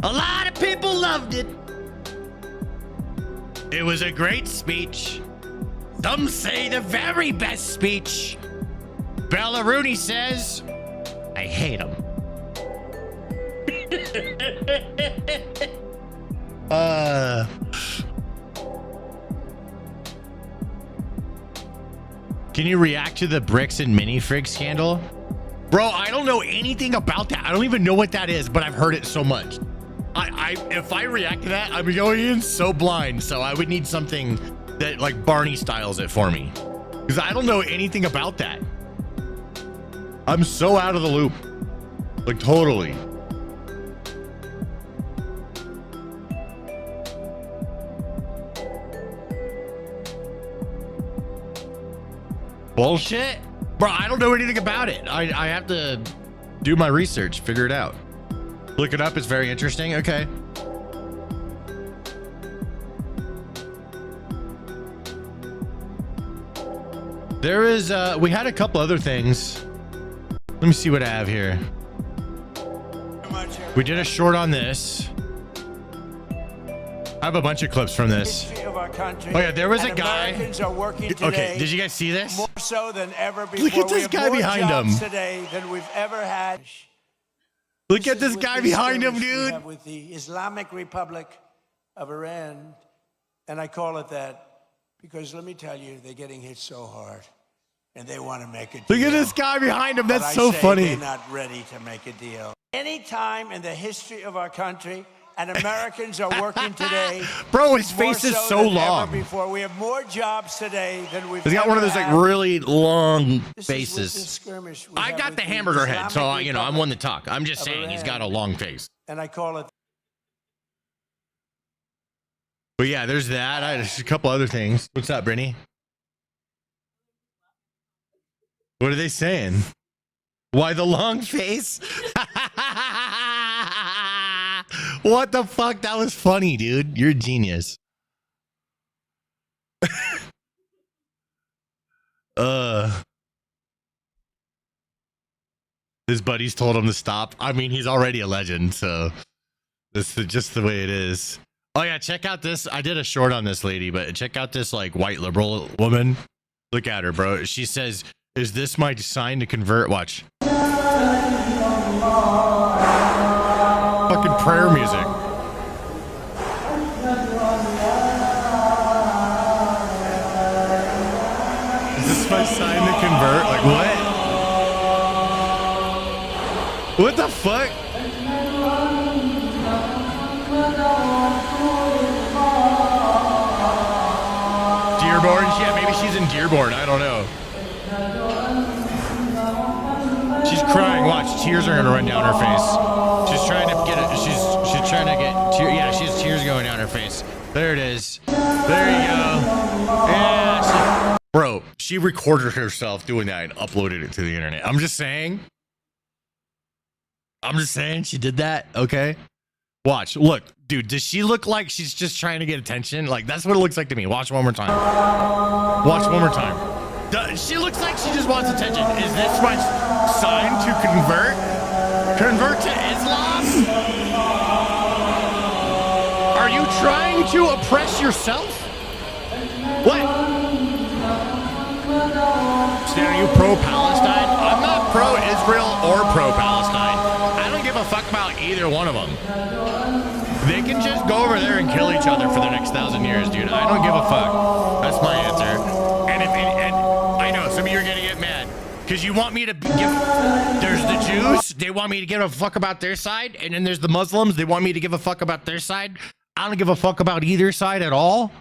Speaker 1: A lot of people loved it. It was a great speech. Some say the very best speech. Bella Rooney says, I hate him. Can you react to the bricks and minifrig scandal? Bro, I don't know anything about that. I don't even know what that is, but I've heard it so much. If I react to that, I'm going in so blind. So I would need something that like Barney styles it for me, because I don't know anything about that. I'm so out of the loop, like totally. Bullshit, bro. I don't know anything about it. I have to do my research, figure it out. Look it up. It's very interesting. Okay. There is, we had a couple other things. Let me see what I have here. We did a short on this. I have a bunch of clips from this. Oh yeah, there was a guy. Okay, did you guys see this?
Speaker 2: More so than ever before.
Speaker 1: Look at this guy behind him.
Speaker 2: Today than we've ever had.
Speaker 1: Look at this guy behind him, dude.
Speaker 2: With the Islamic Republic of Iran, and I call it that because let me tell you, they're getting hit so hard, and they want to make a deal.
Speaker 1: Look at this guy behind him. That's so funny.
Speaker 2: They're not ready to make a deal. Any time in the history of our country, and Americans are working today.
Speaker 1: Bro, his face is so long.
Speaker 2: Before we have more jobs today than we've.
Speaker 1: He's got one of those like really long faces. I got the hamburger head, so I'm one to talk. I'm just saying he's got a long face.
Speaker 2: And I call it.
Speaker 1: But yeah, there's that. There's a couple other things. What's up, Brittany? What are they saying? Why the long face? What the fuck? That was funny, dude. You're a genius. His buddies told him to stop. I mean, he's already a legend, so this is just the way it is. Oh yeah, check out this. I did a short on this lady, but check out this like white liberal woman. Look at her, bro. She says, "Is this my sign to convert?" Watch. Fucking prayer music. Is this my sign to convert? Like what? What the fuck? Dearborn? Yeah, maybe she's in Dearborn. I don't know. She's crying. Watch, tears are gonna run down her face. She's trying to get it. She's trying to get tears. Yeah, she has tears going down her face. There it is. There you go. Yeah. Bro, she recorded herself doing that and uploaded it to the internet. I'm just saying she did that. Okay. Watch. Look, dude, does she look like she's just trying to get attention? Like, that's what it looks like to me. Watch one more time. Watch one more time. She looks like she just wants attention. Is this my sign to convert? Convert to Islam? Are you trying to oppress yourself? What? Stan, are you pro-Palestine? I'm not pro-Israel or pro-Palestine. I don't give a fuck about either one of them. They can just go over there and kill each other for the next 1,000 years, dude. I don't give a fuck. That's my answer. And I know some of you are gonna get mad because you want me to give. There's the Jews. They want me to give a fuck about their side, and then there's the Muslims. They want me to give a fuck about their side. I don't give a fuck about either side at all.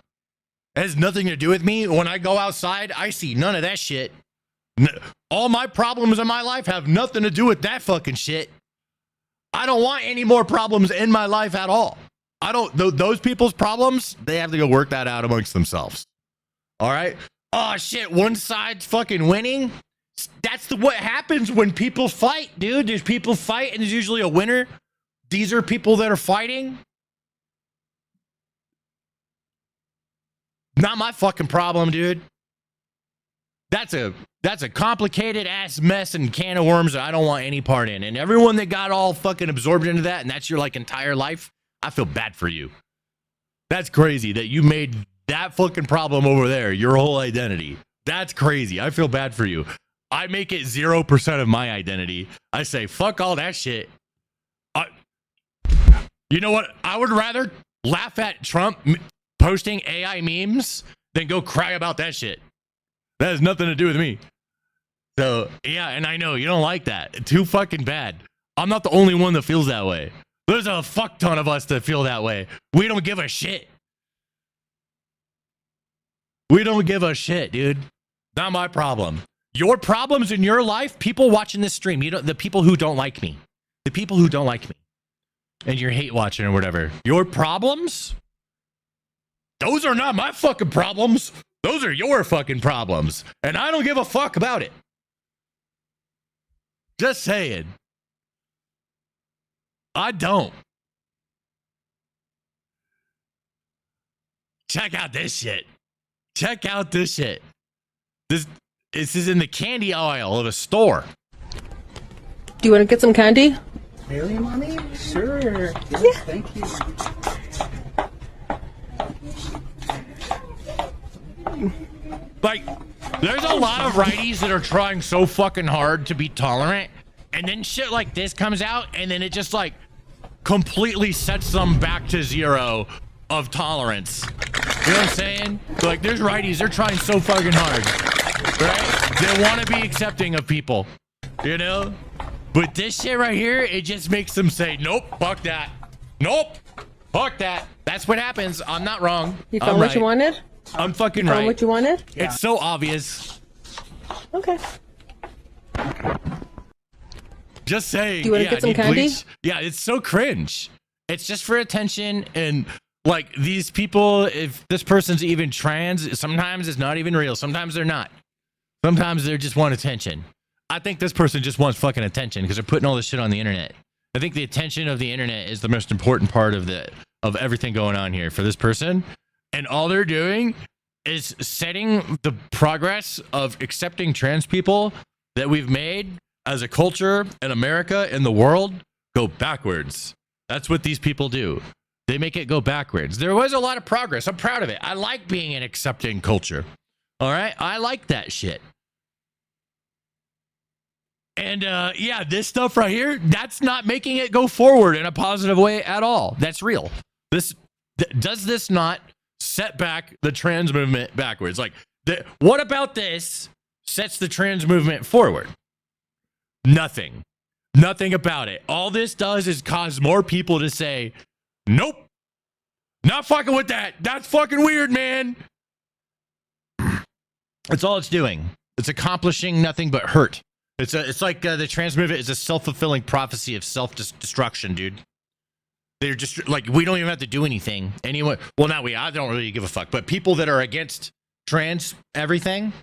Speaker 1: It has nothing to do with me. When I go outside, I see none of that shit. All my problems in my life have nothing to do with that fucking shit. I don't want any more problems in my life at all. I don't, those people's problems, they have to go work that out amongst themselves. All right? Oh shit, one side's fucking winning. That's what happens when people fight, dude. There's people fight and there's usually a winner. These are people that are fighting. Not my fucking problem, dude. That's a complicated ass mess and can of worms that I don't want any part in. And everyone that got all fucking absorbed into that and that's your like entire life, I feel bad for you. That's crazy that you made that fucking problem over there your whole identity. That's crazy. I feel bad for you. I make it 0% of my identity. I say, fuck all that shit. You know what? I would rather laugh at Trump posting AI memes than go cry about that shit. That has nothing to do with me. So, yeah, and I know you don't like that. Too fucking bad. I'm not the only one that feels that way. There's a fuck ton of us that feel that way. We don't give a shit. We don't give a shit, dude. Not my problem. Your problems in your life, people watching this stream, the people who don't like me. The people who don't like me. And you're hate watching or whatever. Your problems? Those are not my fucking problems. Those are your fucking problems. And I don't give a fuck about it. Just saying. I don't. Check out this shit. Check out this shit. This is in the candy aisle of a store.
Speaker 8: Do you want to get some candy?
Speaker 9: Really, Mommy? Sure. Yeah. Thank you.
Speaker 1: Like, there's a lot of righties that are trying so fucking hard to be tolerant, and then shit like this comes out, and then it just like completely sets them back to zero of tolerance. You know what I'm saying? Like, there's righties, they're trying so fucking hard, right? They want to be accepting of people, you know? But this shit right here, it just makes them say, nope, fuck that. Nope, fuck that. That's what happens. I'm not wrong.
Speaker 8: You found what you wanted?
Speaker 1: I'm fucking
Speaker 8: you found
Speaker 1: right.
Speaker 8: What you wanted?
Speaker 1: It's so obvious.
Speaker 8: Okay.
Speaker 1: Just saying.
Speaker 8: Do you want to get some candy?
Speaker 1: Bleach. Yeah, it's so cringe. It's just for attention, and like these people, if this person's even trans, sometimes it's not even real. Sometimes they're not. Sometimes they just want attention. I think this person just wants fucking attention because they're putting all this shit on the internet. I think the attention of the internet is the most important part of everything going on here for this person. And all they're doing is setting the progress of accepting trans people that we've made as a culture in America and the world go backwards. That's what these people do. They make it go backwards. There was a lot of progress. I'm proud of it. I like being an accepting culture. All right? I like that shit. And yeah, this stuff right here, that's not making it go forward in a positive way at all. That's real. Does this not set back the trans movement backwards? Like, what about this sets the trans movement forward? Nothing. Nothing about it. All this does is cause more people to say, nope, not fucking with that. That's fucking weird, man. That's all it's doing. It's accomplishing nothing but hurt. It's like the trans movement is a self-fulfilling prophecy of self-destruction, dude. They're just like, we don't even have to do anything. Anyone, well, not we, I don't really give a fuck, but people that are against trans everything,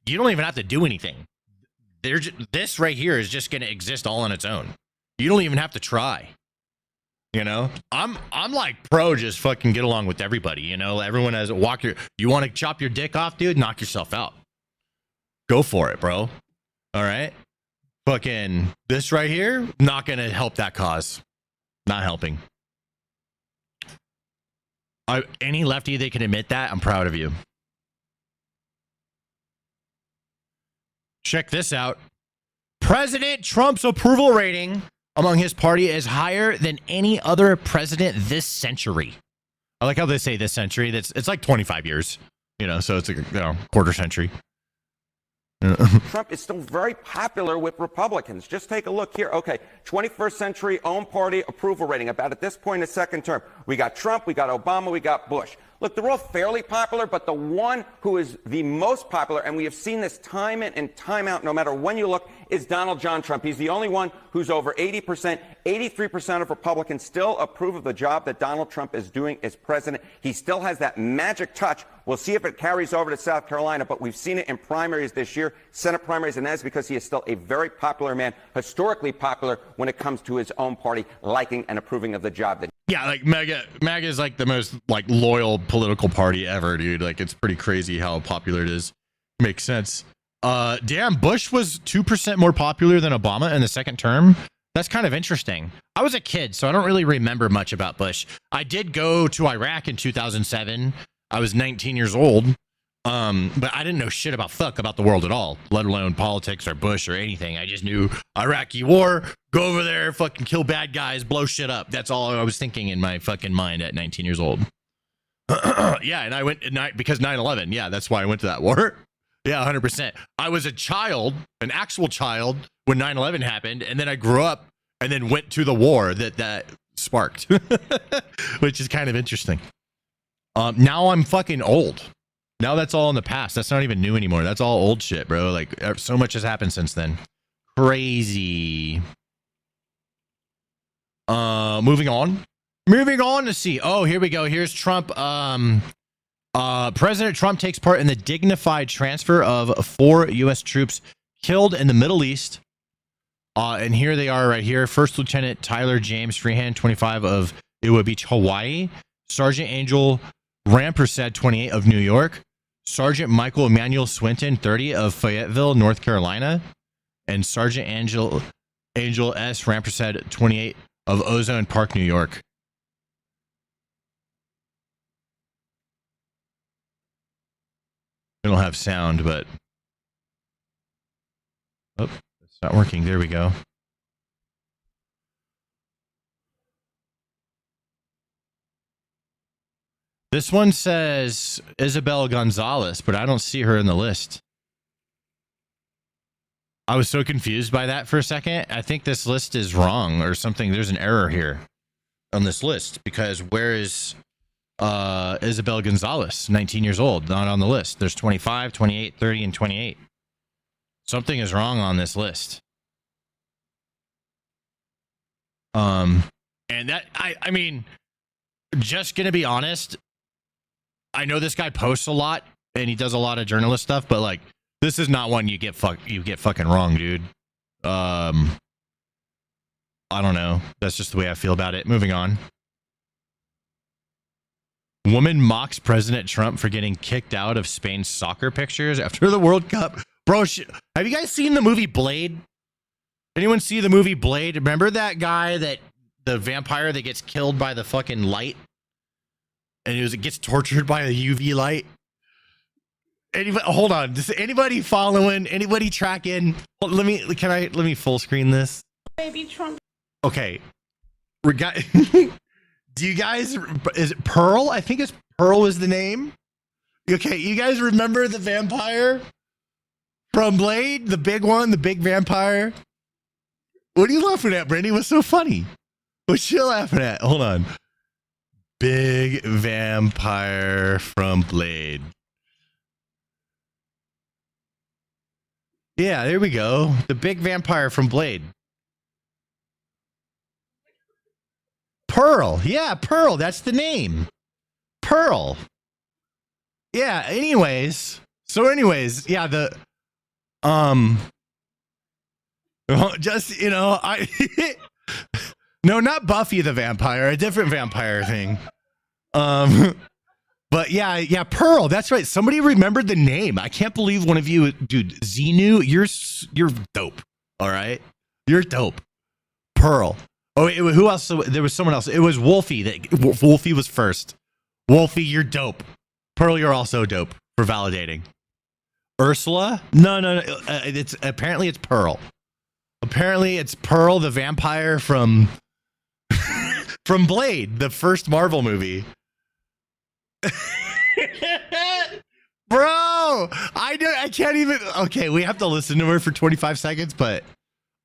Speaker 1: you don't even have to do anything. This right here is just going to exist all on its own. You don't even have to try. You know, I'm like pro just fucking get along with everybody. You know, everyone has a walk your. You want to chop your dick off, dude? Knock yourself out. Go for it, bro. All right. Fucking this right here, not gonna help that cause. Not helping. Any lefty that can admit that, I'm proud of you. Check this out. President Trump's approval rating among his party is higher than any other president this century. I like how they say this century. It's like 25 years, you know, so it's like, you know, quarter century.
Speaker 10: Trump is still very popular with Republicans. Just take a look here. Okay, 21st century own party approval rating, about at this point in the second term. We got Trump, we got Obama, we got Bush. Look, they're all fairly popular, but the one who is the most popular, and we have seen this time in and time out, no matter when you look, is Donald John Trump. He's the only one who's over 80%. 83% of Republicans still approve of the job that Donald Trump is doing as president. He still has that magic touch. We'll see if it carries over to South Carolina, but we've seen it in primaries this year, Senate primaries, and that is because he is still a very popular man, historically popular when it comes to his own party liking and approving of the job that.
Speaker 1: Yeah, like MAGA is like the most like loyal political party ever, dude. Like it's pretty crazy how popular it is. Makes sense. Damn, Bush was 2% more popular than Obama in the second term. That's kind of interesting. I was a kid, so I don't really remember much about Bush. I did go to Iraq in 2007. I was 19 years old. But I didn't know shit about the world at all, let alone politics or Bush or anything. I just knew Iraqi war, go over there, fucking kill bad guys, blow shit up. That's all I was thinking in my fucking mind at 19 years old. Yeah, and I went at night because 9/11. Yeah, that's why I went to that war. Yeah, 100%. I was a child, an actual child, when 9/11 happened, and then I grew up and then went to the war that sparked, which is kind of interesting. Now I'm fucking old. Now that's all in the past. That's not even new anymore. That's all old shit, bro. Like so much has happened since then. Crazy. Moving on to see. Oh, here we go. Here's Trump. President Trump takes part in the dignified transfer of 4 U.S. troops killed in the Middle East. And here they are right here. First Lieutenant Tyler James Freehan, 25 of Iwa Beach, Hawaii. Sergeant Angel Rampersad, 28 of New York. Sergeant Michael Emmanuel Swinton, 30 of Fayetteville, North Carolina. And Sergeant Angel S. Rampersad, 28 of Ozone Park, New York. We don't have sound, but oh, it's not working. There we go. This one says Isabel Gonzalez, but I don't see her in the list. I was so confused by that for a second. I think this list is wrong or something. There's an error here on this list because where is Isabel Gonzalez, 19 years old, not on the list. There's 25, 28, 30, and 28. Something is wrong on this list. And that, I mean, just gonna be honest, I know this guy posts a lot and he does a lot of journalist stuff, but like, this is not one you get fucking wrong, dude. I don't know. That's just the way I feel about it. Moving on. Woman mocks President Trump for getting kicked out of Spain's soccer pictures after the World Cup. Bro, have you guys seen the movie Blade? Anyone see the movie Blade? Remember that guy, the vampire that gets killed by the fucking light? And it gets tortured by a UV light? Anybody, hold on. Does anybody following? Anybody tracking? Let me full screen this.
Speaker 11: Baby Trump.
Speaker 1: Okay. Do you guys, is it Pearl? I think it's Pearl is the name. Okay, you guys remember the vampire from Blade? The big one, the big vampire? What are you laughing at, Brandy? What's so funny? What you laughing at? Hold on. Big vampire from Blade. Yeah, there we go. The big vampire from Blade. Pearl. Yeah, Pearl. That's the name. Pearl. Yeah, anyways. Yeah, just, you know, No, not Buffy the Vampire, a different vampire thing. But yeah, Pearl. That's right. Somebody remembered the name. I can't believe one of you, dude. Xenu, you're dope. All right, you're dope. Pearl. Oh, who else? There was someone else. It was Wolfie. Wolfie was first. Wolfie, you're dope. Pearl, you're also dope for validating. Ursula? No. It's apparently it's Pearl. Apparently it's Pearl, the vampire from Blade, the first Marvel movie. Bro, I can't even. Okay, we have to listen to her for 25 seconds, but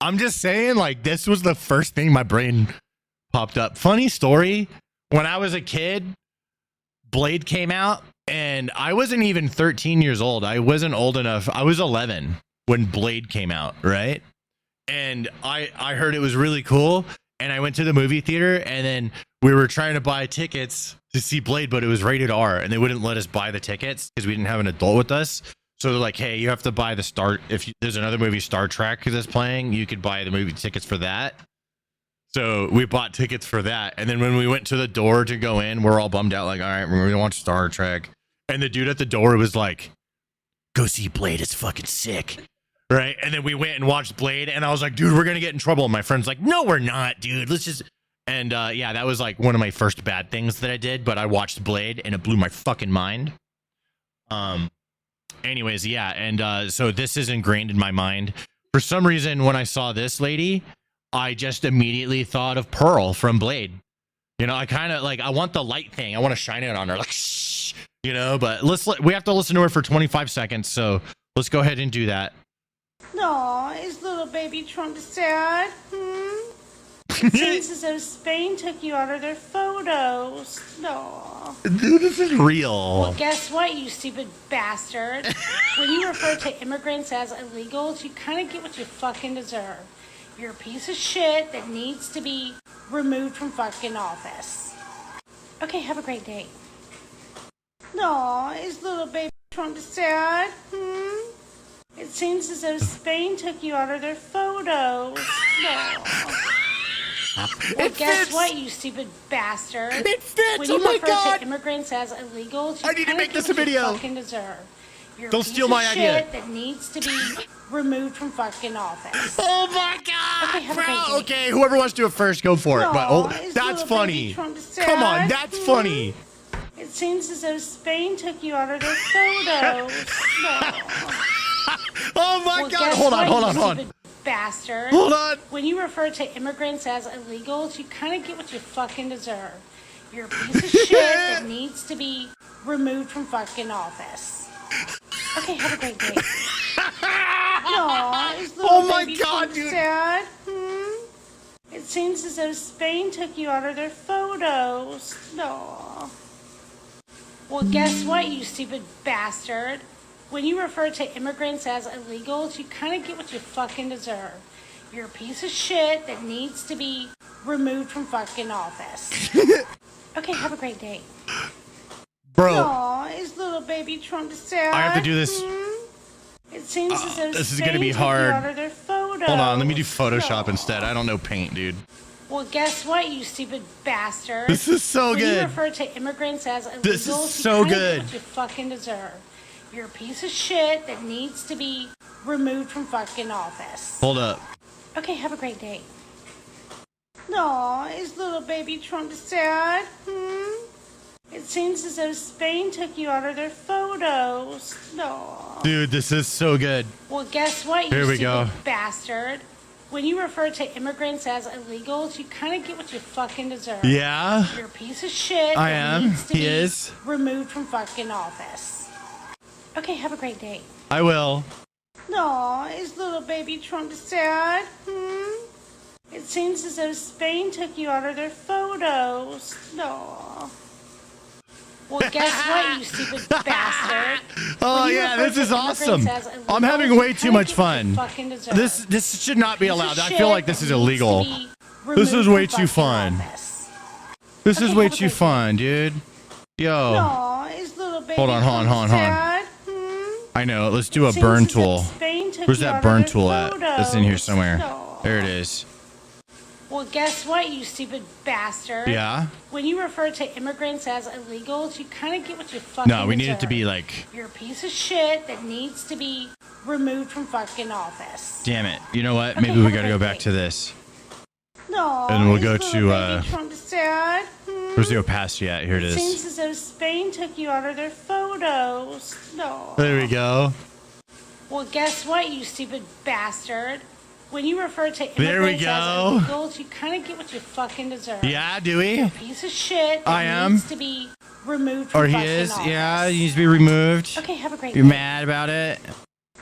Speaker 1: I'm just saying, like, this was the first thing my brain popped up. Funny story. When I was a kid, Blade came out, and I wasn't even 13 years old. I wasn't old enough. I was 11 when Blade came out, right? And I heard it was really cool, and I went to the movie theater, and then we were trying to buy tickets to see Blade, but it was rated R, and they wouldn't let us buy the tickets because we didn't have an adult with us. So they're like, hey, you have to buy there's another movie, Star Trek, that's playing, you could buy the movie tickets for that. So we bought tickets for that. And then when we went to the door to go in, we're all bummed out, like, all right, we're going to watch Star Trek. And the dude at the door was like, go see Blade, it's fucking sick. Right? And then we went and watched Blade, and I was like, dude, we're going to get in trouble. And my friend's like, no, we're not, dude. Let's just... And yeah, that was like one of my first bad things that I did, but I watched Blade, and it blew my fucking mind. Anyways, yeah, and so this is ingrained in my mind. For some reason, when I saw this lady, I just immediately thought of Pearl from Blade. You know, I kind of like, I want the light thing. I want to shine it on her, like, shh, you know, but we have to listen to her for 25 seconds, so let's go ahead and do that.
Speaker 11: No, is little baby Trump sad? It seems as though Spain took you out of their photos. No.
Speaker 1: Dude, this is real.
Speaker 11: Well, guess what, you stupid bastard? When you refer to immigrants as illegals, you kind of get what you fucking deserve. You're a piece of shit that needs to be removed from fucking office. Okay, have a great day. No, is little baby Trump sad? It seems as though Spain took you out of their photos. No. Well, guess what, you stupid bastard?
Speaker 1: It fits!
Speaker 11: When you
Speaker 1: Oh my
Speaker 11: refer
Speaker 1: God!
Speaker 11: to immigrants as illegals, you
Speaker 1: I need to make this a video.
Speaker 11: You fucking deserve. You're
Speaker 1: Don't
Speaker 11: a piece
Speaker 1: steal my
Speaker 11: of
Speaker 1: idea.
Speaker 11: shit that needs to be removed from fucking office.
Speaker 1: Oh my God!
Speaker 11: Okay, have a great day.
Speaker 1: Okay, whoever wants to do it first, go for it.
Speaker 11: No,
Speaker 1: But
Speaker 11: is
Speaker 1: that's
Speaker 11: little
Speaker 1: funny.
Speaker 11: baby Trump sad?
Speaker 1: Come on, that's funny.
Speaker 11: It seems as though Spain took you out of their photos. No.
Speaker 1: Oh my
Speaker 11: Well,
Speaker 1: God!
Speaker 11: guess
Speaker 1: Hold on,
Speaker 11: what,
Speaker 1: hold
Speaker 11: you
Speaker 1: on, hold on.
Speaker 11: stupid bastard.
Speaker 1: Hold on.
Speaker 11: When you refer to immigrants as illegals, you kind of get what you fucking deserve. You're a piece of shit that needs to be removed from fucking office. Okay, have a great day. No, is little
Speaker 1: Oh my
Speaker 11: baby
Speaker 1: God,
Speaker 11: Trump
Speaker 1: dude.
Speaker 11: sad? It seems as though Spain took you out of their photos. No. Well, guess what, you stupid bastard? When you refer to immigrants as illegals, you kind of get what you fucking deserve. You're a piece of shit that needs to be removed from fucking office. Okay, have a great day.
Speaker 1: Bro.
Speaker 11: Aw, is little baby Trump sad?
Speaker 1: I have to do this.
Speaker 11: It seems as though
Speaker 1: This is
Speaker 11: Spain
Speaker 1: gonna be
Speaker 11: took you
Speaker 1: hard.
Speaker 11: out of their photos.
Speaker 1: Hold on, let me do Photoshop instead. I don't know Paint, dude.
Speaker 11: Well, guess what, you stupid bastard?
Speaker 1: This is so
Speaker 11: when
Speaker 1: good.
Speaker 11: you refer to immigrants as illegals,
Speaker 1: This is
Speaker 11: you
Speaker 1: so
Speaker 11: kinda
Speaker 1: good.
Speaker 11: Get what you fucking deserve. You're a piece of shit that needs to be removed from fucking office.
Speaker 1: Hold up.
Speaker 11: Okay, have a great day. No, is little baby Trump sad? It seems as though Spain took you out of their photos. No.
Speaker 1: Dude, this is so good.
Speaker 11: Well, guess what, you
Speaker 1: Here we
Speaker 11: stupid
Speaker 1: go.
Speaker 11: bastard? When you refer to immigrants as illegals, you kind of get what you fucking deserve.
Speaker 1: Yeah?
Speaker 11: You're a piece of shit
Speaker 1: I
Speaker 11: that
Speaker 1: am.
Speaker 11: needs to
Speaker 1: He
Speaker 11: be
Speaker 1: is.
Speaker 11: removed from fucking office. Okay, have a great day.
Speaker 1: I will.
Speaker 11: No, is little baby Trump sad? It seems as though Spain took you out of their photos. No. Well, guess what, you stupid bastard?
Speaker 1: Oh
Speaker 11: When you
Speaker 1: yeah,
Speaker 11: refer
Speaker 1: this
Speaker 11: to
Speaker 1: is awesome.
Speaker 11: immigrants as
Speaker 1: I'm
Speaker 11: illegals,
Speaker 1: having
Speaker 11: you
Speaker 1: way too
Speaker 11: kinda
Speaker 1: much
Speaker 11: get what you
Speaker 1: fun.
Speaker 11: fucking deserve.
Speaker 1: This should not be
Speaker 11: Piece of
Speaker 1: allowed. I
Speaker 11: shit
Speaker 1: feel like this
Speaker 11: that
Speaker 1: is
Speaker 11: needs to
Speaker 1: illegal.
Speaker 11: be
Speaker 1: This is
Speaker 11: removed
Speaker 1: way
Speaker 11: from
Speaker 1: too
Speaker 11: fucking
Speaker 1: fun.
Speaker 11: office.
Speaker 1: This
Speaker 11: Okay,
Speaker 1: is way
Speaker 11: have a
Speaker 1: too
Speaker 11: great
Speaker 1: fun, dude. Yo.
Speaker 11: No, is little baby
Speaker 1: Hold on, hold on, hold on, hold on.
Speaker 11: sad?
Speaker 1: I know. Let's do a
Speaker 11: Seems
Speaker 1: burn
Speaker 11: as if
Speaker 1: tool.
Speaker 11: Spain took
Speaker 1: Where's
Speaker 11: you out
Speaker 1: that
Speaker 11: of
Speaker 1: burn
Speaker 11: their
Speaker 1: tool at? It's in here
Speaker 11: photos.
Speaker 1: somewhere.
Speaker 11: No.
Speaker 1: There it is.
Speaker 11: Well, guess what, you stupid bastard?
Speaker 1: Yeah.
Speaker 11: When you refer to immigrants as illegals, you kind of get what you fucking
Speaker 1: No, we need it to
Speaker 11: deserve.
Speaker 1: be like,
Speaker 11: You're a piece of shit that needs to be removed from fucking office.
Speaker 1: damn it. You know what?
Speaker 11: Okay,
Speaker 1: Maybe we
Speaker 11: have a
Speaker 1: got to go
Speaker 11: great
Speaker 1: back
Speaker 11: day.
Speaker 1: to this.
Speaker 11: No,
Speaker 1: And we'll go to,
Speaker 11: Trump is sad.
Speaker 1: Where's the opacity at? Here it is.
Speaker 11: Seems as though Spain took you out of their photos. No.
Speaker 1: There we go.
Speaker 11: Well, guess what, you stupid bastard? When you refer to
Speaker 1: There we
Speaker 11: immigrants
Speaker 1: go.
Speaker 11: as illegals, you kind of get what you fucking deserve.
Speaker 1: Yeah, do we?
Speaker 11: You're a piece of shit that
Speaker 1: I am.
Speaker 11: needs to be removed from
Speaker 1: Or he
Speaker 11: fucking
Speaker 1: is?
Speaker 11: office.
Speaker 1: Yeah, he needs to be removed.
Speaker 11: Okay, have a great
Speaker 1: You're
Speaker 11: day.
Speaker 1: mad about it?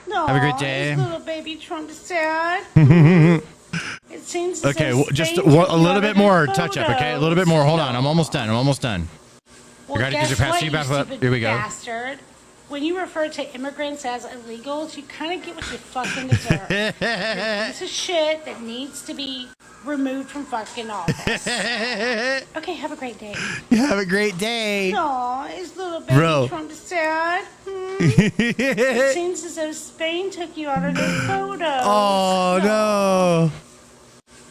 Speaker 11: No,
Speaker 1: Have a great day.
Speaker 11: Is little baby Trump is sad. It seems as
Speaker 1: Okay,
Speaker 11: though
Speaker 1: just
Speaker 11: Spain
Speaker 1: a
Speaker 11: took you
Speaker 1: little
Speaker 11: out
Speaker 1: bit
Speaker 11: of their
Speaker 1: more touch up, okay? A little bit more. Hold on. I'm almost done. I'm almost done.
Speaker 11: Well,
Speaker 1: I gotta
Speaker 11: guess
Speaker 1: get your
Speaker 11: what,
Speaker 1: capacity
Speaker 11: you
Speaker 1: back up.
Speaker 11: stupid
Speaker 1: Here we go.
Speaker 11: bastard? When you refer to immigrants as illegals, you kind of get what you fucking deserve. You're a piece of shit that needs to be removed from fucking office. Okay, have a great day.
Speaker 1: Have a great day.
Speaker 11: Aw, is little baby
Speaker 1: Bro.
Speaker 11: Trump sad? It seems as though Spain took you out of their photos.
Speaker 1: Oh, no.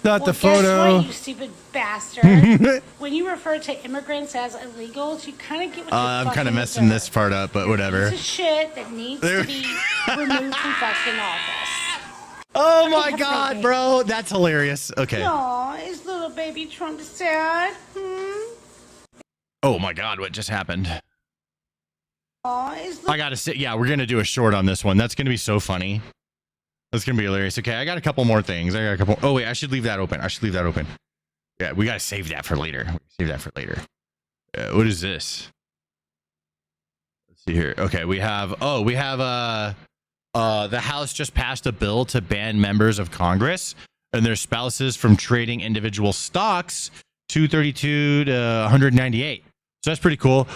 Speaker 1: Not the
Speaker 11: Well,
Speaker 1: photo.
Speaker 11: Guess what, you stupid bastard? When you refer to immigrants as illegals, you kind of get what you
Speaker 1: I'm
Speaker 11: fucking
Speaker 1: kind of messing
Speaker 11: deserve.
Speaker 1: this part up, but
Speaker 11: You're
Speaker 1: whatever.
Speaker 11: a piece of shit that needs to be removed from fucking office.
Speaker 1: Oh
Speaker 11: Okay,
Speaker 1: my
Speaker 11: have a great
Speaker 1: God,
Speaker 11: day.
Speaker 1: bro. That's hilarious. Okay.
Speaker 11: Aw, is little baby Trump sad?
Speaker 1: Oh my God, what just happened?
Speaker 11: Aw, is
Speaker 1: I gotta sit. Yeah, we're gonna do a short on this one. That's gonna be so funny. That's gonna be hilarious. Okay, I got a couple more things. I got a couple. Oh wait, I should leave that open. I should leave that open. Yeah, we gotta save that for later. Save that for later. What is this? Let's see here. Okay, we have. Oh, we have. The House just passed a bill to ban members of Congress and their spouses from trading individual stocks. 232 to 198. So that's pretty cool.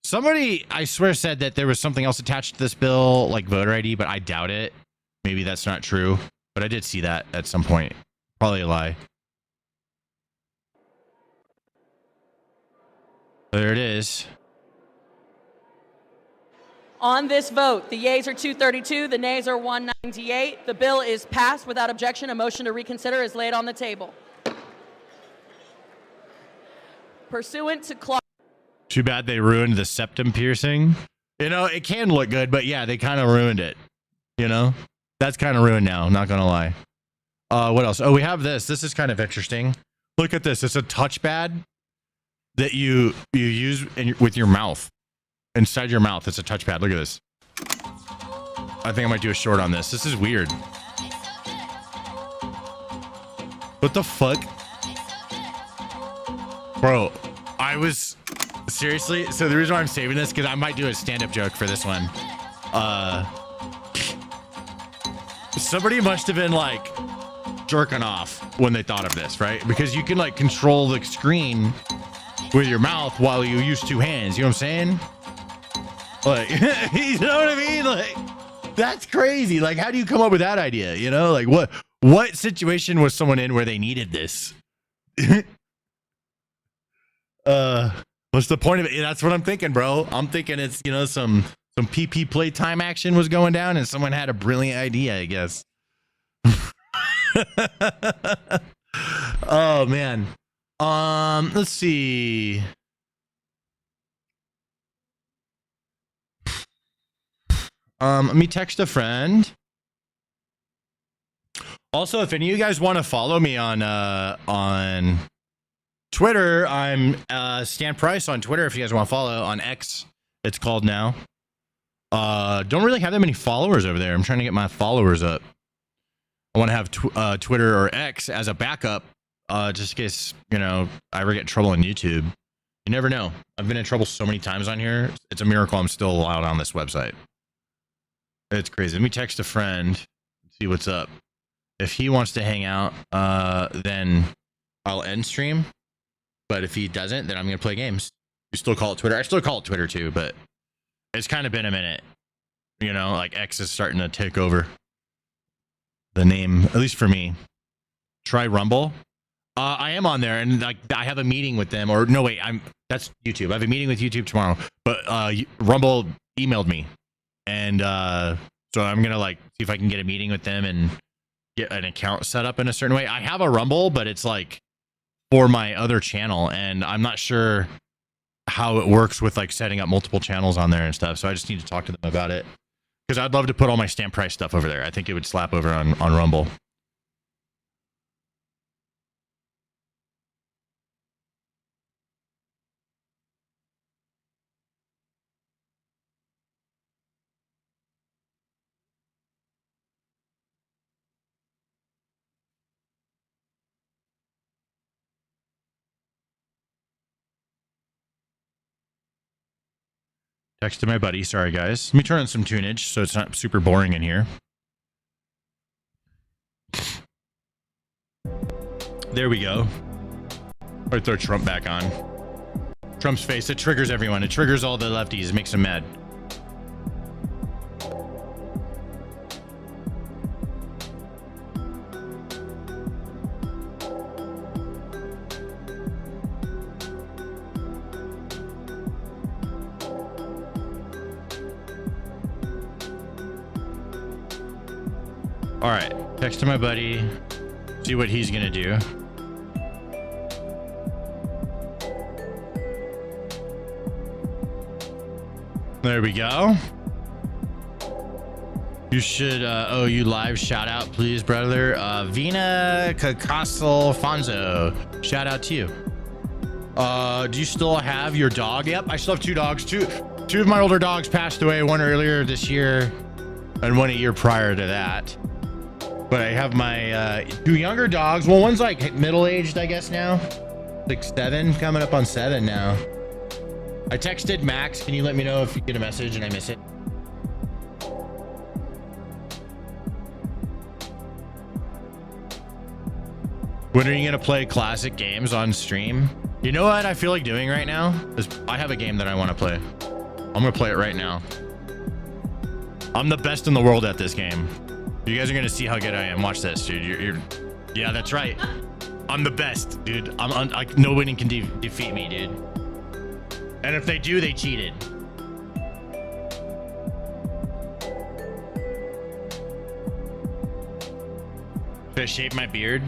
Speaker 1: Somebody, I swear, said that there was something else attached to this bill, like voter ID, but I doubt it. Maybe that's not true. But I did see that at some point. Probably a lie. There it is.
Speaker 12: On this vote, the yeas are 232, the nays are 198. The bill is passed without objection. A motion to reconsider is laid on the table. Pursuant to clause.
Speaker 1: Too bad they ruined the septum piercing. You know, it can look good, but yeah, they kind of ruined it. You know, that's kind of ruined now. Not gonna lie. What else? Oh, we have this. This is kind of interesting. Look at this. It's a touchpad that you use with your mouth. Inside your mouth, it's a touchpad. Look at this. I think I might do a short on this. This is weird. What the fuck? Bro, I was seriously. So the reason why I'm saving this, because I might do a stand-up joke for this one. Somebody must have been like jerking off when they thought of this, right? Because you can like control the screen with your mouth while you use two hands. You know what I'm saying? Like, you know what I mean? Like, that's crazy. Like, how do you come up with that idea? You know, like what situation was someone in where they needed this? What's the point of it? That's what I'm thinking, bro. I'm thinking it's, you know, some PP playtime action was going down and someone had a brilliant idea, I guess. Oh man. Let's see. Let me text a friend. Also, if any of you guys want to follow me on Twitter, I'm Stan Price on Twitter. If you guys want to follow on X, it's called now. Don't really have that many followers over there. I'm trying to get my followers up. I want to have Twitter or X as a backup, just in case, you know, I ever get in trouble on YouTube. You never know. I've been in trouble so many times on here. It's a miracle I'm still allowed on this website. It's crazy. Let me text a friend, see what's up. If he wants to hang out, then I'll end stream. But if he doesn't, then I'm going to play games. You still call it Twitter. I still call it Twitter too, but it's kind of been a minute. You know, like X is starting to take over the name, at least for me. Try Rumble. I am on there, and like I have a meeting with them. Or no, wait, that's YouTube. I have a meeting with YouTube tomorrow. But Rumble emailed me, and so I'm gonna like see if I can get a meeting with them and get an account set up in a certain way. I have a Rumble, but it's like for my other channel, and I'm not sure how it works with like setting up multiple channels on there and stuff. So I just need to talk to them about it, because I'd love to put all my stamp price stuff over there. I think it would slap over on Rumble. Text to my buddy. Sorry, guys. Let me turn on some tunage so it's not super boring in here. There we go. Or throw Trump back on. Trump's face. It triggers everyone. It triggers all the lefties. It makes them mad. All right, text to my buddy, see what he's gonna do. There we go. You should owe you live shout out, please, brother. Vina Castle Fonzo, shout out to you. Do you still have your dog? Yep, I still have 2 dogs. Two of my older dogs passed away, one earlier this year and one a year prior to that. But I have my 2 younger dogs. Well, one's like middle-aged, I guess now. Like 7, coming up on 7 now. I texted Max. Can you let me know if you get a message and I miss it? When are you gonna play classic games on stream? You know what I feel like doing right now? I have a game that I want to play. I'm gonna play it right now. I'm the best in the world at this game. You guys are gonna see how good I am. Watch this, dude. Yeah, that's right. I'm the best, dude. Nobody can defeat me, dude. And if they do, they cheated. Should I shave my beard?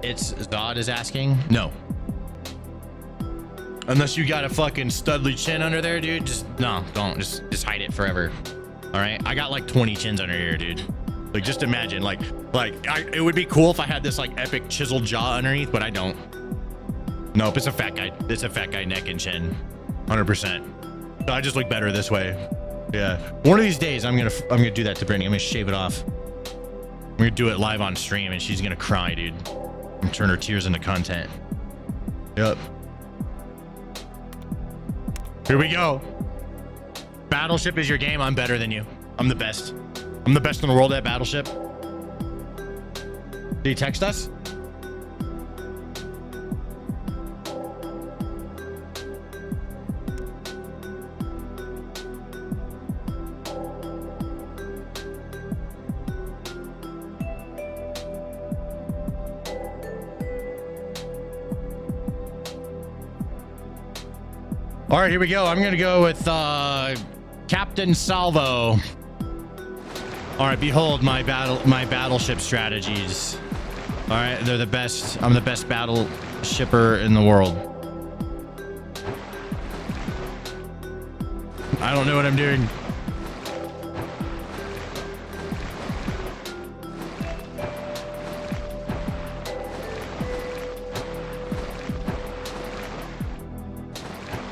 Speaker 1: It's Zod is asking. No. Unless you got a fucking studly chin under there, dude. Don't. Just hide it forever. All right, I got like 20 chins under here, dude. Like, just imagine, it would be cool if I had this like epic chiseled jaw underneath, but I don't. Nope, it's a fat guy. It's a fat guy neck and chin, 100%. So I just look better this way. Yeah. One of these days, I'm gonna do that to Brittany. I'm gonna shave it off. I'm gonna do it live on stream, and she's gonna cry, dude, and turn her tears into content. Yep. Here we go. Battleship is your game. I'm better than you. I'm the best. I'm the best in the world at Battleship. Did he text us? All right, here we go. I'm going to go with Captain Salvo. All right, behold my battleship strategies. All right, they're the best. I'm the best battleshipper in the world. I don't know what I'm doing.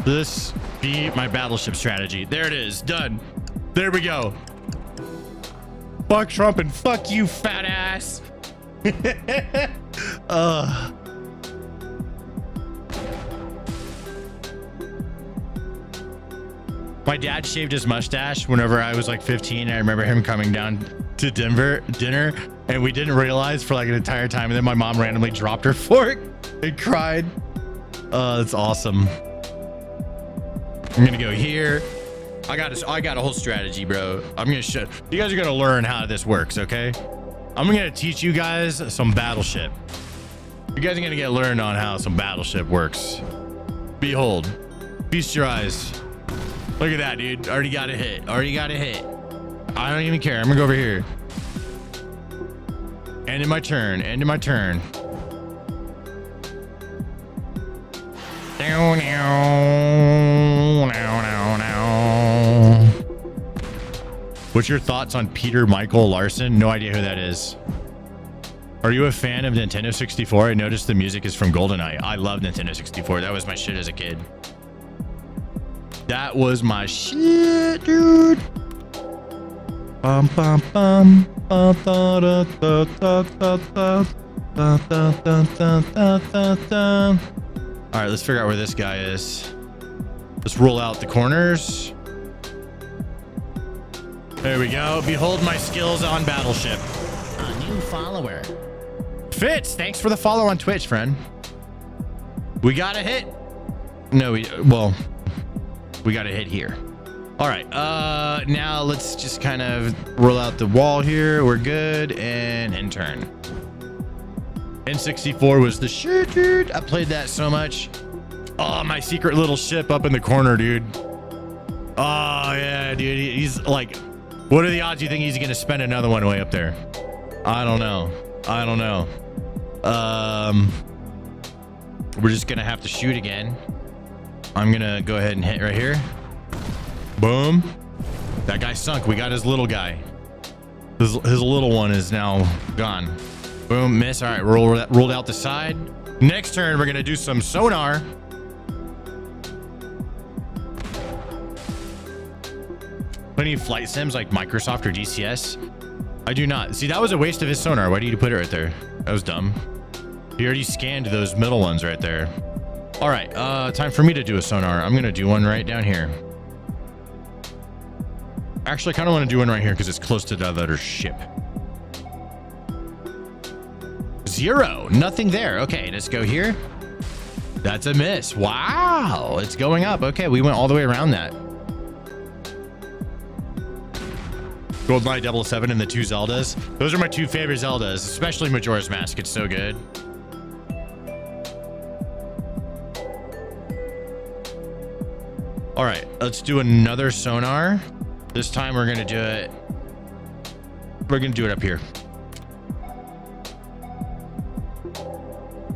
Speaker 1: This be my battleship strategy. There it is. Done. There we go. Fuck Trump and fuck you, fat ass. My dad shaved his mustache whenever I was like 15. I remember him coming down to dinner, and we didn't realize for like an entire time. And then my mom randomly dropped her fork and cried. That's awesome. I'm gonna go here. I got a whole strategy, bro. I'm gonna show you guys are gonna learn how this works, okay? I'm gonna teach you guys some battleship. You guys are gonna get learned on how some battleship works. Behold, feast your eyes. Look at that, dude. Already got a hit. I don't even care. I'm gonna go over here. Ending my turn. Ending my turn. What's your thoughts on Peter Michael Larson? No idea who that is. Are you a fan of Nintendo 64? I noticed the music is from GoldenEye. I love Nintendo 64. That was my shit as a kid. That was my shit, dude. Bum bum bum. Ba, da, da, da, da, da, da. Da, da, da, da, da, da, da. All right, let's figure out where this guy is. Let's roll out the corners. There we go. Behold my skills on Battleship. A new follower. Fitz, thanks for the follow on Twitch, friend. We got a hit. No, we got a hit here. All right, now let's just kind of roll out the wall here. We're good, and in turn. N64 was the shit, dude. I played that so much. Oh, my secret little ship up in the corner, dude. Oh, yeah, dude. He's like, what are the odds you think he's going to spend another one way up there? I don't know. I don't know. We're just going to have to shoot again. I'm going to go ahead and hit right here. Boom. That guy sunk. We got his little guy. His little one is now gone. Boom, miss. All right, rolled out the side. Next turn, we're going to do some sonar. Plenty of flight sims like Microsoft or DCS. I do not. See, that was a waste of his sonar. Why did you put it right there? That was dumb. He already scanned those middle ones right there. All right, time for me to do a sonar. I'm going to do one right down here. Actually, I kind of want to do one right here because it's close to the other ship. 0. Nothing there. Okay, let's go here. That's a miss. Wow. It's going up. Okay, we went all the way around that. GoldenEye 007 and the 2 Zeldas. Those are my 2 favorite Zeldas, especially Majora's Mask. It's so good. All right, let's do another sonar. This time we're going to do it. We're going to do it up here.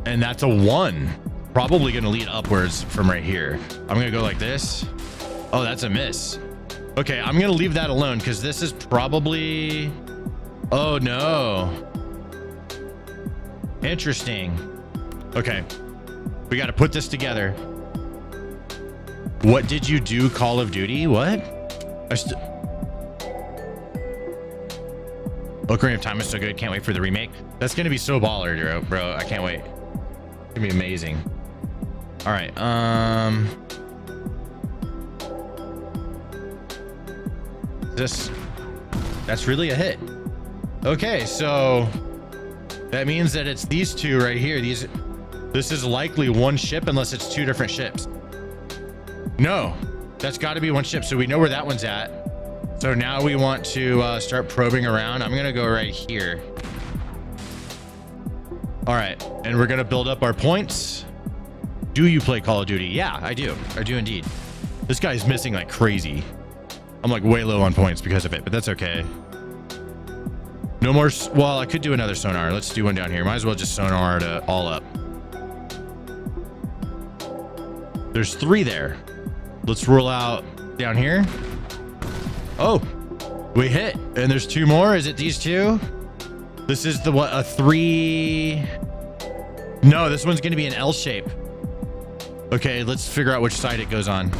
Speaker 1: And that's a 1. Probably going to lead upwards from right here. I'm going to go like this. Oh, that's a miss. Okay, I'm going to leave that alone because this is probably... Oh, no. Interesting. Okay. We got to put this together. What did you do, Call of Duty? What? Ocarina of Time is so good. Can't wait for the remake. That's going to be so baller, bro. I can't wait. It's going to be amazing. All right. That's really a hit. Okay, so that means that it's these 2 right here. This is likely one ship unless it's 2 different ships. No, that's got to be one ship. So we know where that one's at. So now we want to start probing around. I'm going to go right here. All right. And we're going to build up our points. Do you play Call of Duty? Yeah, I do. I do indeed. This guy's missing like crazy. I'm like way low on points because of it, but that's okay. No more. Well, I could do another sonar. Let's do one down here. Might as well just sonar it all up. There's 3 there. Let's roll out down here. Oh, we hit. And there's 2 more. Is it these 2? This is the what? A 3. No, this one's going to be an L shape. Okay, let's figure out which side it goes on.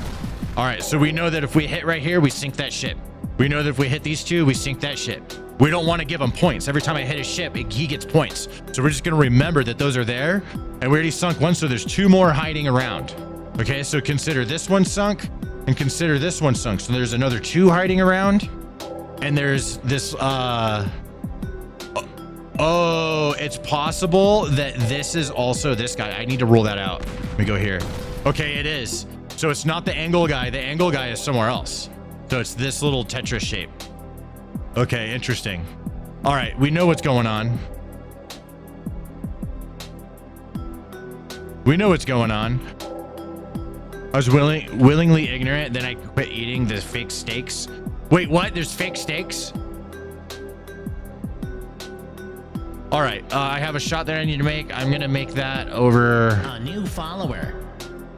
Speaker 1: All right, so we know that if we hit right here, we sink that ship. We know that if we hit these 2, we sink that ship. We don't want to give him points. Every time I hit a ship, he gets points. So we're just going to remember that those are there. And we already sunk 1, so there's 2 more hiding around. Okay, so consider this one sunk and consider this one sunk. So there's another 2 hiding around. And there's this, oh, it's possible that this is also this guy. I need to rule that out. Let me go here. Okay, it is. So it's not the angle guy. The angle guy is somewhere else. So it's this little Tetris shape. Okay, interesting. All right, we know what's going on. We know what's going on. I was willingly ignorant, then I quit eating the fake steaks. Wait, what? There's fake steaks? All All right, I have a shot that I need to make. I'm gonna make that over a new follower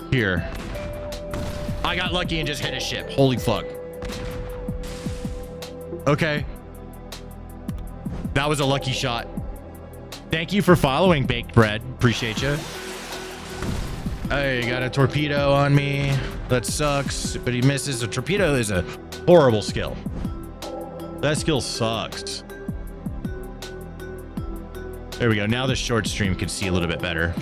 Speaker 1: here. I got lucky and just hit a ship. Holy fuck. Okay. That was a lucky shot. Thank you for following, Baked Bread. Appreciate you. Hey, got a torpedo on me. That sucks, but he misses. A torpedo is a horrible skill. That skill sucks. There we go. Now the short stream can see a little bit better.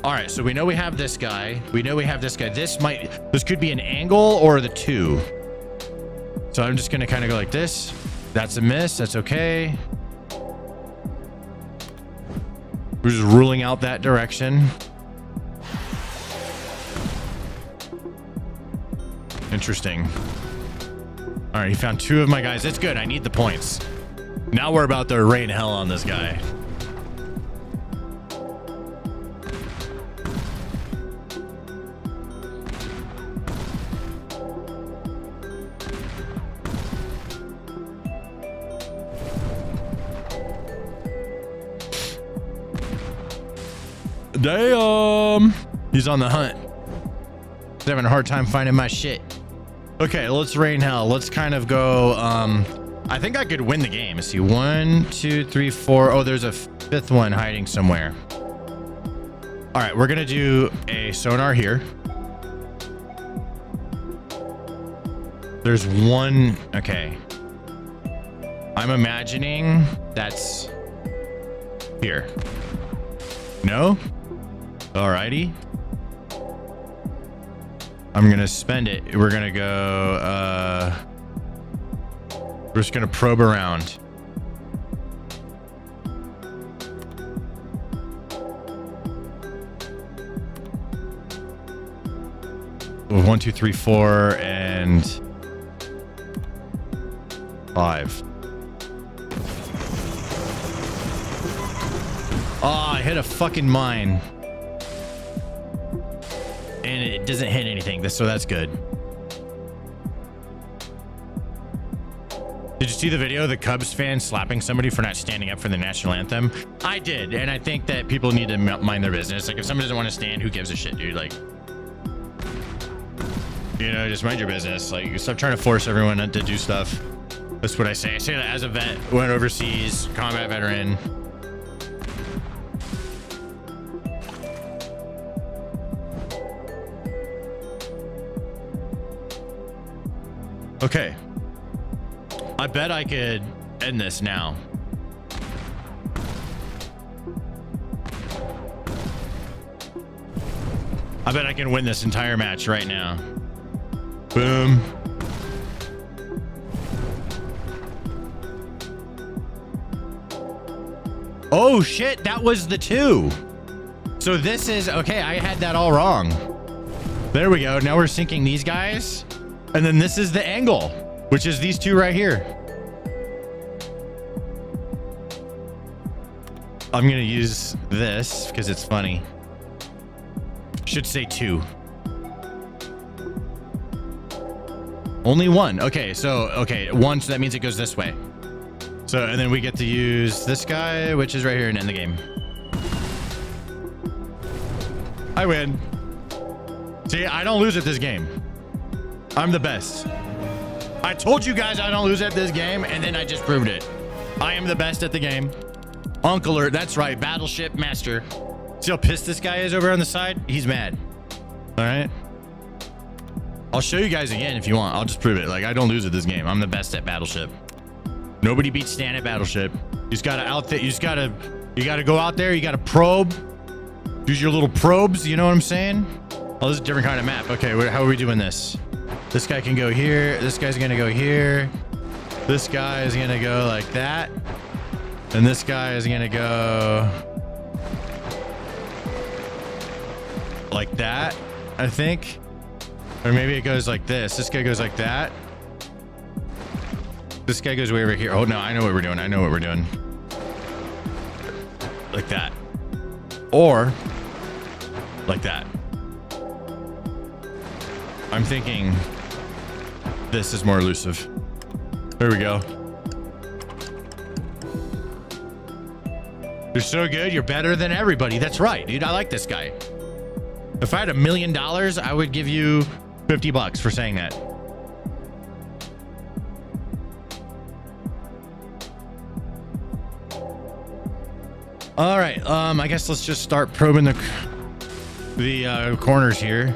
Speaker 1: All right, so we know we have this guy. We know we have this guy. This could be an angle or the 2. So I'm just gonna kind of go like this. That's a miss. That's okay. We're just ruling out that direction. Interesting. All right, he found 2 of my guys. That's good. I need the points. Now we're about to rain hell on this guy. Damn. He's on the hunt. He's having a hard time finding my shit. Okay, let's rain hell. Let's kind of go. I think I could win the game. Let's see. 1, 2, 3, 4. Oh, there's a 5th one hiding somewhere. All right, we're going to do a sonar here. There's one. Okay. I'm imagining that's here. No? Alrighty. I'm gonna spend it. We're gonna go, we're just gonna probe around. Well, 1, 2, 3, 4, and 5. Oh, I hit a fucking mine. And it doesn't hit anything, so that's good. Did you see the video of the Cubs fan slapping somebody for not standing up for the national anthem? I did, and I think that people need to mind their business. Like, if someone doesn't want to stand, who gives a shit, dude? Like, you know, just mind your business. Like, stop trying to force everyone to do stuff. That's what I say. I say that as a vet, went overseas, combat veteran. Okay. I bet I could end this now. I bet I can win this entire match right now. Boom. Oh shit, that was the 2. So this is, okay, I had that all wrong. There we go. Now we're sinking these guys. And then this is the angle, which is these 2 right here. I'm going to use this because it's funny. Should say 2. Only 1. Okay, so, okay, 1, so that means it goes this way. So, and then we get to use this guy, which is right here, and end the game. I win. See, I don't lose at this game. I'm the best. I told you guys I don't lose at this game, and then I just proved it. I am the best at the game. Uncle Alert, that's right, Battleship Master. See how pissed this guy is over on the side? He's mad. All right. I'll show you guys again if you want. I'll just prove it. Like, I don't lose at this game. I'm the best at Battleship. Nobody beats Stan at Battleship. You just gotta outfit. You gotta go out there. You gotta probe. Use your little probes. You know what I'm saying? Oh, this is a different kind of map. Okay, how are we doing this? This guy can go here. This guy's gonna go here. This guy is gonna go like that. And this guy is gonna go like that, I think. Or maybe it goes like this. This guy goes like that. This guy goes way over here. Oh no, I know what we're doing. I know what we're doing. Like that. Or like that. I'm thinking this is more elusive. There we go. You're so good. You're better than everybody. That's right, dude. I like this guy. If I had $1 million, I would give you $50 for saying that. All right. I guess let's just start probing the corners here.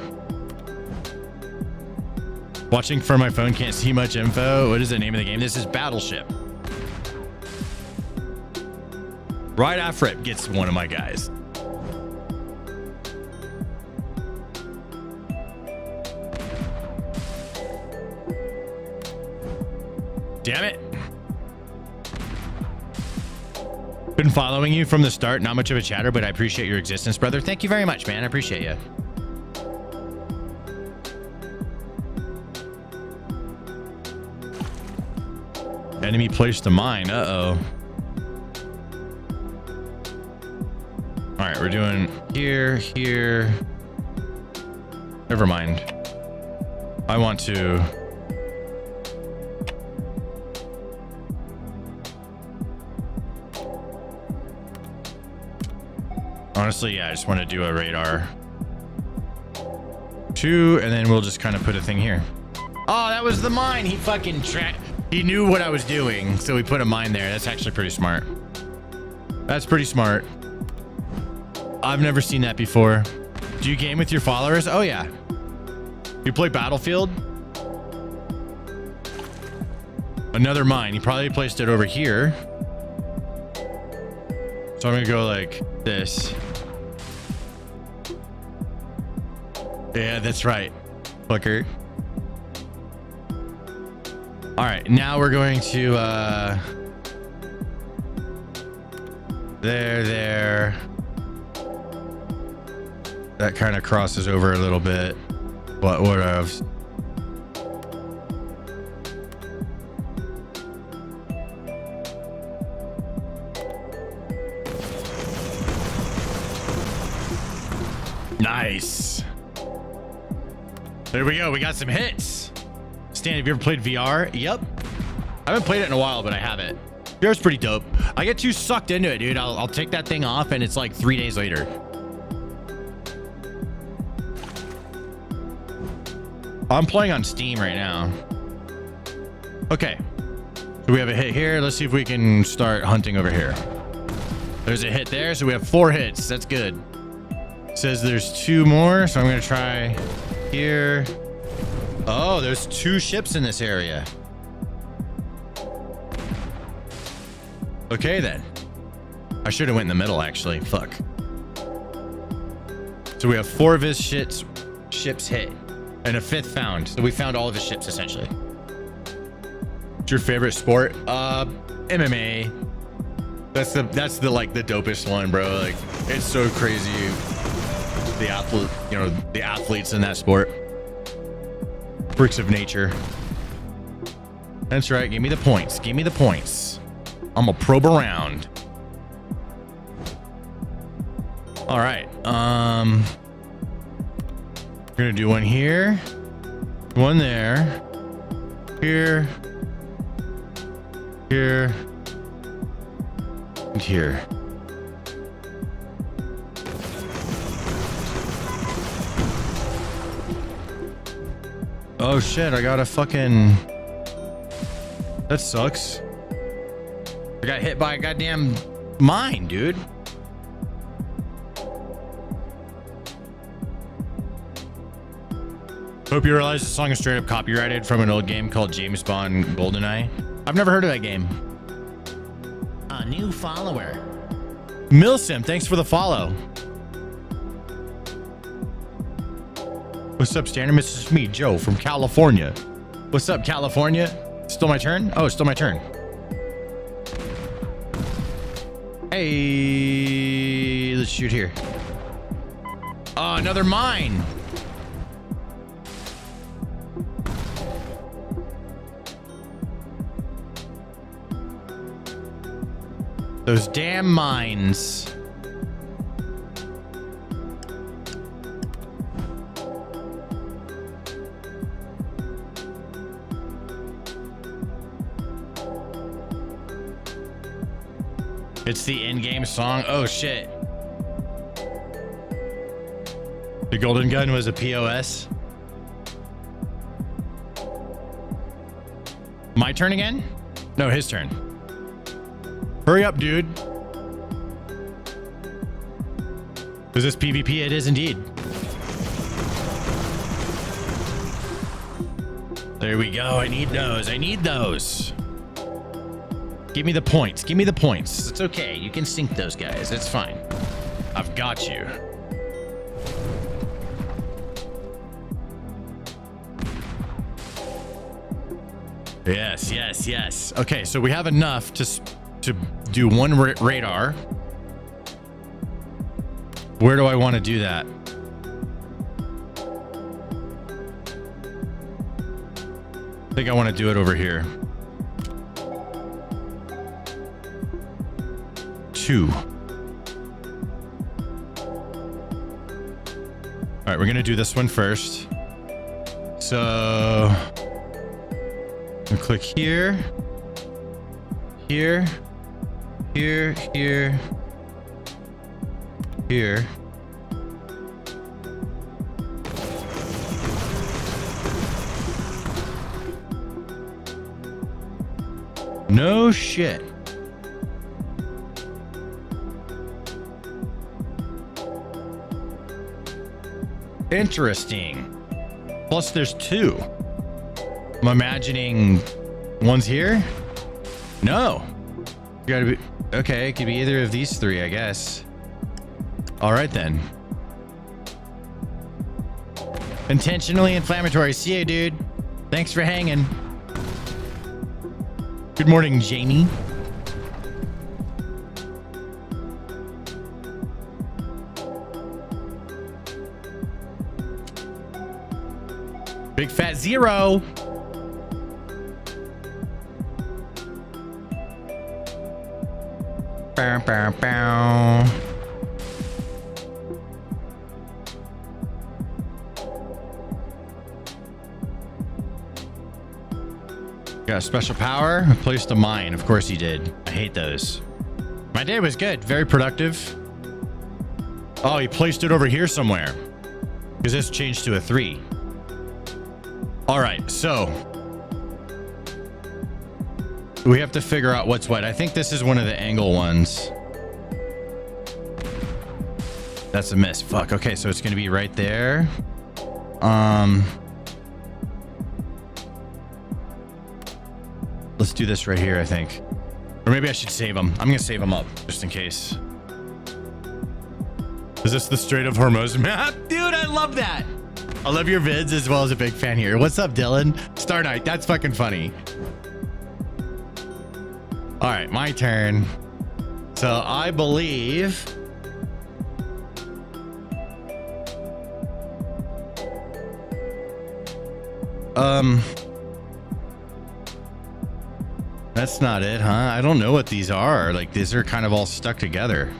Speaker 1: Watching from my phone, can't see much info. What is the name of the game? This is Battleship. Right after it gets one of my guys. Damn it. Been following you from the start. Not much of a chatter, but I appreciate your existence, brother. Thank you very much, man. I appreciate you. Enemy placed a mine. Uh-oh. All right, we're doing here, here. Never mind. I want to... Honestly, yeah, I just want to do a radar 2, and then we'll just kind of put a thing here. Oh, that was the mine. He fucking he knew what I was doing, so we put a mine there. That's actually pretty smart. That's pretty smart. I've never seen that before. Do you game with your followers? Oh, yeah. You play Battlefield? Another mine. He probably placed it over here. So I'm going to go like this. Yeah, that's right. Fucker. All right, now we're going to there. That kind of crosses over a little bit, but what else? Nice. There we go. We got some hits. Stan, have you ever played VR? Yep. I haven't played it in a while, but I have it. VR's pretty dope. I get too sucked into it, dude. I'll take that thing off and it's like 3 days later. I'm playing on Steam right now. Okay. So we have a hit here. Let's see if we can start hunting over here. There's a hit there. So we have 4 hits. That's good. It says there's 2 more. So I'm going to try here. Oh, there's 2 ships in this area. Okay, then. I should have went in the middle, actually. Fuck. So we have 4 of his ships hit and a 5th found. So we found all of his ships, essentially. What's your favorite sport? MMA. That's the like the dopest one, bro. Like, it's so crazy. The athletes in that sport. Freaks of nature. That's right. Give me the points. Give me the points. I'm gonna probe around. All right. We're gonna do one here, one there, here, here, and here. Oh shit, I got a fucking... That sucks. I got hit by a goddamn mine, dude. Hope you realize the song is straight up copyrighted from an old game called James Bond GoldenEye. I've never heard of that game. A new follower. Milsim, thanks for the follow. What's up, Standard? This is me, Joe, from California. What's up, California? Still my turn? Oh, it's still my turn. Hey, let's shoot here. Oh, another mine. Those damn mines. It's the in-game song. Oh shit. The golden gun was a POS. My turn again? No, his turn. Hurry up, dude. Is this PvP? It is indeed. There we go. I need those. I need those. Give me the points. Give me the points. It's okay. You can sink those guys. It's fine. I've got you. Yes, yes, yes. Okay, so we have enough to do one radar. Where do I want to do that? I think I want to do it over here. 2. All right, we're going to do this one first. So we'll click here, here, here, here, here. No shit. Interesting. Plus there's 2. I'm imagining one's here. No. Gotta be okay. It could be either of these 3, I guess. All right then. Intentionally inflammatory. See you, dude. Thanks for hanging. Good morning, Jamie. Big fat 0. Bow, bow, bow. Got a special power. I placed a mine. Of course he did. I hate those. My day was good. Very productive. Oh, he placed it over here somewhere. Because this changed to a 3. All right, so we have to figure out what's what. I think this is one of the angle ones. That's a miss. Fuck. Okay, so it's going to be right there. Let's do this right here, I think. Or maybe I should save them. I'm going to save them up just in case. Is this the Strait of Hormuz map? Dude, I love that. I love your vids as well as a big fan here. What's up, Dylan? Star Knight, that's fucking funny. All right, my turn. So I believe... That's not it, huh? I don't know what these are. Like, these are kind of all stuck together.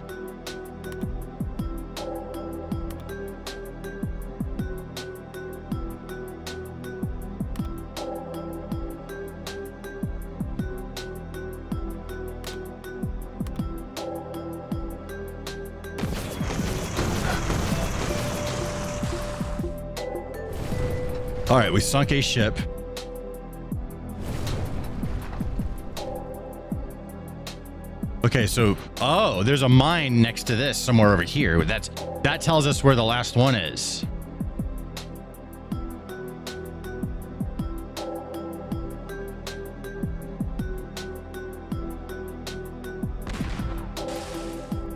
Speaker 1: All right, we sunk a ship. Okay, so there's a mine next to this somewhere over here. That tells us where the last one is.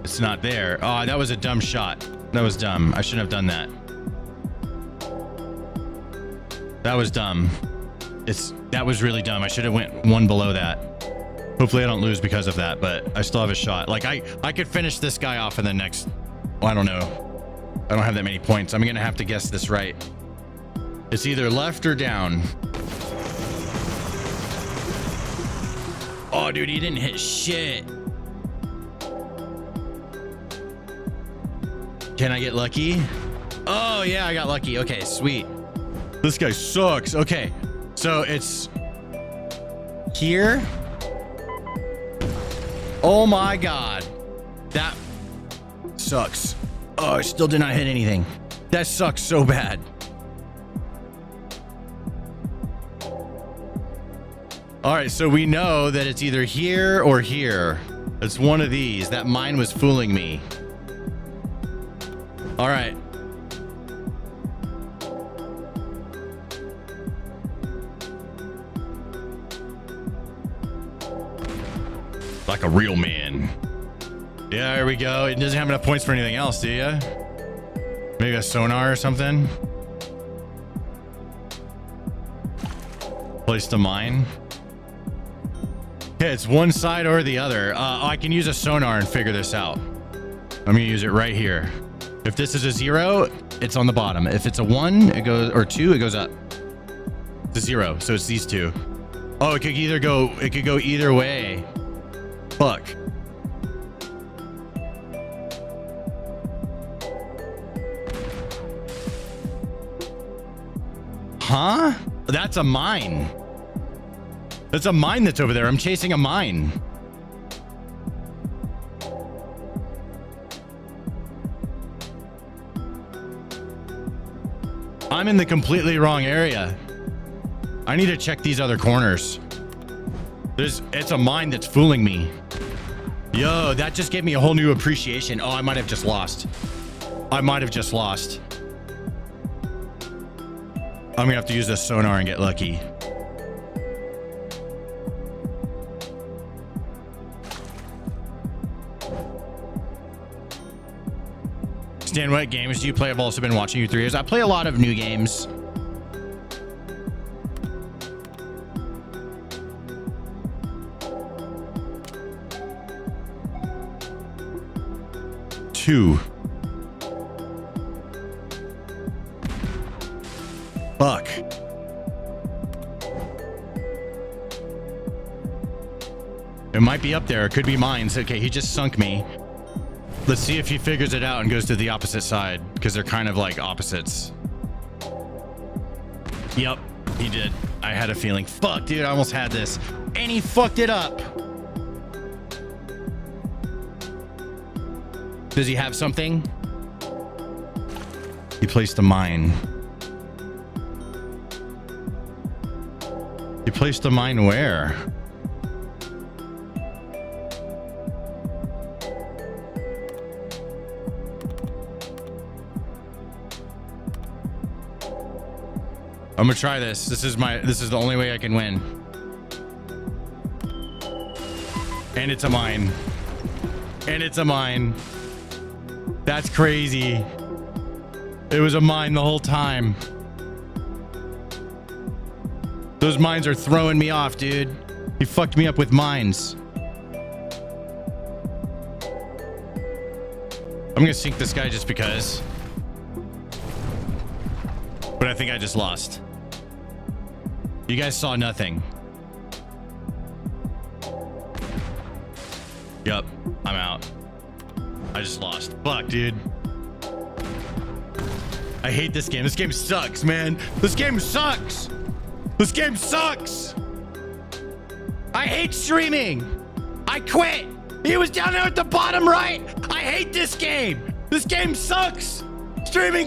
Speaker 1: It's not there. Oh, that was a dumb shot. That was dumb. I shouldn't have done that. That was dumb. That was really dumb. I should have went one below that. Hopefully I don't lose because of that, but I still have a shot. Like I could finish this guy off in the next, well, I don't know. I don't have that many points. I'm going to have to guess this right. It's either left or down. Oh, dude, he didn't hit shit. Can I get lucky? Oh, yeah, I got lucky. Okay, sweet. This guy sucks. Okay, so it's here. Oh my God. That sucks. Oh, I still did not hit anything. That sucks so bad. All right, so we know that it's either here or here. It's one of these. That mine was fooling me. All right. Like a real man. Yeah, there we go. It doesn't have enough points for anything else, do you? Maybe a sonar or something? Place to mine. Okay, it's one side or the other. I can use a sonar and figure this out. I'm gonna use it right here. If this is a 0, it's on the bottom. If it's a 1, it goes, or 2, it goes up. It's a 0, so it's these two. Oh, it could go either way. Fuck. Huh? That's a mine. That's a mine that's over there. I'm chasing a mine. I'm in the completely wrong area. I need to check these other corners. It's a mine that's fooling me. Yo, that just gave me a whole new appreciation. Oh, I might have just lost. I'm gonna have to use this sonar and get lucky. Stan, what games do you play? I've also been watching you 3 years. I play a lot of new games. Two. Fuck. It might be up there. It could be mines. Okay, he just sunk me. Let's see if he figures it out and goes to the opposite side, because they're kind of like opposites. Yep, he did. I had a feeling. Fuck, dude, I almost had this. And he fucked it up. Does he have something? He placed a mine. He placed a mine where? I'm gonna try this. This is the only way I can win. And it's a mine. And it's a mine. That's crazy. It was a mine the whole time. Those mines are throwing me off, dude. He fucked me up with mines. I'm gonna sink this guy just because. But I think I just lost. You guys saw nothing. Yup, I'm out. I just lost. Fuck, dude. I hate this game. This game sucks, man. This game sucks. This game sucks. I hate streaming. I quit. He was down there at the bottom right. I hate this game. This game sucks. Streaming